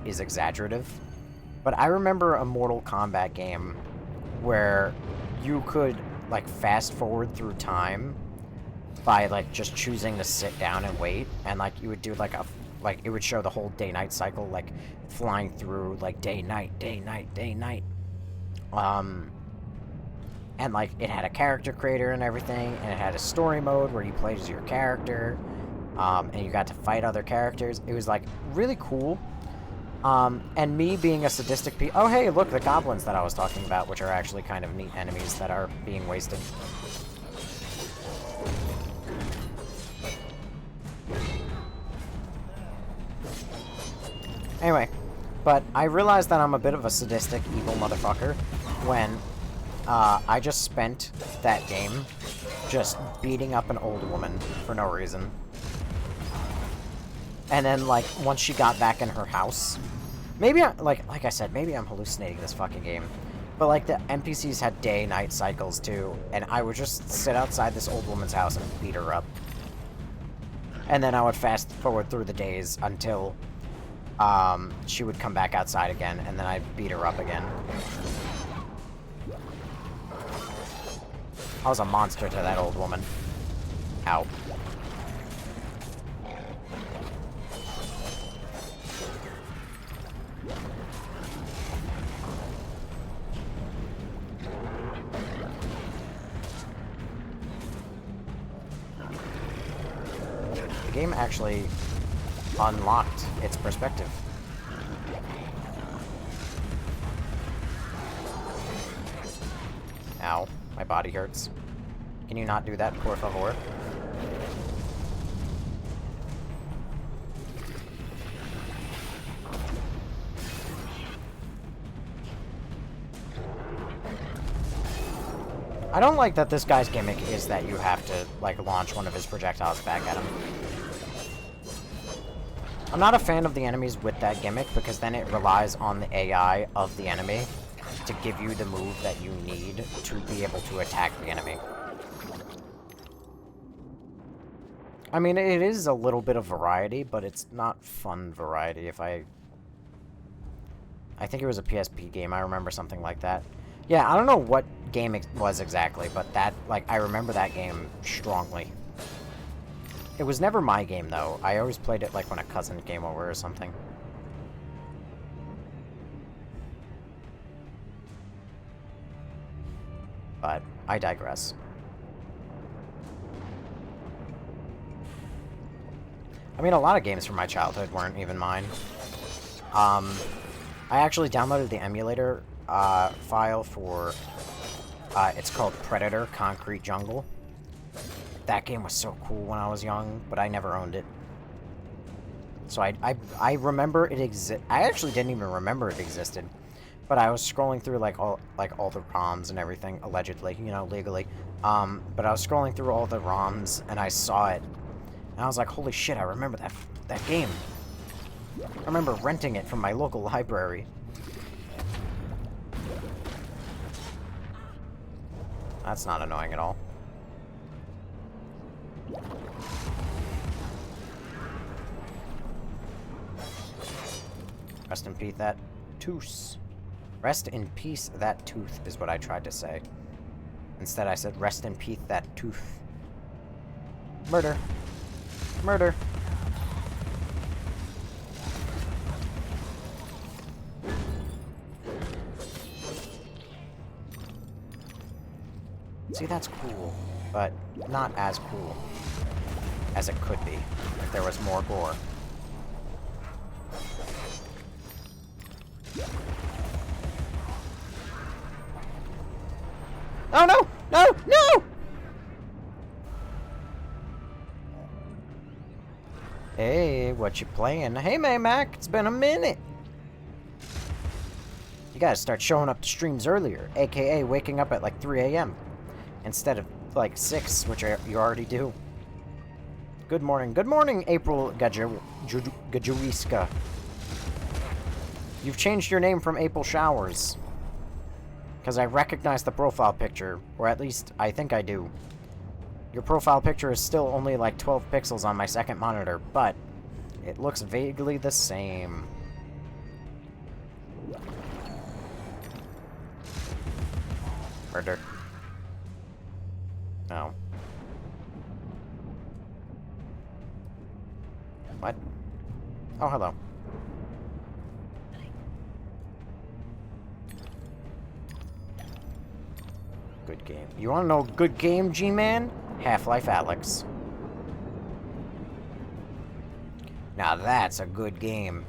is exaggerative. But I remember a Mortal Kombat game where you could, like, fast forward through time by, like, just choosing to sit down and wait, and, like, you would do, like, it would show the whole day-night cycle, like, flying through, like, day-night, day-night, day-night. And, like, it had a character creator and everything, and it had a story mode where you played as your character, and you got to fight other characters. It was, like, really cool. And me being a sadistic oh, hey, look, the goblins that I was talking about, which are actually kind of neat enemies that are being wasted. Anyway, but I realized that I'm a bit of a sadistic, evil motherfucker when I just spent that game just beating up an old woman for no reason. And then, like, once she got back in her house, maybe, like I said, maybe I'm hallucinating this fucking game. But, like, the NPCs had day-night cycles, too, and I would just sit outside this old woman's house and beat her up. And then I would fast-forward through the days until she would come back outside again, and then I'd beat her up again. I was a monster to that old woman. Ow. The game actually unlocked its perspective. Ow, my body hurts. Can you not do that, por favor? I don't like that this guy's gimmick is that you have to, like, launch one of his projectiles back at him. I'm not a fan of the enemies with that gimmick because then it relies on the AI of the enemy to give you the move that you need to be able to attack the enemy. I mean, it is a little bit of variety, but it's not fun variety. I think it was a PSP game. I remember something like that. Yeah, I don't know what game it was exactly, but that, like, I remember that game strongly. It was never my game, though. I always played it, like, when a cousin came over or something. But I digress. I mean, a lot of games from my childhood weren't even mine. I actually downloaded the emulator file for, it's called Predator Concrete Jungle. That game was so cool when I was young, but I never owned it. So I remember it I actually didn't even remember it existed. But I was scrolling through all the ROMs and everything, allegedly, you know, legally. But I was scrolling through all the ROMs and I saw it. And I was like, holy shit, I remember that game. I remember renting it from my local library. That's not annoying at all. Rest in peace, that tooth. Rest in peace, that tooth, is what I tried to say. Instead, I said, rest in peace, that tooth. Murder. Murder. See, that's cool, but not as cool as it could be if there was more gore. Oh no! No! No! Hey, what you playing? Hey, Maymac, it's been a minute. You gotta start showing up to streams earlier, aka waking up at like 3 a.m. instead of like 6, which you already do. Good morning. Good morning, April Gajawiska. You've changed your name from April Showers. Because I recognize the profile picture, or at least I think I do. Your profile picture is still only like 12 pixels on my second monitor, but it looks vaguely the same. Murder. No. What? Oh, hello. Good game. You wanna know a good game, G-Man? Half-Life Alyx. Now that's a good game.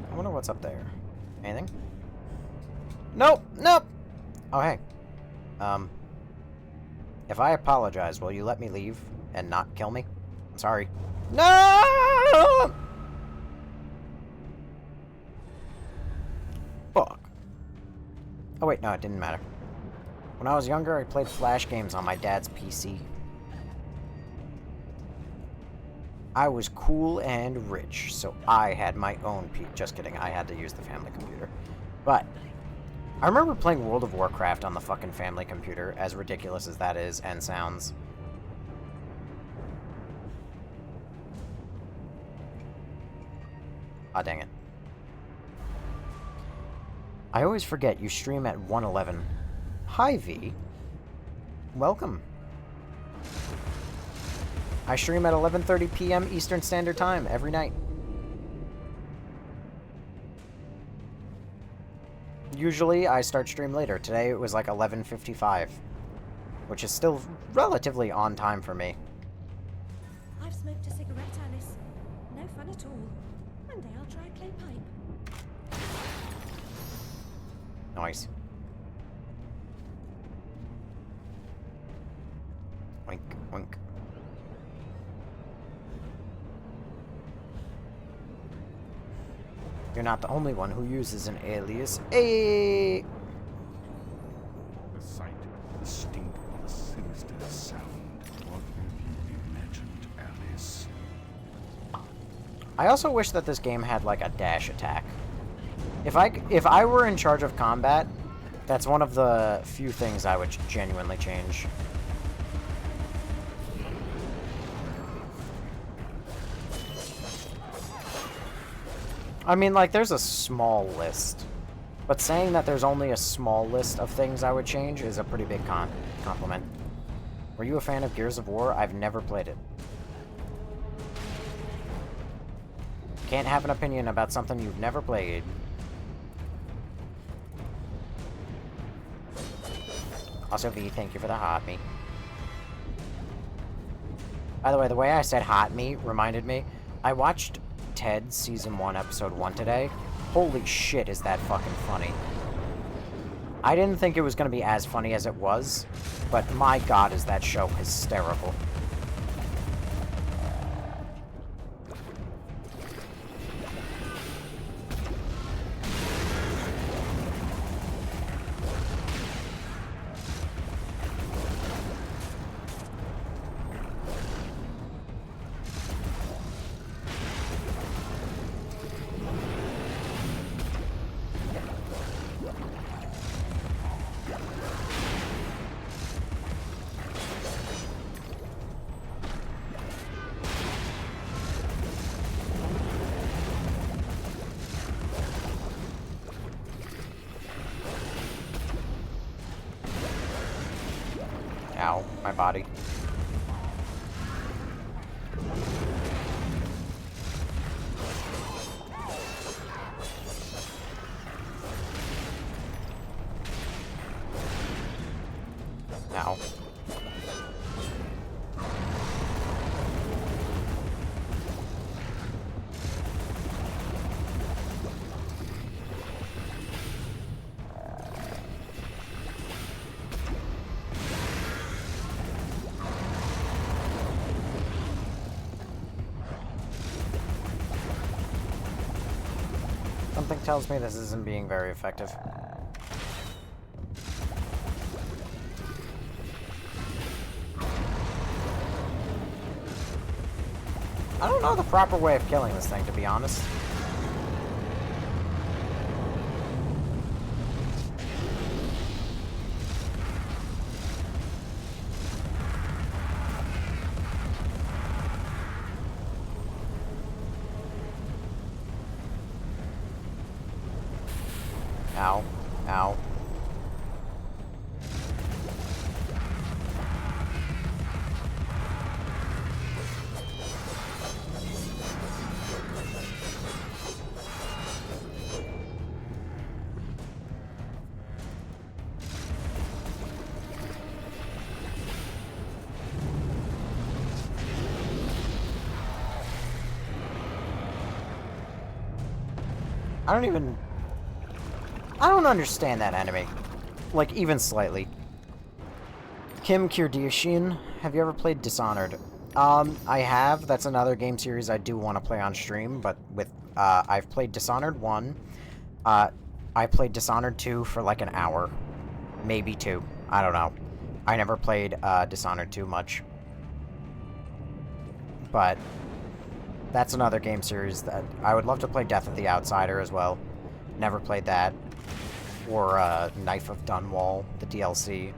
I wonder what's up there. Anything? Nope! Nope! Oh, hey. If I apologize, will you let me leave and not kill me? I'm sorry. No! Fuck. Oh wait, no, it didn't matter. When I was younger, I played Flash games on my dad's PC. I was cool and rich, so I had my own just kidding, I had to use the family computer. But I remember playing World of Warcraft on the fucking family computer, as ridiculous as that is and sounds. Ah, dang it. I always forget you stream at 1:11. Hi, V. Welcome. I stream at 11:30 p.m. Eastern Standard Time every night. Usually, I start stream later. Today, it was like 11:55, which is still relatively on time for me. I've smoked a cigarette, Alice. No fun at all. One day I'll try a clay pipe. Nice. Wink, wink. You're not the only one who uses an alias. Hey! The sight, the stink, the sinister sound. What have you imagined, Alice? I also wish that this game had like a dash attack. If I were in charge of combat, that's one of the few things I would genuinely change. I mean, like, there's a small list. But saying that there's only a small list of things I would change is a pretty big compliment. Were you a fan of Gears of War? I've never played it. Can't have an opinion about something you've never played. Also, V, thank you for the hot meat. By the way, the way I said hot meat reminded me, I watched Ted Season 1, Episode 1 today. Holy shit, is that fucking funny. I didn't think it was going to be as funny as it was, but my god, is that show hysterical. Ow, my body. Ow. Something tells me this isn't being very effective. I don't know the proper way of killing this thing, to be honest. Ow. Ow. I don't understand that enemy. Like, even slightly. Kim Kardashian, have you ever played Dishonored? I have. That's another game series I do want to play on stream, but with, I've played Dishonored 1. I played Dishonored 2 for like an hour. Maybe 2. I don't know. I never played, Dishonored 2 much. But that's another game series that I would love to play. Death of the Outsider as well. Never played that. Or Knife of Dunwall, the DLC.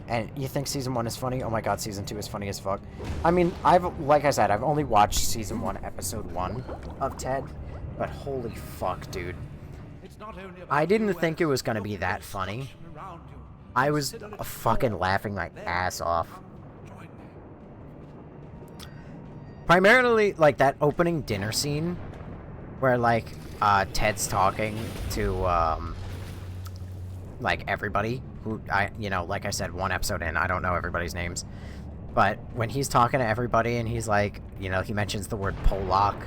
And you think Season 1 is funny? Oh my god, Season 2 is funny as fuck. I mean, like I said, I've only watched Season 1, Episode 1 of Ted, but holy fuck, dude. I didn't think it was gonna be that funny. I was fucking laughing my ass off. Primarily, like, that opening dinner scene, where, like, Ted's talking to, like, everybody, who, like I said, one episode in, I don't know everybody's names, but when he's talking to everybody, and he's like, he mentions the word Polak,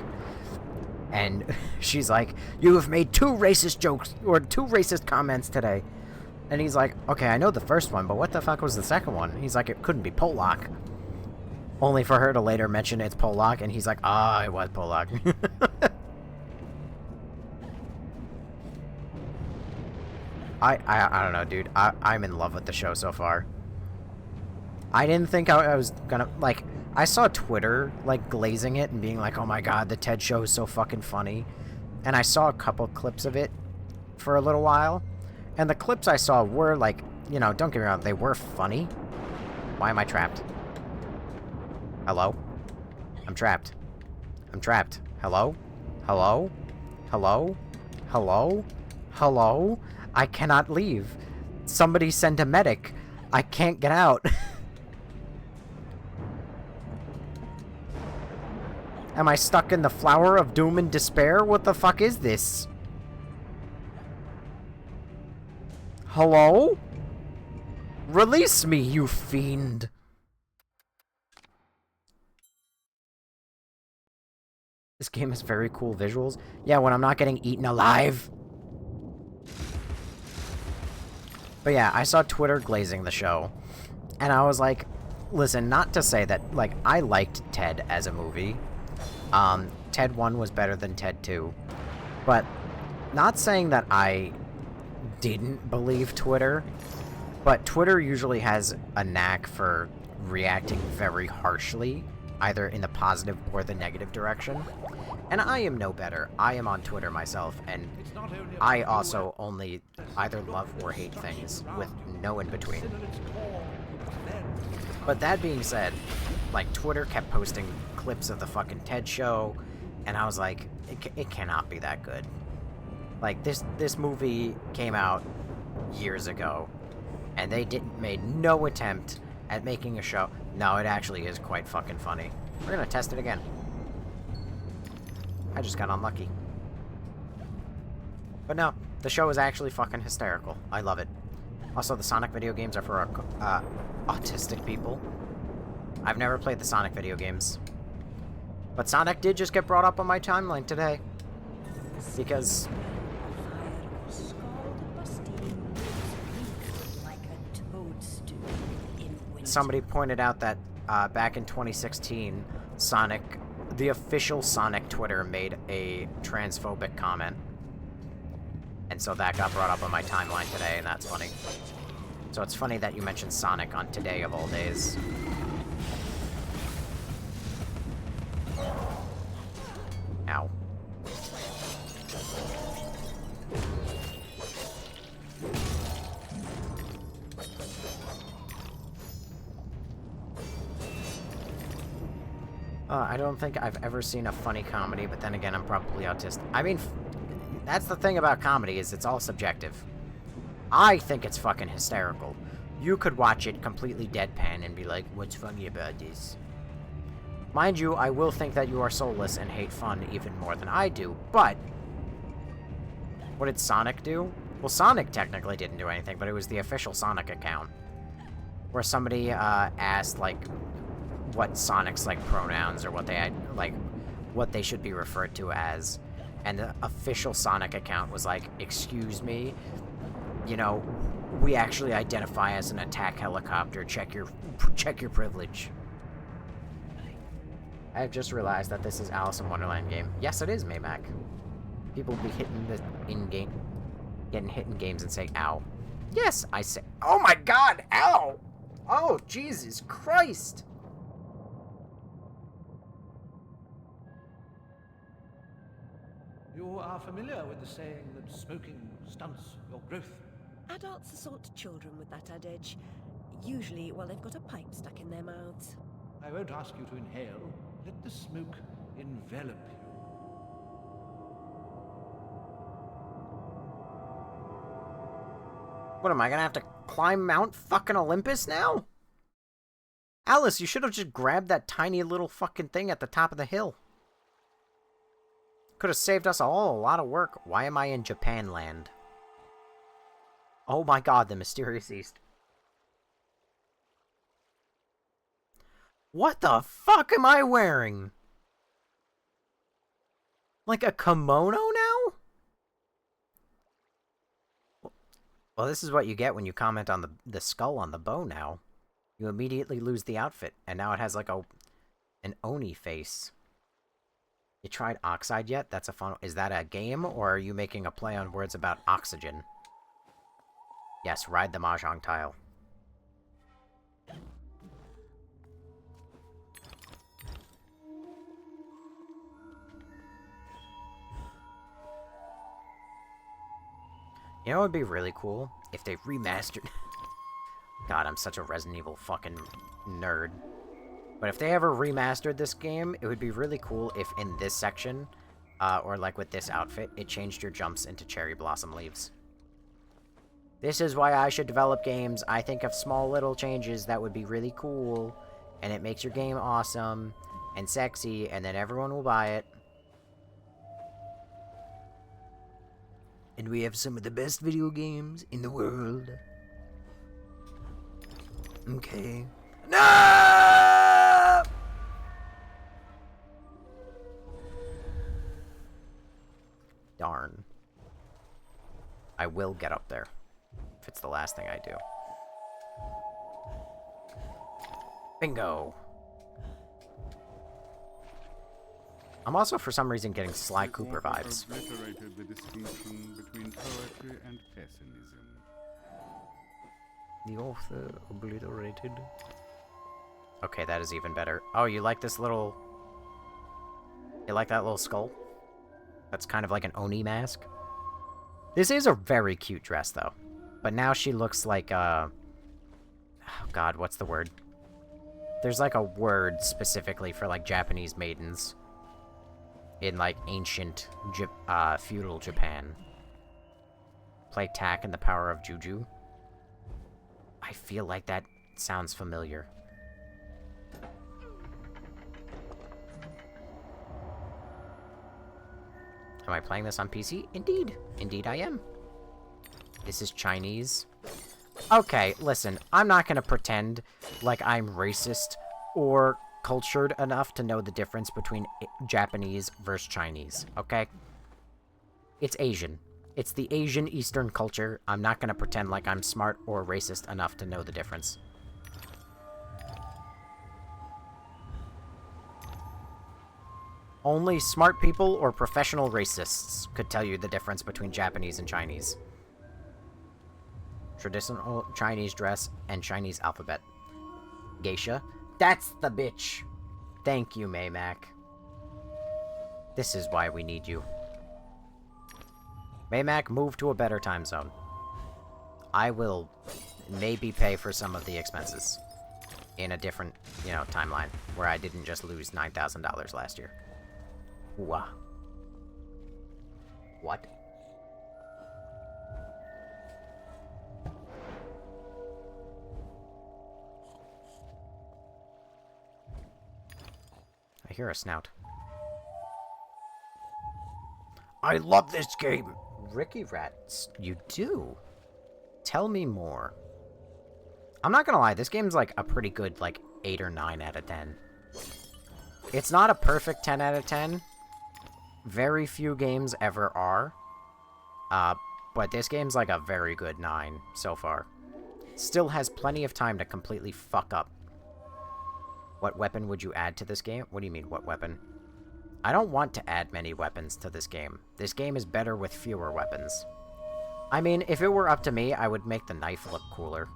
and she's like, you have made 2 racist jokes, or 2 racist comments today, and he's like, okay, I know the first one, but what the fuck was the second one? He's like, it couldn't be Polak. Only for her to later mention it's Polak, and he's like, ah, it was Polak. I don't know, dude. I'm in love with the show so far. I didn't think I was gonna, like, I saw Twitter, like, glazing it and being like, oh my god, the Ted show is so fucking funny. And I saw a couple clips of it for a little while. And the clips I saw were, like, don't get me wrong, they were funny. Why am I trapped? Hello? I'm trapped. I'm trapped. Hello? Hello? Hello? Hello? Hello? I cannot leave. Somebody send a medic. I can't get out. Am I stuck in the flower of doom and despair? What the fuck is this? Hello? Release me, you fiend! This game has very cool visuals. Yeah, when I'm not getting eaten alive. But yeah, I saw Twitter glazing the show. And I was like, listen, not to say that, like, I liked Ted as a movie. Ted 1 was better than Ted 2. But not saying that I didn't believe Twitter. But Twitter usually has a knack for reacting very harshly, either in the positive or the negative direction. And I am no better. I am on Twitter myself, and I also only either love or hate things, with no in between. But that being said, like, Twitter kept posting clips of the fucking TED show, and I was like, it cannot be that good. Like, this movie came out years ago, and they made no attempt at making a show. No, it actually is quite fucking funny. We're gonna test it again. I just got unlucky. But no, the show is actually fucking hysterical. I love it. Also, the Sonic video games are for autistic people. I've never played the Sonic video games. But Sonic did just get brought up on my timeline today. Because... somebody pointed out that back in 2016, Sonic, the official Sonic Twitter, made a transphobic comment. And so that got brought up on my timeline today, and that's funny. So it's funny that you mentioned Sonic on today of all days. Ow. I don't think I've ever seen a funny comedy, but then again, I'm probably autistic. I mean, that's the thing about comedy, is it's all subjective. I think it's fucking hysterical. You could watch it completely deadpan and be like, what's funny about this? Mind you, I will think that you are soulless and hate fun even more than I do, but... what did Sonic do? Well, Sonic technically didn't do anything, but it was the official Sonic account. Where somebody asked, like, what Sonic's, like, pronouns or what they had, like, what they should be referred to as. And the official Sonic account was like, excuse me, you know, we actually identify as an attack helicopter, check your privilege. I have just realized that this is Alice in Wonderland game. Yes, it is, Maymac. People be hitting the in-game, getting hit in games and saying, ow. Yes, I say, oh my god, ow! Oh, Jesus Christ! You are familiar with the saying that smoking stunts your growth? Adults assault children with that adage. Usually while they've got a pipe stuck in their mouths. I won't ask you to inhale. Let the smoke envelop you. What, am I gonna have to climb Mount fucking Olympus now? Alice, you should have just grabbed that tiny little fucking thing at the top of the hill. Could have saved us all a lot of work. Why am I in Japan land? Oh my god, the mysterious East. What the fuck am I wearing? Like a kimono now? Well, this is what you get when you comment on the skull on the bow now. You immediately lose the outfit, and now it has like an Oni face. You tried Oxide yet? That's a fun... is that a game, or are you making a play on words about oxygen? Yes, ride the Mahjong tile. You know what would be really cool? If they remastered... God, I'm such a Resident Evil fucking nerd. But if they ever remastered this game, it would be really cool if in this section, or like with this outfit, it changed your jumps into cherry blossom leaves. This is why I should develop games. I think of small little changes that would be really cool, and it makes your game awesome. and sexy, and then everyone will buy it. And we have some of the best video games in the world. Okay. No! Darn. I will get up there. If it's the last thing I do. Bingo! I'm also, for some reason, getting Sly Cooper vibes. Obliterated the distinction between poetry and pessimism. The author obliterated. Okay, that is even better. Oh, you like this little... You like that little skull? That's kind of like an Oni mask. This is a very cute dress, though. But now she looks like, Oh god, what's the word? There's like a word specifically for, like, Japanese maidens. In, like, ancient, feudal Japan. Play Tak and the Power of Juju. I feel like that sounds familiar. Am I playing this on PC? Indeed. Indeed I am. This is Chinese. Okay, listen. I'm not gonna pretend like I'm racist or cultured enough to know the difference between Japanese versus Chinese, okay? It's Asian. It's the Asian Eastern culture. I'm not gonna pretend like I'm smart or racist enough to know the difference. Only smart people or professional racists could tell you the difference between Japanese and Chinese. Traditional Chinese dress and Chinese alphabet. Geisha. That's the bitch! Thank you, Maymac. This is why we need you. Maymac, move to a better time zone. I will maybe pay for some of the expenses. In a different, timeline. Where I didn't just lose $9,000 last year. Wah. What? I hear a snout. I love this game! Ricky Rats, you do? Tell me more. I'm not gonna lie, this game's like a pretty good, 8 or 9 out of 10. It's not a perfect 10 out of 10. Very few games ever are. But this game's like a very good 9 so far. Still has plenty of time to completely fuck up. What weapon would you add to this game? What do you mean, what weapon? I don't want to add many weapons to this game. This game is better with fewer weapons. I mean, if it were up to me, I would make the knife look cooler.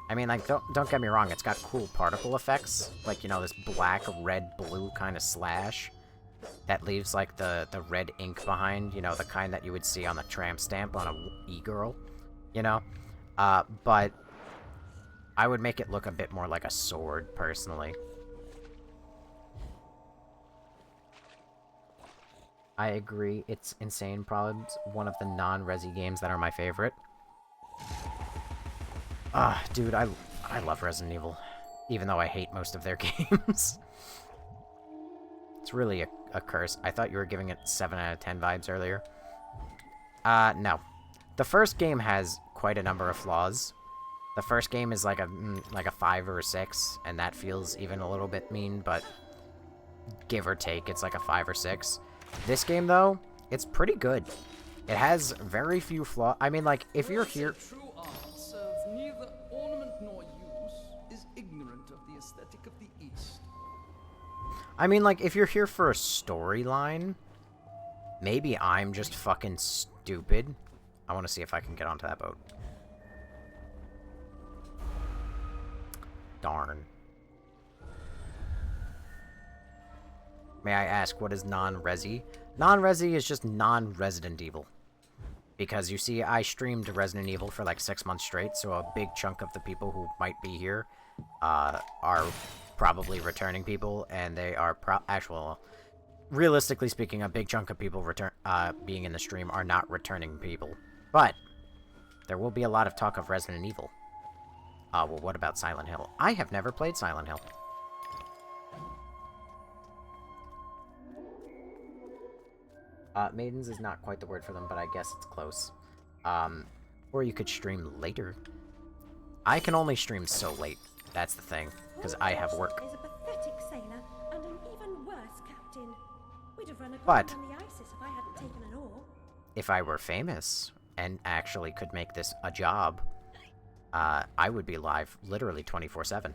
I mean, don't get me wrong, it's got cool particle effects. Like, this black, red, blue kind of slash. That leaves, the red ink behind, the kind that you would see on the tramp stamp on a e-girl. But I would make it look a bit more like a sword, personally. I agree, it's insane. Probably one of the non-Resi games that are my favorite. Dude, I love Resident Evil. Even though I hate most of their games. It's really a curse. I thought you were giving it 7 out of 10 vibes earlier. No. The first game has quite a number of flaws. The first game is like a 5 or a 6, and that feels even a little bit mean, but give or take, it's like a 5 or 6. This game, though, it's pretty good. It has very few flaws. I mean, if you're here... True art serves neither ornament nor use, is ignorant of the aesthetic of the East. I mean, if you're here for a storyline, maybe I'm just fucking stupid. I want to see if I can get onto that boat. Darn. May I ask, what is non-Resi? Non-Resi is just non-Resident Evil. Because, you see, I streamed Resident Evil for 6 months straight, so a big chunk of the people who might be here are probably returning people, and they are realistically speaking, a big chunk of people being in the stream are not returning people. But there will be a lot of talk of Resident Evil. Well, what about Silent Hill? I have never played Silent Hill. Maidens is not quite the word for them, but I guess it's close. Or you could stream later. I can only stream so late. That's the thing, because I have work. Is a pathetic sailor and an even worse captain. We'd have run But aground on the Isis if I hadn't taken an oar. if I were famous and actually could make this a job, I would be live literally 24/7.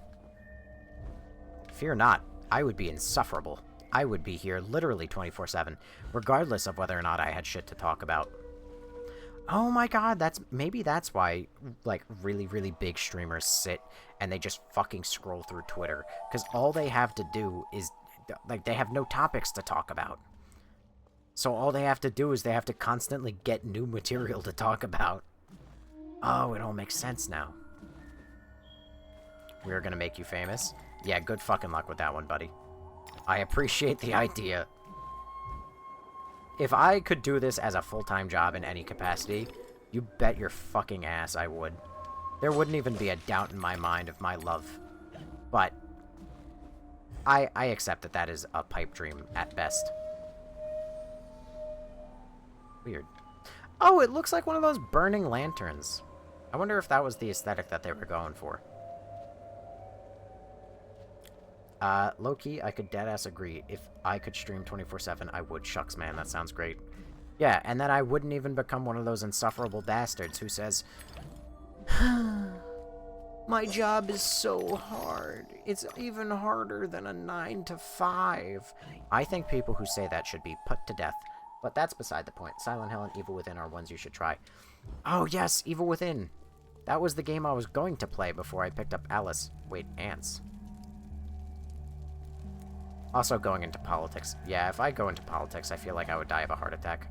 Fear not, I would be insufferable. I would be here literally 24/7, regardless of whether or not I had shit to talk about. Oh my god, maybe that's why, like, really, really big streamers sit and they just fucking scroll through Twitter. Because all they have to do is, like, they have no topics to talk about. So all they have to do is they have to constantly get new material to talk about. Oh, it all makes sense now. We're gonna make you famous? Yeah, good fucking luck with that one, buddy. I appreciate the idea. If I could do this as a full-time job in any capacity, you bet your fucking ass I would. There wouldn't even be a doubt in my mind of my love. But I accept that that is a pipe dream at best. Weird. Oh, it looks like one of those burning lanterns. I wonder if that was the aesthetic that they were going for. Low-key, I could deadass agree. If I could stream 24/7, I would. Shucks, man, that sounds great. Yeah, and then I wouldn't even become one of those insufferable bastards who says, my job is so hard. It's even harder than a 9 to 5. I think people who say that should be put to death. But that's beside the point. Silent Hill and Evil Within are ones you should try. Oh, yes, Evil Within. That was the game I was going to play before I picked up Alice. Wait, Ants. Also going into politics. Yeah, if I go into politics, I feel like I would die of a heart attack.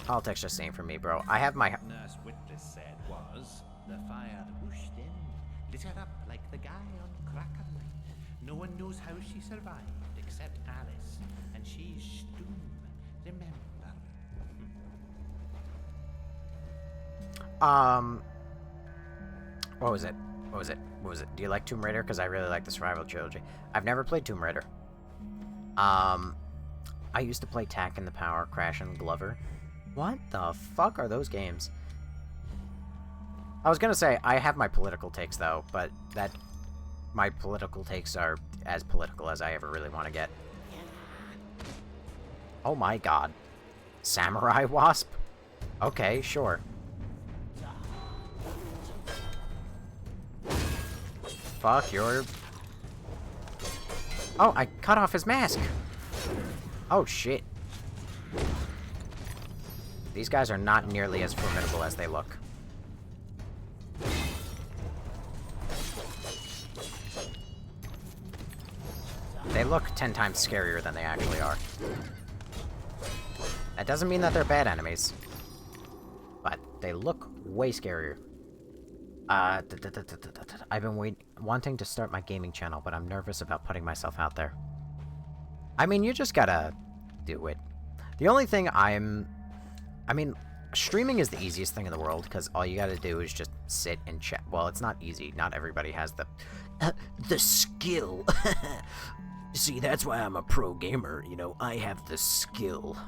Politics just ain't for me, bro. I have my... Nurse Witness said was, the fire whooshed in, lit her up like the guy on Cracker Night. No one knows how she survived except Alice, and she's Stoom. Remember? What was it? What was it? What was it? Do you like Tomb Raider? Because I really like the Survival Trilogy. I've never played Tomb Raider. I used to play Tak and the Power, Crash and Glover. What the fuck are those games? I was gonna say, I have my political takes, though, but my political takes are as political as I ever really want to get. Oh my god. Samurai Wasp? Okay, sure. Fuck your... Oh, I cut off his mask! Oh, shit. These guys are not nearly as formidable as they look. They look 10 times scarier than they actually are. That doesn't mean that they're bad enemies. But they look way scarier. I've been wanting to start my gaming channel, but I'm nervous about putting myself out there. I mean, you just gotta do it. The only thing I mean, streaming is the easiest thing in the world, because all you gotta do is just sit and chat. Well, it's not easy. Not everybody has the skill. See, that's why I'm a pro gamer, you know? I have the skill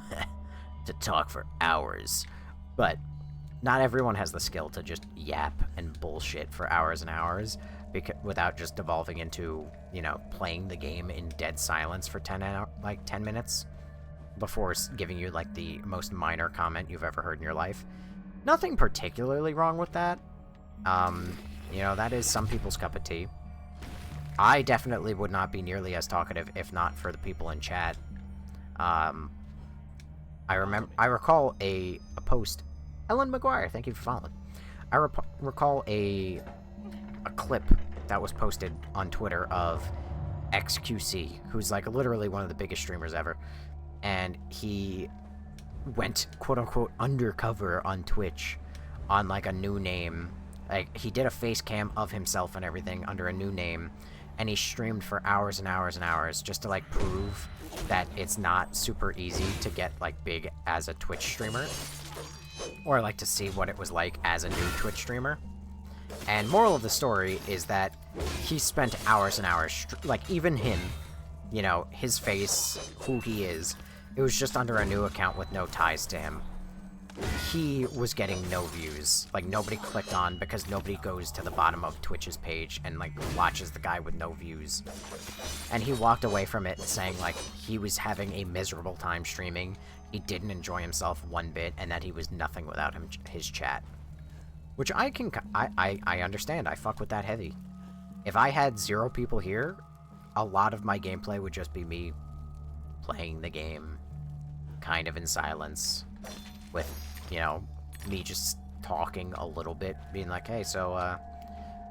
to talk for hours. But not everyone has the skill to just yap and bullshit for hours and hours without just devolving into, you know, playing the game in dead silence for 10 minutes before giving you, like, the most minor comment you've ever heard in your life. Nothing particularly wrong with that. You know, that is some people's cup of tea. I definitely would not be nearly as talkative if not for the people in chat. I recall a post. Ellen McGuire, thank you for following. I recall a clip that was posted on Twitter of XQC, who's like literally one of the biggest streamers ever, and he went quote-unquote undercover on Twitch on like a new name. Like, he did a face cam of himself and everything under a new name, and he streamed for hours and hours and hours just to like prove that it's not super easy to get like big as a Twitch streamer, or like to see what it was like as a new Twitch streamer. And moral of the story is that he spent hours and hours, like, even him, you know, his face, who he is, it was just under a new account with no ties to him. He was getting no views. Like, nobody clicked on because nobody goes to the bottom of Twitch's page and, like, watches the guy with no views. And he walked away from it saying, like, he was having a miserable time streaming, he didn't enjoy himself one bit, and that he was nothing without his chat. Which I understand. I fuck with that heavy. If I had 0 people here, a lot of my gameplay would just be me playing the game kind of in silence with, you know, me just talking a little bit, being like, hey, so,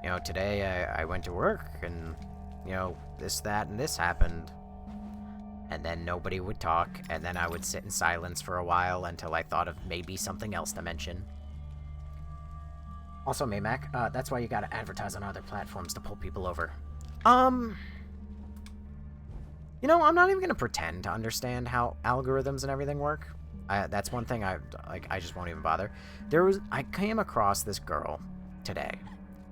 you know, today I went to work and, you know, this, that, and this happened. And then nobody would talk, and then I would sit in silence for a while until I thought of maybe something else to mention. Also, Maymac, that's why you gotta advertise on other platforms to pull people over. You know, I'm not even gonna pretend to understand how algorithms and everything work. That's one thing I just won't even bother. I came across this girl today,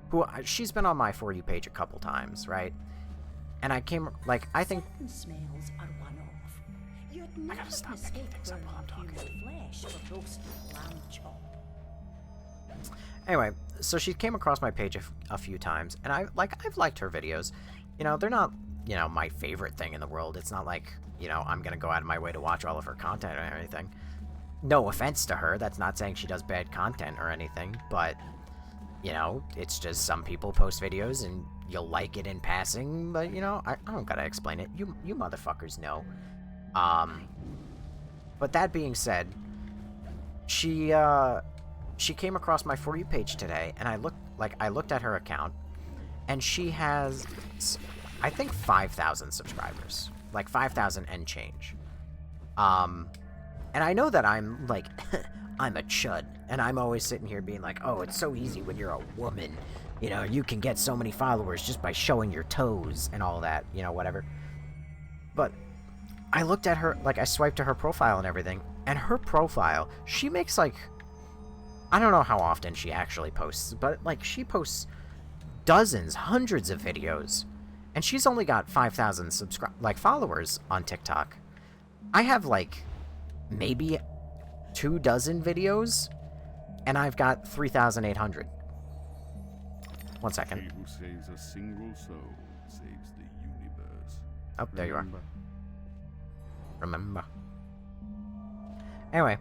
who, she's been on my For You page a couple times, right? And I think... Smells are one-off. You'd never mistake burning human flesh for roast lamb chop. Anyway, so she came across my page a few times, and I've liked her videos. You know, they're not, you know, my favorite thing in the world. It's not like, you know, I'm gonna go out of my way to watch all of her content or anything. No offense to her, that's not saying she does bad content or anything, but, you know, it's just some people post videos and you'll like it in passing, but, you know, I don't gotta explain it. You motherfuckers know. But that being said, she came across my For You page today, and I looked at her account, and she has, I think, 5,000 subscribers. Like, 5,000 and change. And I know that I'm, like, I'm a chud, and I'm always sitting here being like, oh, it's so easy when you're a woman. You know, you can get so many followers just by showing your toes and all that, you know, whatever. But I looked at her, like, I swiped to her profile and everything, and her profile, she makes, like, I don't know how often she actually posts, but, like, she posts dozens, hundreds of videos, and she's only got 5,000 followers on TikTok. I have, like, maybe 24 videos, and I've got 3,800. 1 second. He who saves a single soul saves the universe. Oh, there you are. Remember. Anyway,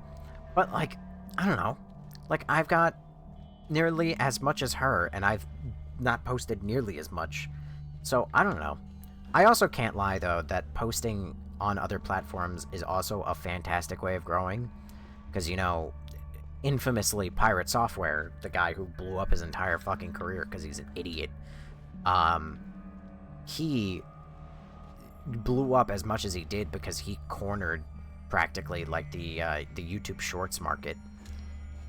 but, like, I don't know. Like, I've got nearly as much as her, and I've not posted nearly as much. So, I don't know. I also can't lie, though, that posting on other platforms is also a fantastic way of growing. Because, you know, infamously, Pirate Software, the guy who blew up his entire fucking career because he's an idiot, he blew up as much as he did because he cornered practically, like, the YouTube Shorts market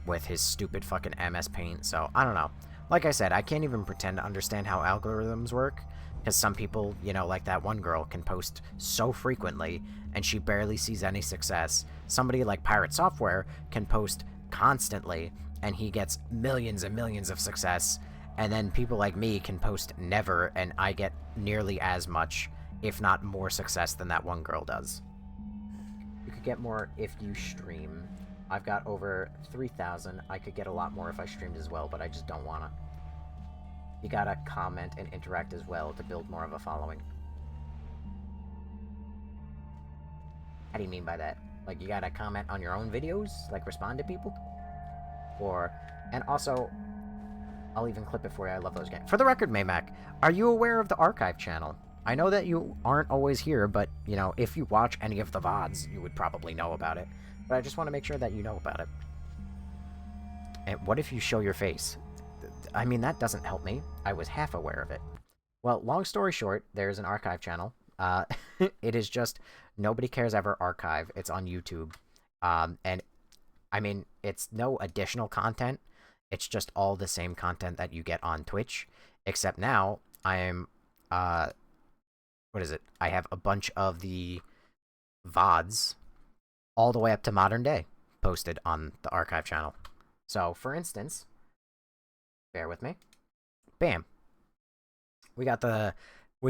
with his stupid fucking MS Paint. So, I don't know. Like I said, I can't even pretend to understand how algorithms work, because some people, you know, like that one girl, can post so frequently, and she barely sees any success. Somebody like Pirate Software can post constantly, and he gets millions and millions of success, and then people like me can post never, and I get nearly as much, if not more success than that one girl does. You could get more if you stream. I've got over 3,000. I could get a lot more if I streamed as well, but I just don't wanna. You gotta comment and interact as well to build more of a following. How do you mean by that? Like, you gotta comment on your own videos? Like, respond to people? Or, and also, I'll even clip it for you, I love those games. For the record, Maymac, are you aware of the archive channel? I know that you aren't always here, but, you know, if you watch any of the VODs, you would probably know about it. But I just want to make sure that you know about it. And what if you show your face? I mean, that doesn't help me. I was half aware of it. Well, long story short, there's an archive channel. It is just Nobody Cares Ever Archive. It's on YouTube. And, I mean, it's no additional content. It's just all the same content that you get on Twitch. Except now, I'm, what is it? I have a bunch of the VODs all the way up to modern day posted on the archive channel. So, for instance, bear with me. Bam. We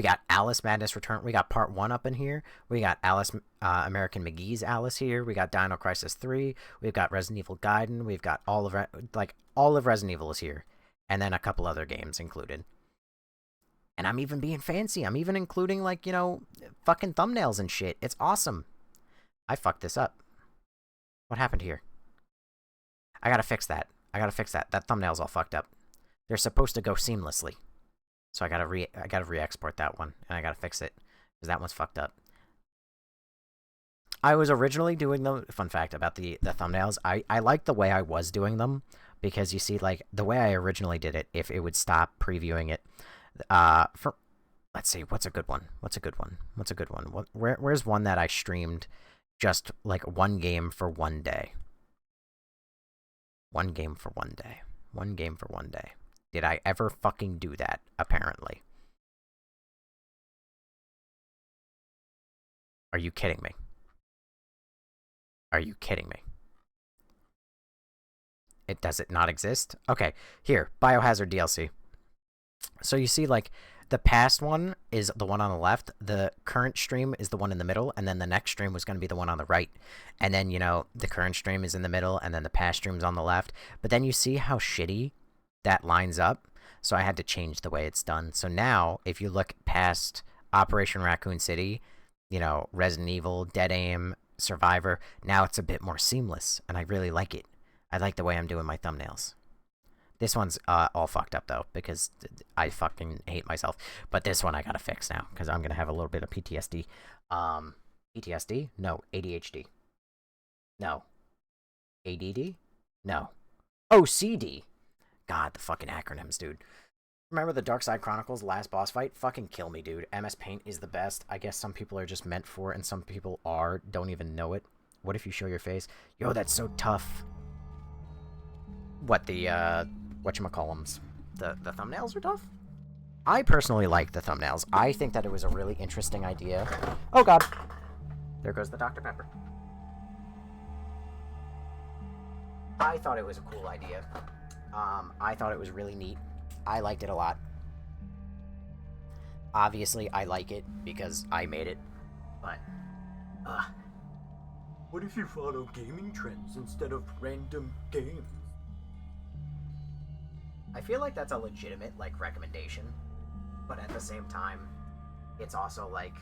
got Alice Madness Return. We got Part 1 up in here. We got Alice, American McGee's Alice here. We got Dino Crisis 3. We've got Resident Evil Gaiden. We've got all of Resident Evil is here. And then a couple other games included. And I'm even being fancy. I'm even including, like, you know, fucking thumbnails and shit. It's awesome. I fucked this up. What happened here? I gotta fix that. That thumbnail's all fucked up. They're supposed to go seamlessly. So I gotta re-export that one, and I gotta fix it, because that one's fucked up. I was originally doing them, fun fact about the thumbnails, I liked the way I was doing them, because you see, like, the way I originally did it, if it would stop previewing it, let's see, what's a good one? Where's one that I streamed just, like, one game for one day? One game for one day. Did I ever fucking do that? Apparently. Are you kidding me? Does it not exist? Okay, here, Biohazard DLC. So you see, like, the past one is the one on the left, the current stream is the one in the middle, and then the next stream was going to be the one on the right. And then, you know, the current stream is in the middle, and then the past stream's on the left. But then you see how shitty that lines up? So I had to change the way it's done. So now, if you look past Operation Raccoon City, you know, Resident Evil, Dead Aim, Survivor, now it's a bit more seamless, and I really like it. I like the way I'm doing my thumbnails. This one's all fucked up, though, because I fucking hate myself. But this one I gotta fix now, because I'm gonna have a little bit of PTSD. PTSD? No. ADHD. No. ADD? No. OCD. God, the fucking acronyms, dude. Remember the Dark Side Chronicles last boss fight? Fucking kill me, dude. MS Paint is the best. I guess some people are just meant for it, and some people don't even know it. What if you show your face? Yo, that's so tough. What, the, whatchamacallums? The thumbnails are tough? I personally like the thumbnails. I think that it was a really interesting idea. Oh, God. There goes the Dr. Pepper. I thought it was a cool idea. I thought it was really neat. I liked it a lot. Obviously, I like it because I made it. But, what if you follow gaming trends instead of random games? I feel like that's a legitimate, like, recommendation. But at the same time, it's also, like,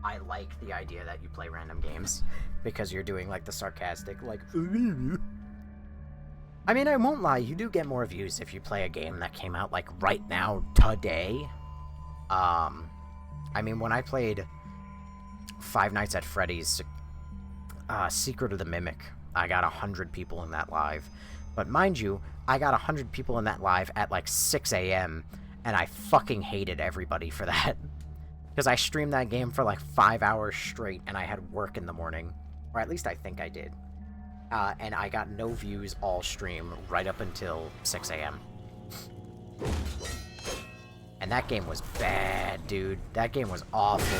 I like the idea that you play random games. Because you're doing, like, the sarcastic, like, I mean, I won't lie, you do get more views if you play a game that came out, like, right now, today. I mean, when I played Five Nights at Freddy's Secret of the Mimic, I got 100 people in that live. But mind you, I got 100 people in that live at, like, 6 a.m., and I fucking hated everybody for that. Because I streamed that game for, like, 5 hours straight, and I had work in the morning. Or at least I think I did. And I got no views all stream right up until 6 a.m. And that game was bad, dude. That game was awful.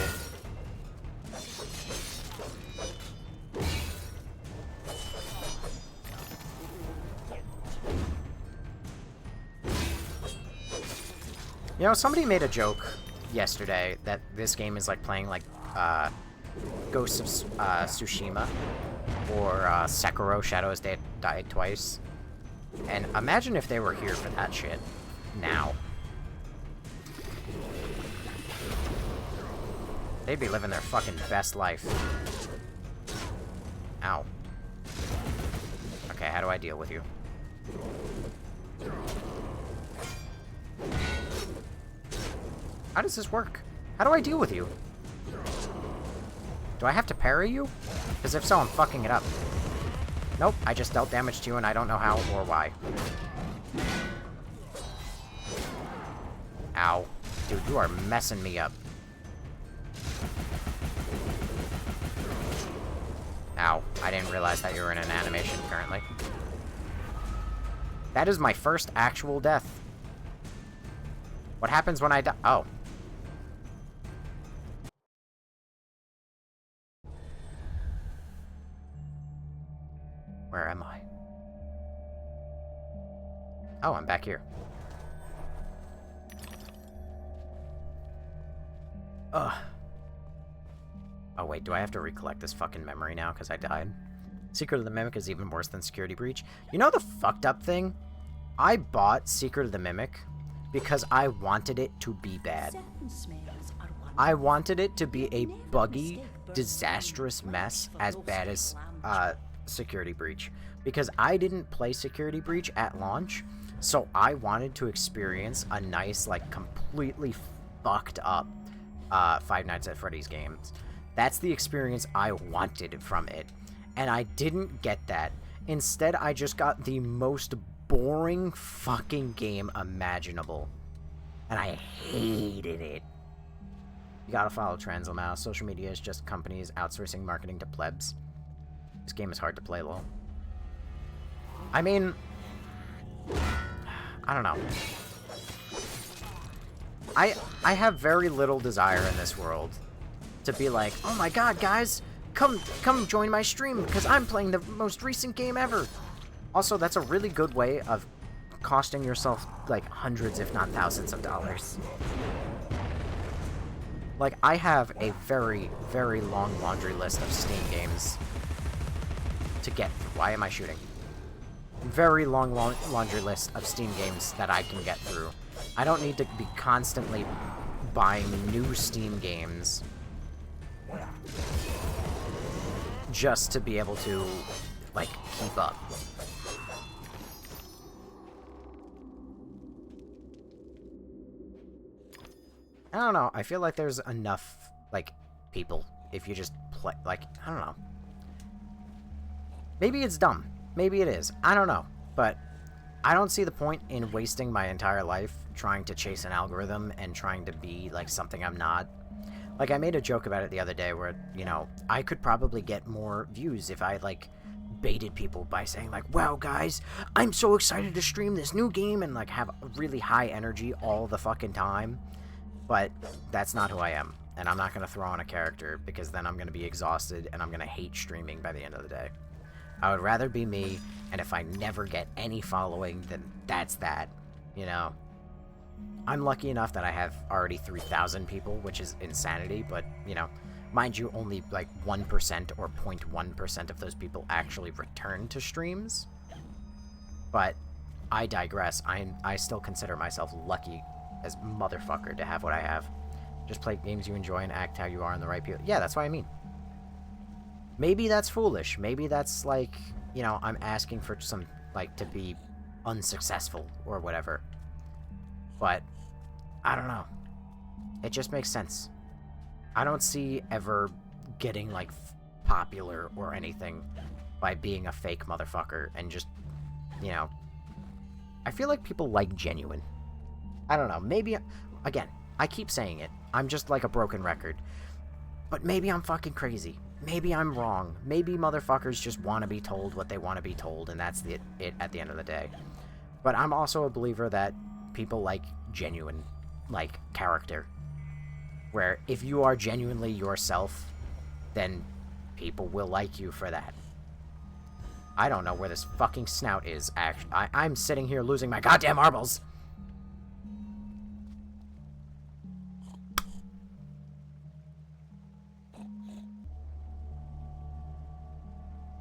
You know, somebody made a joke yesterday that this game is like playing like Ghost of Tsushima or Sekiro: Shadows Die Twice. And imagine if they were here for that shit now. They'd be living their fucking best life. Ow. Okay, how do I deal with you? How does this work? How do I deal with you? Do I have to parry you? Because if so, I'm fucking it up. Nope, I just dealt damage to you and I don't know how or why. Ow. Dude, you are messing me up. Ow. I didn't realize that you were in an animation currently. That is my first actual death. What happens when I die? Oh. Where am I? Oh, I'm back here. Ugh. Oh wait, do I have to recollect this fucking memory now because I died? Secret of the Mimic is even worse than Security Breach. You know the fucked up thing? I bought Secret of the Mimic because I wanted it to be bad. I wanted it to be a buggy, disastrous mess as bad as Security Breach. Because I didn't play Security Breach at launch, so I wanted to experience a nice, like, completely fucked up Five Nights at Freddy's games. That's the experience I wanted from it. And I didn't get that. Instead, I just got the most boring fucking game imaginable. And I hated it. You gotta follow trends, Lamau. Social media is just companies outsourcing marketing to plebs. This game is hard to play, lol. I mean... I don't know. I have very little desire in this world to be like, oh my god, guys, come join my stream because I'm playing the most recent game ever. Also, that's a really good way of costing yourself like hundreds, if not thousands of dollars. Like, I have a very, very long laundry list of Steam games to get through. Why am I shooting? Very long laundry list of Steam games that I can get through. I don't need to be constantly buying new Steam games just to be able to, like, keep up. I don't know. I feel like there's enough, like, people if you just play, like, I don't know. Maybe it's dumb. Maybe it is. I don't know. But I don't see the point in wasting my entire life trying to chase an algorithm and trying to be, like, something I'm not. Like, I made a joke about it the other day where, you know, I could probably get more views if I, like, baited people by saying, like, wow, guys, I'm so excited to stream this new game and, like, have really high energy all the fucking time. But that's not who I am. And I'm not going to throw on a character because then I'm going to be exhausted and I'm going to hate streaming by the end of the day. I would rather be me, and if I never get any following, then that's that, you know? I'm lucky enough that I have already 3,000 people, which is insanity, but, you know, mind you, only like 1% or 0.1% of those people actually return to streams. But I digress. I still consider myself lucky as motherfucker to have what I have. Just play games you enjoy and act how you are in the right people. Yeah, that's what I mean. Maybe that's foolish. Maybe that's like, you know, I'm asking for some, like, to be unsuccessful or whatever. But I don't know. It just makes sense. I don't see ever getting, like, popular or anything by being a fake motherfucker and just, you know... I feel like people like genuine. I don't know. Maybe... Again, I keep saying it. I'm just like a broken record. But maybe I'm fucking crazy. Maybe I'm wrong. Maybe motherfuckers just want to be told what they want to be told, and that's it at the end of the day. But I'm also a believer that people like genuine, like, character. Where if you are genuinely yourself, then people will like you for that. I don't know where this fucking snout is, actually. I'm sitting here losing my goddamn marbles!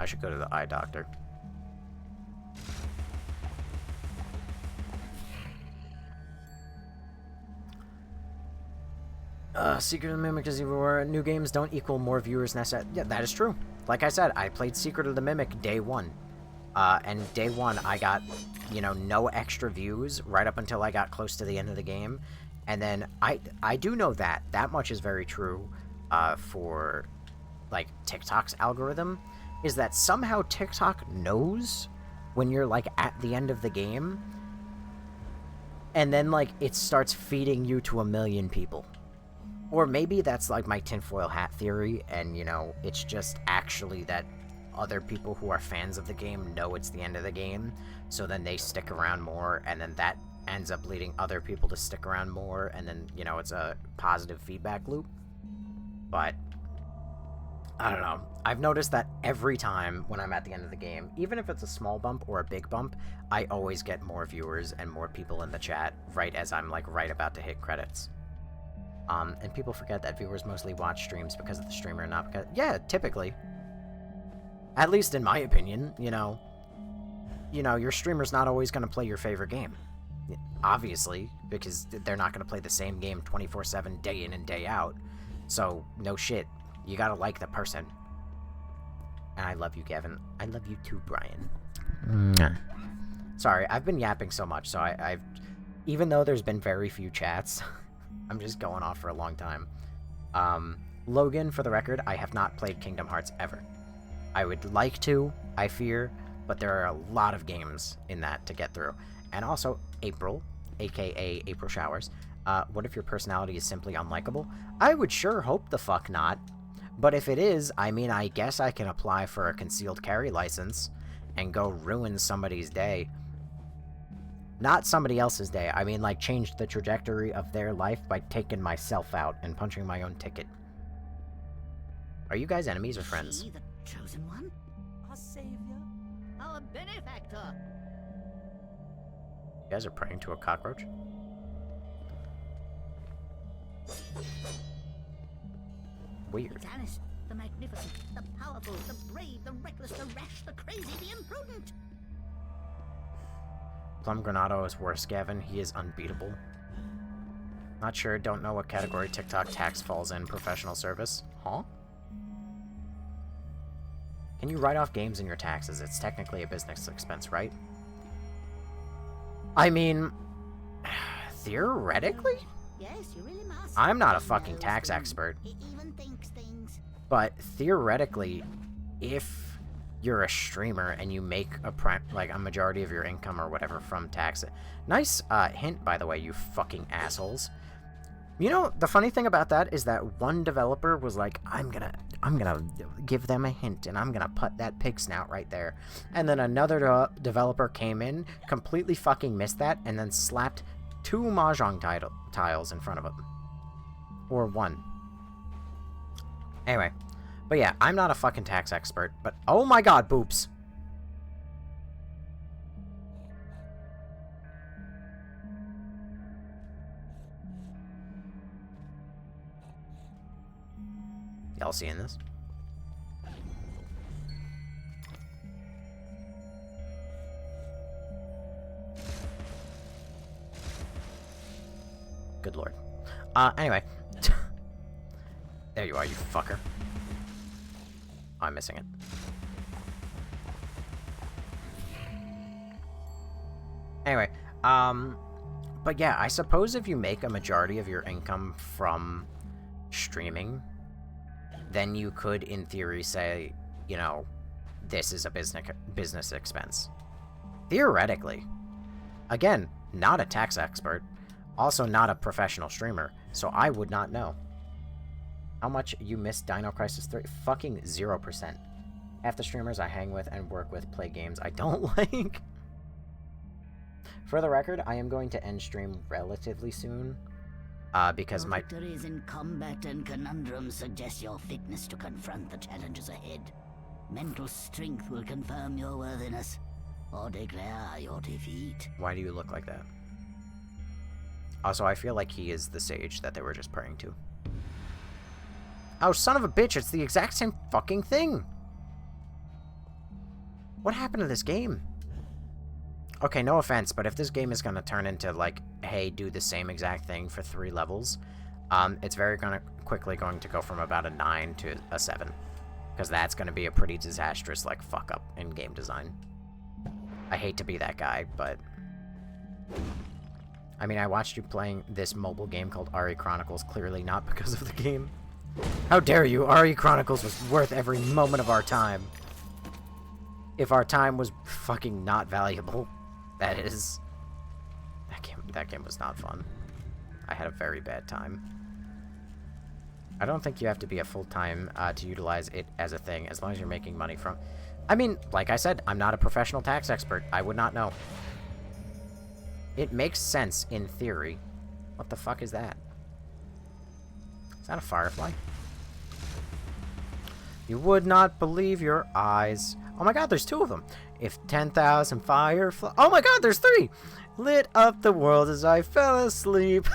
I should go to the eye doctor. Secret of the Mimic is even more. New games don't equal more viewers necessarily. Yeah, that is true. Like I said, I played Secret of the Mimic day one. And day one, I got, you know, no extra views right up until I got close to the end of the game. And then I do know that. That much is very true for, like, TikTok's algorithm. Is that somehow TikTok knows when you're, like, at the end of the game. And then, like, it starts feeding you to 1 million people. Or maybe that's, like, my tinfoil hat theory, and, you know, it's just actually that other people who are fans of the game know it's the end of the game, so then they stick around more, and then that ends up leading other people to stick around more, and then, you know, it's a positive feedback loop. But I don't know. I've noticed that every time when I'm at the end of the game, even if it's a small bump or a big bump, I always get more viewers and more people in the chat right as I'm, like, right about to hit credits. And people forget that viewers mostly watch streams because of the streamer, not because... Yeah, typically. At least in my opinion, you know, your streamer's not always going to play your favorite game. Obviously, because they're not going to play the same game 24/7, day in and day out. So, no shit. You gotta like the person. And I love you, Gavin. I love you too, Brian. Mwah. Sorry, I've been yapping so much, so I've... Even though there's been very few chats, I'm just going off for a long time. Logan, for the record, I have not played Kingdom Hearts ever. I would like to, I fear, but there are a lot of games in that to get through. And also, April, aka April Showers. What if your personality is simply unlikable? I would sure hope the fuck not. But if it is, I mean, I guess I can apply for a concealed carry license and go ruin somebody's day. Not somebody else's day. I mean, like, change the trajectory of their life by taking myself out and punching my own ticket. Are you guys enemies or friends? She, the chosen one? Our savior? Our benefactor? You guys are praying to a cockroach? Weird. It's Alice, the magnificent, the powerful, the brave, the reckless, the rash, the crazy, the imprudent. Plum Granado is worse, Gavin. He is unbeatable. Not sure, don't know what category TikTok tax falls in. Professional service? Huh? Can you write off games in your taxes? It's technically a business expense, right? I mean, theoretically? Yes, you really must. I'm not a fucking tax expert. He even thinks things. But theoretically, if you're a streamer and you make a majority of your income or whatever from tax... Nice hint, by the way, you fucking assholes. You know, the funny thing about that is that one developer was like, I'm gonna give them a hint, and I'm gonna put that pig snout right there. And then another developer came in, completely fucking missed that, and then slapped 2 mahjong tiles in front of him. Or 1. Anyway. But yeah, I'm not a fucking tax expert, but oh my god, boops. Y'all seeing this? Good lord. Anyway. There you are, you fucker. Oh, I'm missing it. Anyway, but yeah, I suppose if you make a majority of your income from streaming, then you could, in theory, say, you know, this is a business expense. Theoretically. Again, not a tax expert. Also not a professional streamer, so I would not know. How much you missed Dino Crisis 3? Fucking 0%. Half the streamers I hang with and work with play games I don't like. For the record, I am going to end stream relatively soon. Because my... victories in combat and conundrums suggest your fitness to confront the challenges ahead. Mental strength will confirm your worthiness, or declare your defeat. Why do you look like that? Also, I feel like he is the sage that they were just praying to. Oh, son of a bitch, it's the exact same fucking thing! What happened to this game? Okay, no offense, but if this game is gonna turn into, like, hey, do the same exact thing for 3 levels, it's very quickly going to go from about a 9 to a 7. Because that's gonna be a pretty disastrous, like, fuck-up in game design. I hate to be that guy, but... I mean, I watched you playing this mobile game called RE Chronicles, clearly not because of the game. How dare you! RE Chronicles was worth every moment of our time. If our time was fucking not valuable, that is. That game was not fun. I had a very bad time. I don't think you have to be a full-time to utilize it as a thing, as long as you're making money from... I mean, like I said, I'm not a professional tax expert. I would not know. It makes sense in theory. What the fuck is that? Is that a firefly? You would not believe your eyes. Oh my god, there's 2 of them. If 10,000 fireflies... Oh my god, there's 3! Lit up the world as I fell asleep.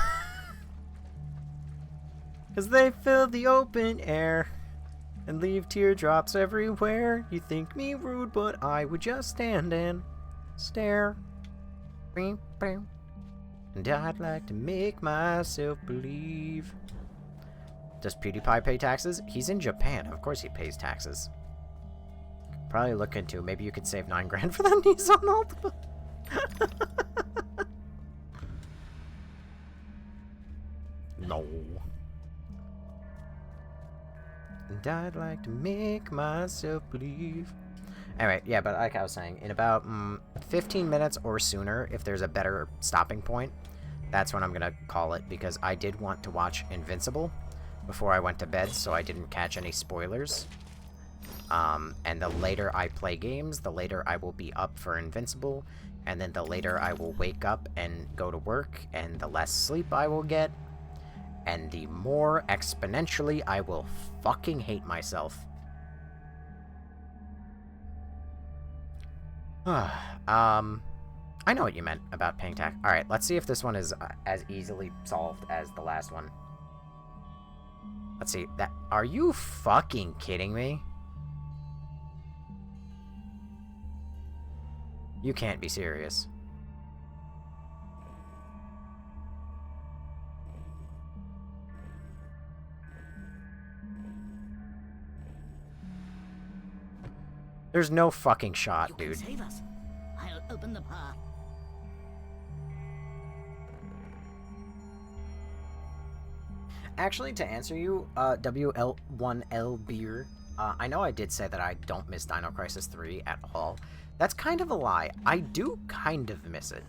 'Cause they fill the open air and leave teardrops everywhere. You think me rude, but I would just stand and stare. And I'd like to make myself believe. Does PewDiePie pay taxes? He's in Japan. Of course he pays taxes. Probably look into, maybe you could save 9 grand for that Nissan Altima. No. And I'd like to make myself believe. Anyway, yeah, but like I was saying, in about 15 minutes or sooner, if there's a better stopping point, that's when I'm going to call it, because I did want to watch Invincible before I went to bed, so I didn't catch any spoilers. And the later I play games, the later I will be up for Invincible, and then the later I will wake up and go to work, and the less sleep I will get, and the more exponentially I will fucking hate myself. I know what you meant about paying tax. Alright, let's see if this one is as easily solved as the last one. Let's see. That. Are you fucking kidding me? You can't be serious. There's no fucking shot, dude. Save us. I'll open the path. Actually, to answer you, WL1L Beer, I know I did say that I don't miss Dino Crisis 3 at all. That's kind of a lie. I do kind of miss it.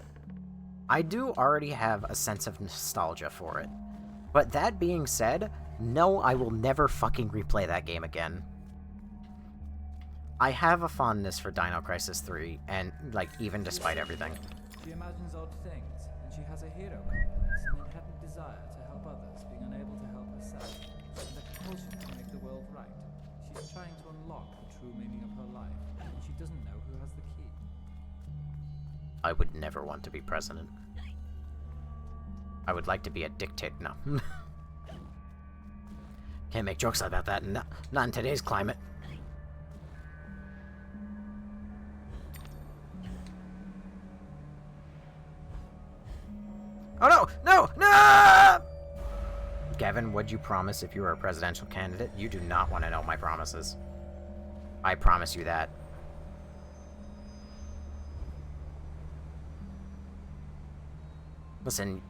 I do already have a sense of nostalgia for it. But that being said, no, I will never fucking replay that game again. I have a fondness for Dino Crisis 3, and, like, even despite everything. She imagines odd things, and she has a hero complex, an inherent desire to help others, being unable to help herself, and a compulsion to make the world right. She's trying to unlock the true meaning of her life, and she doesn't know who has the key. I would never want to be president. I would like to be a dictator. No. Can't make jokes about that, not in today's climate. Oh no! No! No! Gavin, what'd you promise if you were a presidential candidate? You do not want to know my promises. I promise you that. Listen,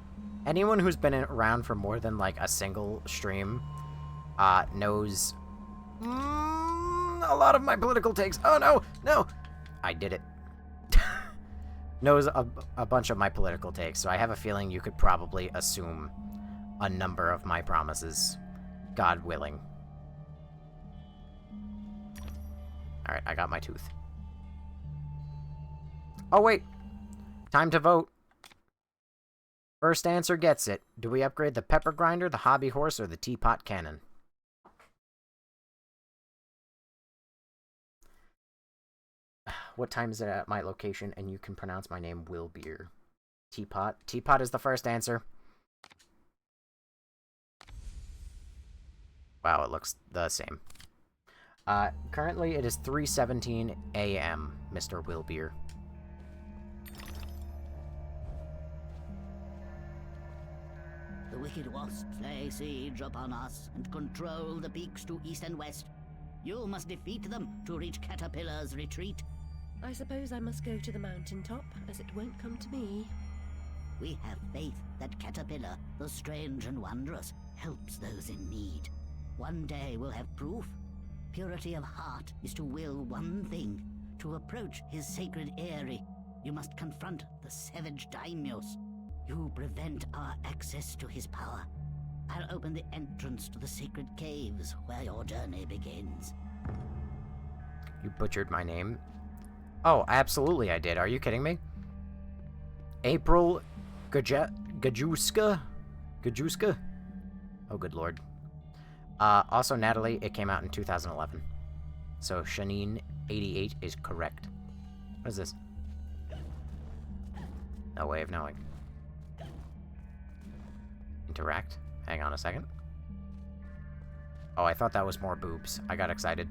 anyone who's been around for more than, like, a single stream, knows a lot of my political takes. Oh no! No! I did it. Knows a bunch of my political takes, so I have a feeling you could probably assume a number of my promises, God willing. Alright, I got my tooth. Oh wait! Time to vote. First answer gets it. Do we upgrade the pepper grinder, the hobby horse, or the teapot cannon? What time is it at my location? And you can pronounce my name, Will Beer. Teapot. Teapot is the first answer. Wow, it looks the same. Currently it is 3:17 a.m., Mr. Will Beer. The wicked wasps lay siege upon us and control the peaks to east and west. You must defeat them to reach Caterpillar's retreat. I suppose I must go to the mountaintop, as it won't come to me. We have faith that Caterpillar, the strange and wondrous, helps those in need. One day we'll have proof. Purity of heart is to will one thing, to approach his sacred eyrie. You must confront the savage daimyos. You prevent our access to his power. I'll open the entrance to the sacred caves where your journey begins. You butchered my name. Oh, absolutely I did. Are you kidding me? April Gajuska? Gajuska? Oh, good lord. Also, Natalie, it came out in 2011. So, Shanine88 is correct. What is this? No way of knowing. Interact? Hang on a second. Oh, I thought that was more boobs. I got excited.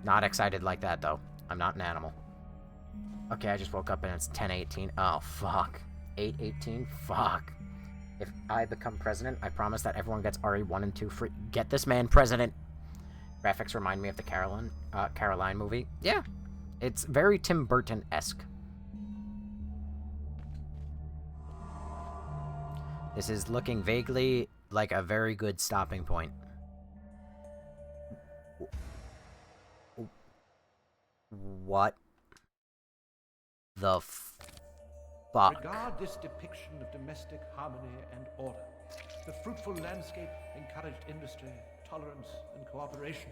Not excited like that, though. I'm not an animal. Okay, I just woke up and it's 10:18. Oh, fuck. 8:18? Fuck. If I become president, I promise that everyone gets RE1 and 2 free. Get this man president! Graphics remind me of the Caroline movie. Yeah. It's very Tim Burton-esque. This is looking vaguely like a very good stopping point. What the fuck? Regard this depiction of domestic harmony and order. The fruitful landscape encouraged industry, tolerance, and cooperation.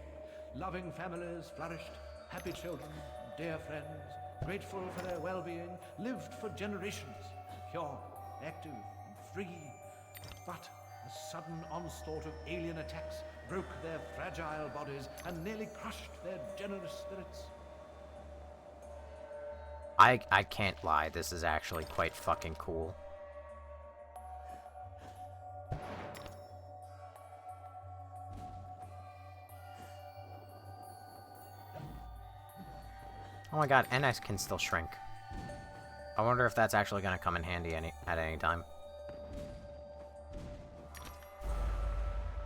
Loving families flourished, happy children, dear friends, grateful for their well-being, lived for generations, pure, active, and free. But a sudden onslaught of alien attacks broke their fragile bodies and nearly crushed their generous spirits. I can't lie, this is actually quite fucking cool. Oh my god, and I can still shrink. I wonder if that's actually gonna come in handy at any time.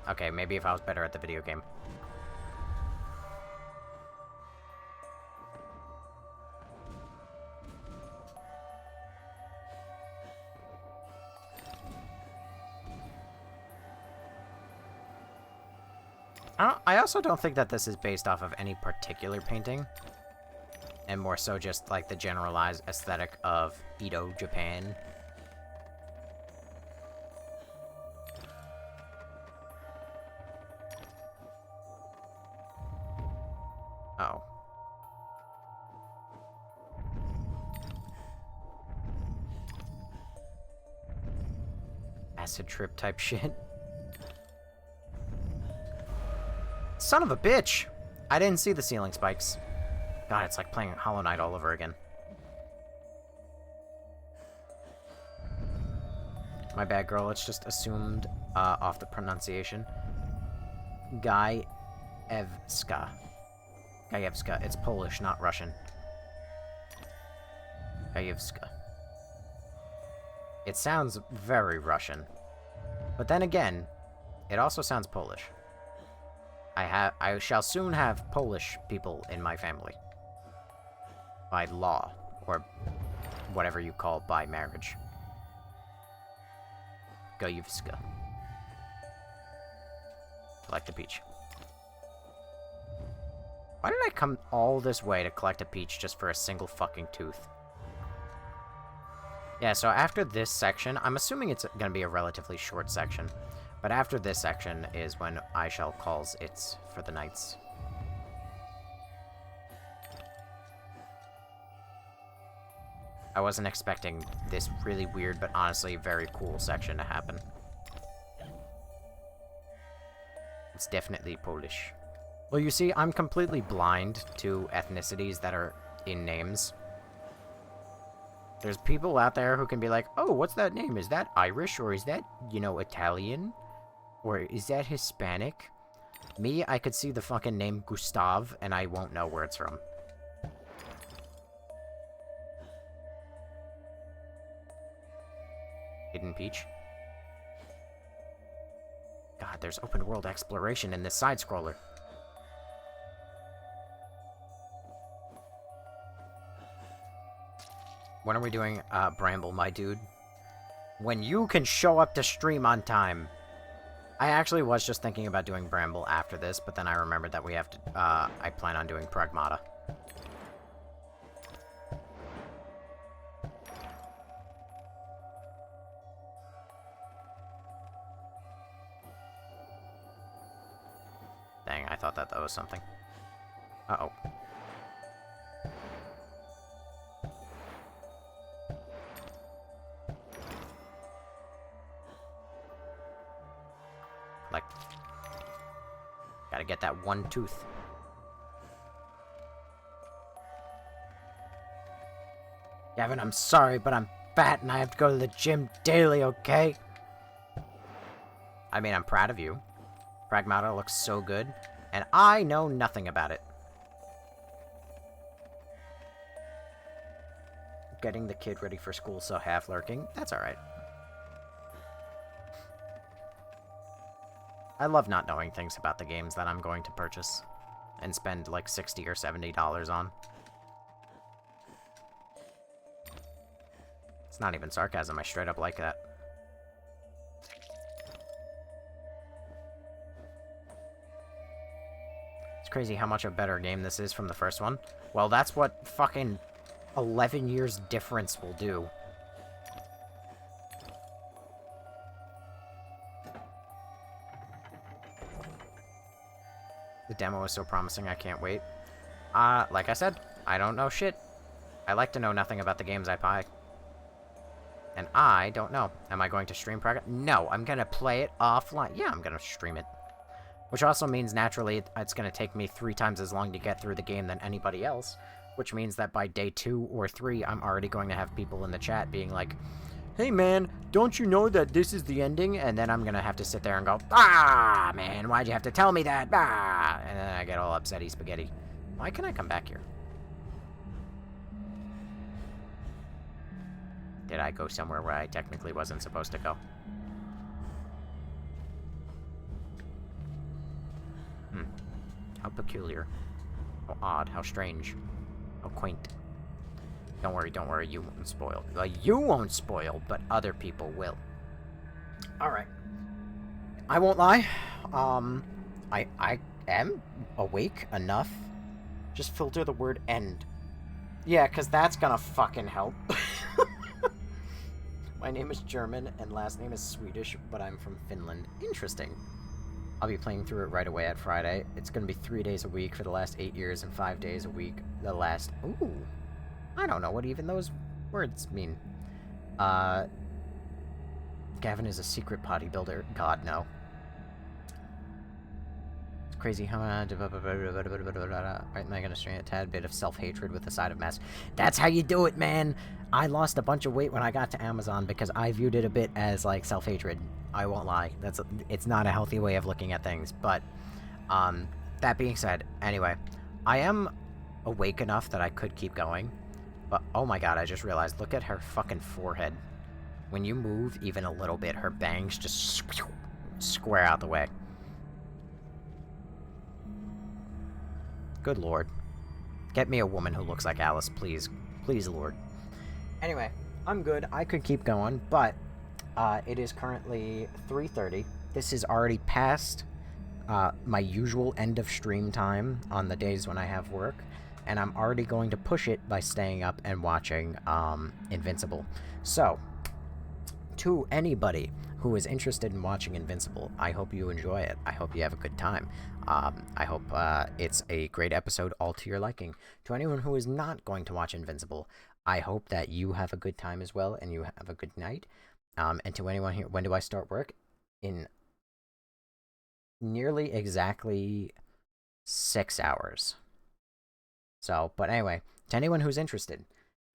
Okay, maybe if I was better at the video game. I also don't think that this is based off of any particular painting, and more so just like the generalized aesthetic of Edo, Japan. Oh. Acid trip type shit. Son of a bitch! I didn't see the ceiling spikes. God, it's like playing Hollow Knight all over again. My bad, girl. It's just assumed off the pronunciation. Gajewska. Gajewska. It's Polish, not Russian. Gajewska. It sounds very Russian. But then again, it also sounds Polish. I shall soon have Polish people in my family. By law, or whatever you call by marriage. Gajewska. Collect a peach. Why did I come all this way to collect a peach just for a single fucking tooth? Yeah, so after this section, I'm assuming it's gonna be a relatively short section. But after this section is when I shall calls it for the nights. I wasn't expecting this really weird, but honestly very cool section to happen. It's definitely Polish. Well, you see, I'm completely blind to ethnicities that are in names. There's people out there who can be like, oh, what's that name? Is that Irish? Or is that, you know, Italian? Or is that Hispanic? Me, I could see the fucking name Gustav, and I won't know where it's from. Hidden Peach. God, there's open world exploration in this side-scroller. When are we doing Bramble, my dude? When you can show up to stream on time. I actually was just thinking about doing Bramble after this, but then I remembered that we have to, I plan on doing Pragmata. Dang, I thought that was something. Uh-oh. Like, gotta get that one tooth. Gavin, I'm sorry, but I'm fat and I have to go to the gym daily, okay? I mean, I'm proud of you. Pragmata looks so good, and I know nothing about it. Getting the kid ready for school, so half lurking. That's alright. I love not knowing things about the games that I'm going to purchase and spend like $60 or $70 on. It's not even sarcasm, I straight up like that. It's crazy how much a better game this is from the first one. Well, that's what fucking 11 years difference will do. The demo is so promising, I can't wait. Like I said, I don't know shit. I like to know nothing about the games I buy. And I don't know. Am I going to stream Pragmata? No, I'm gonna play it offline. Yeah, I'm gonna stream it. Which also means, naturally, it's gonna take me 3 times as long to get through the game than anybody else. Which means that by day 2 or 3, I'm already going to have people in the chat being like, hey man, don't you know that this is the ending? And then I'm gonna have to sit there and go, ah, man, why'd you have to tell me that? Ah! And then I get all upsetty spaghetti. Why can I come back here? Did I go somewhere where I technically wasn't supposed to go? How peculiar. How odd. How strange. How quaint. Don't worry, you won't spoil. Like, you won't spoil, but other people will. Alright. I won't lie. I am awake enough. Just filter the word end. Yeah, because that's gonna fucking help. My name is German, and last name is Swedish, but I'm from Finland. Interesting. I'll be playing through it right away at Friday. It's gonna be 3 days a week for the last 8 years, and 5 days a week the last... Ooh. I don't know what even those words mean. Gavin is a secret bodybuilder. God, no. It's crazy how... Right, am I gonna strain a tad bit of self-hatred with a side of mess? That's how you do it, man! I lost a bunch of weight when I got to Amazon because I viewed it a bit as, like, self-hatred. I won't lie. It's not a healthy way of looking at things, but, that being said, anyway, I am awake enough that I could keep going, but, oh my god, I just realized, look at her fucking forehead. When you move even a little bit, her bangs just square out the way. Good lord. Get me a woman who looks like Alice, please. Please, lord. Anyway, I'm good. I could keep going, but it is currently 3:30. This is already past my usual end of stream time on the days when I have work, and I'm already going to push it by staying up and watching Invincible. So, to anybody who is interested in watching Invincible, I hope you enjoy it. I hope you have a good time. I hope it's a great episode all to your liking. To anyone who is not going to watch Invincible, I hope that you have a good time as well, and you have a good night. And to anyone here, when do I start work? In nearly exactly 6 hours. So, but anyway, to anyone who's interested,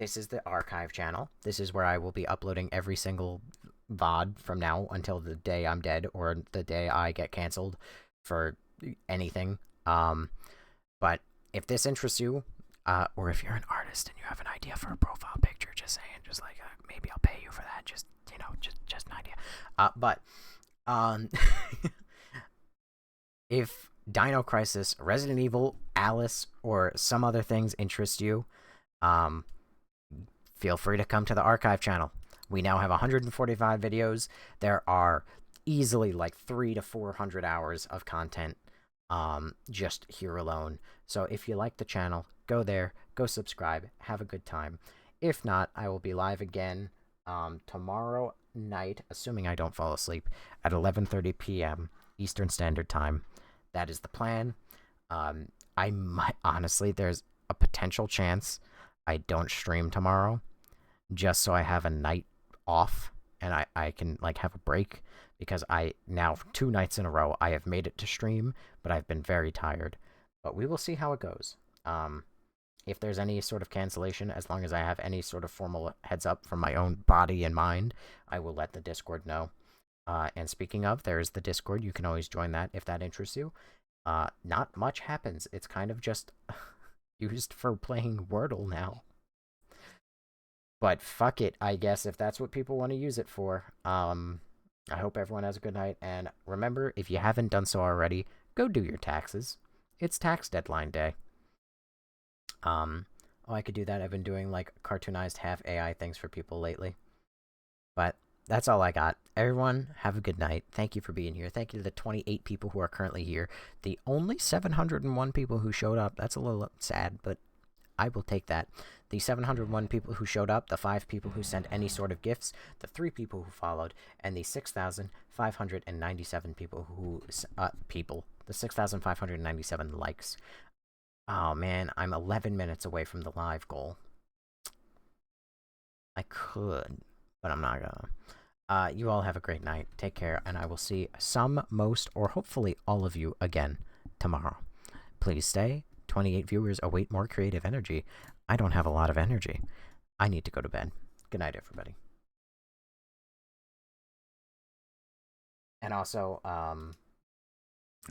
this is the archive channel. This is where I will be uploading every single VOD from now until the day I'm dead or the day I get canceled for anything. But if this interests you, or if you're an artist and you have an idea for a profile picture, just saying, just like, maybe I'll pay you for that, just, you know, just an idea. If Dino Crisis, Resident Evil, Alice, or some other things interest you, feel free to come to the archive channel. We now have 145 videos. There are easily like 300 to 400 hours of content just here alone. So if you like the channel, go there, go subscribe, have a good time. If not, I will be live again tomorrow night, assuming I don't fall asleep, at 11:30 p.m. Eastern Standard Time. That is the plan. I might, honestly, there's a potential chance I don't stream tomorrow, just so I have a night off and I can like have a break, because I now 2 nights in a row I have made it to stream, but I've been very tired. But we will see how it goes. If there's any sort of cancellation, as long as I have any sort of formal heads up from my own body and mind, I will let the Discord know. And speaking of, there's the Discord. You can always join that if that interests you. Not much happens. It's kind of just used for playing Wordle now. But fuck it, I guess, if that's what people want to use it for. I hope everyone has a good night. And remember, if you haven't done so already, go do your taxes. It's tax deadline day. Oh, I could do that. I've been doing, like, cartoonized half AI things for people lately. But that's all I got. Everyone, have a good night. Thank you for being here. Thank you to the 28 people who are currently here. The only 701 people who showed up. That's a little sad, but I will take that. The 701 people who showed up, the 5 people who sent any sort of gifts, the 3 people who followed, and the 6,597 people who... The 6,597 likes. Oh, man, I'm 11 minutes away from the live goal. I could, but I'm not gonna. You all have a great night. Take care, and I will see some, most, or hopefully all of you again tomorrow. Please stay. 28 viewers await more creative energy. I don't have a lot of energy. I need to go to bed. Good night, everybody. And also,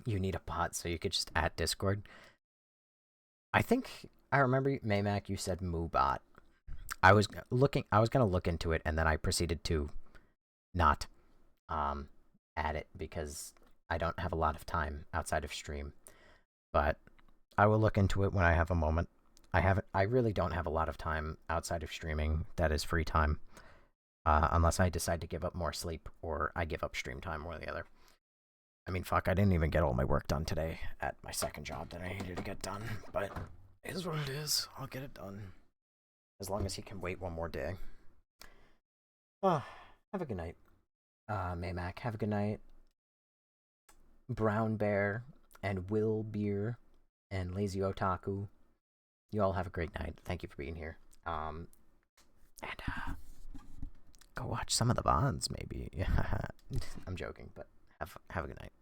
you need a bot, so you could just add Discord. I think I remember, Maymac, you said MooBot. I was gonna look into it, and then I proceeded to not add it because I don't have a lot of time outside of stream. But I will look into it when I have a moment. I really don't have a lot of time outside of streaming that is free time. Unless I decide to give up more sleep or I give up stream time, one or the other. I mean, fuck, I didn't even get all my work done today at my second job that I needed to get done. But it is what it is. I'll get it done. As long as he can wait one more day. Have a good night. Maymac, have a good night. Brown Bear and Will Beer and Lazy Otaku. You all have a great night. Thank you for being here. And go watch some of the Bonds, maybe. I'm joking, but have a good night.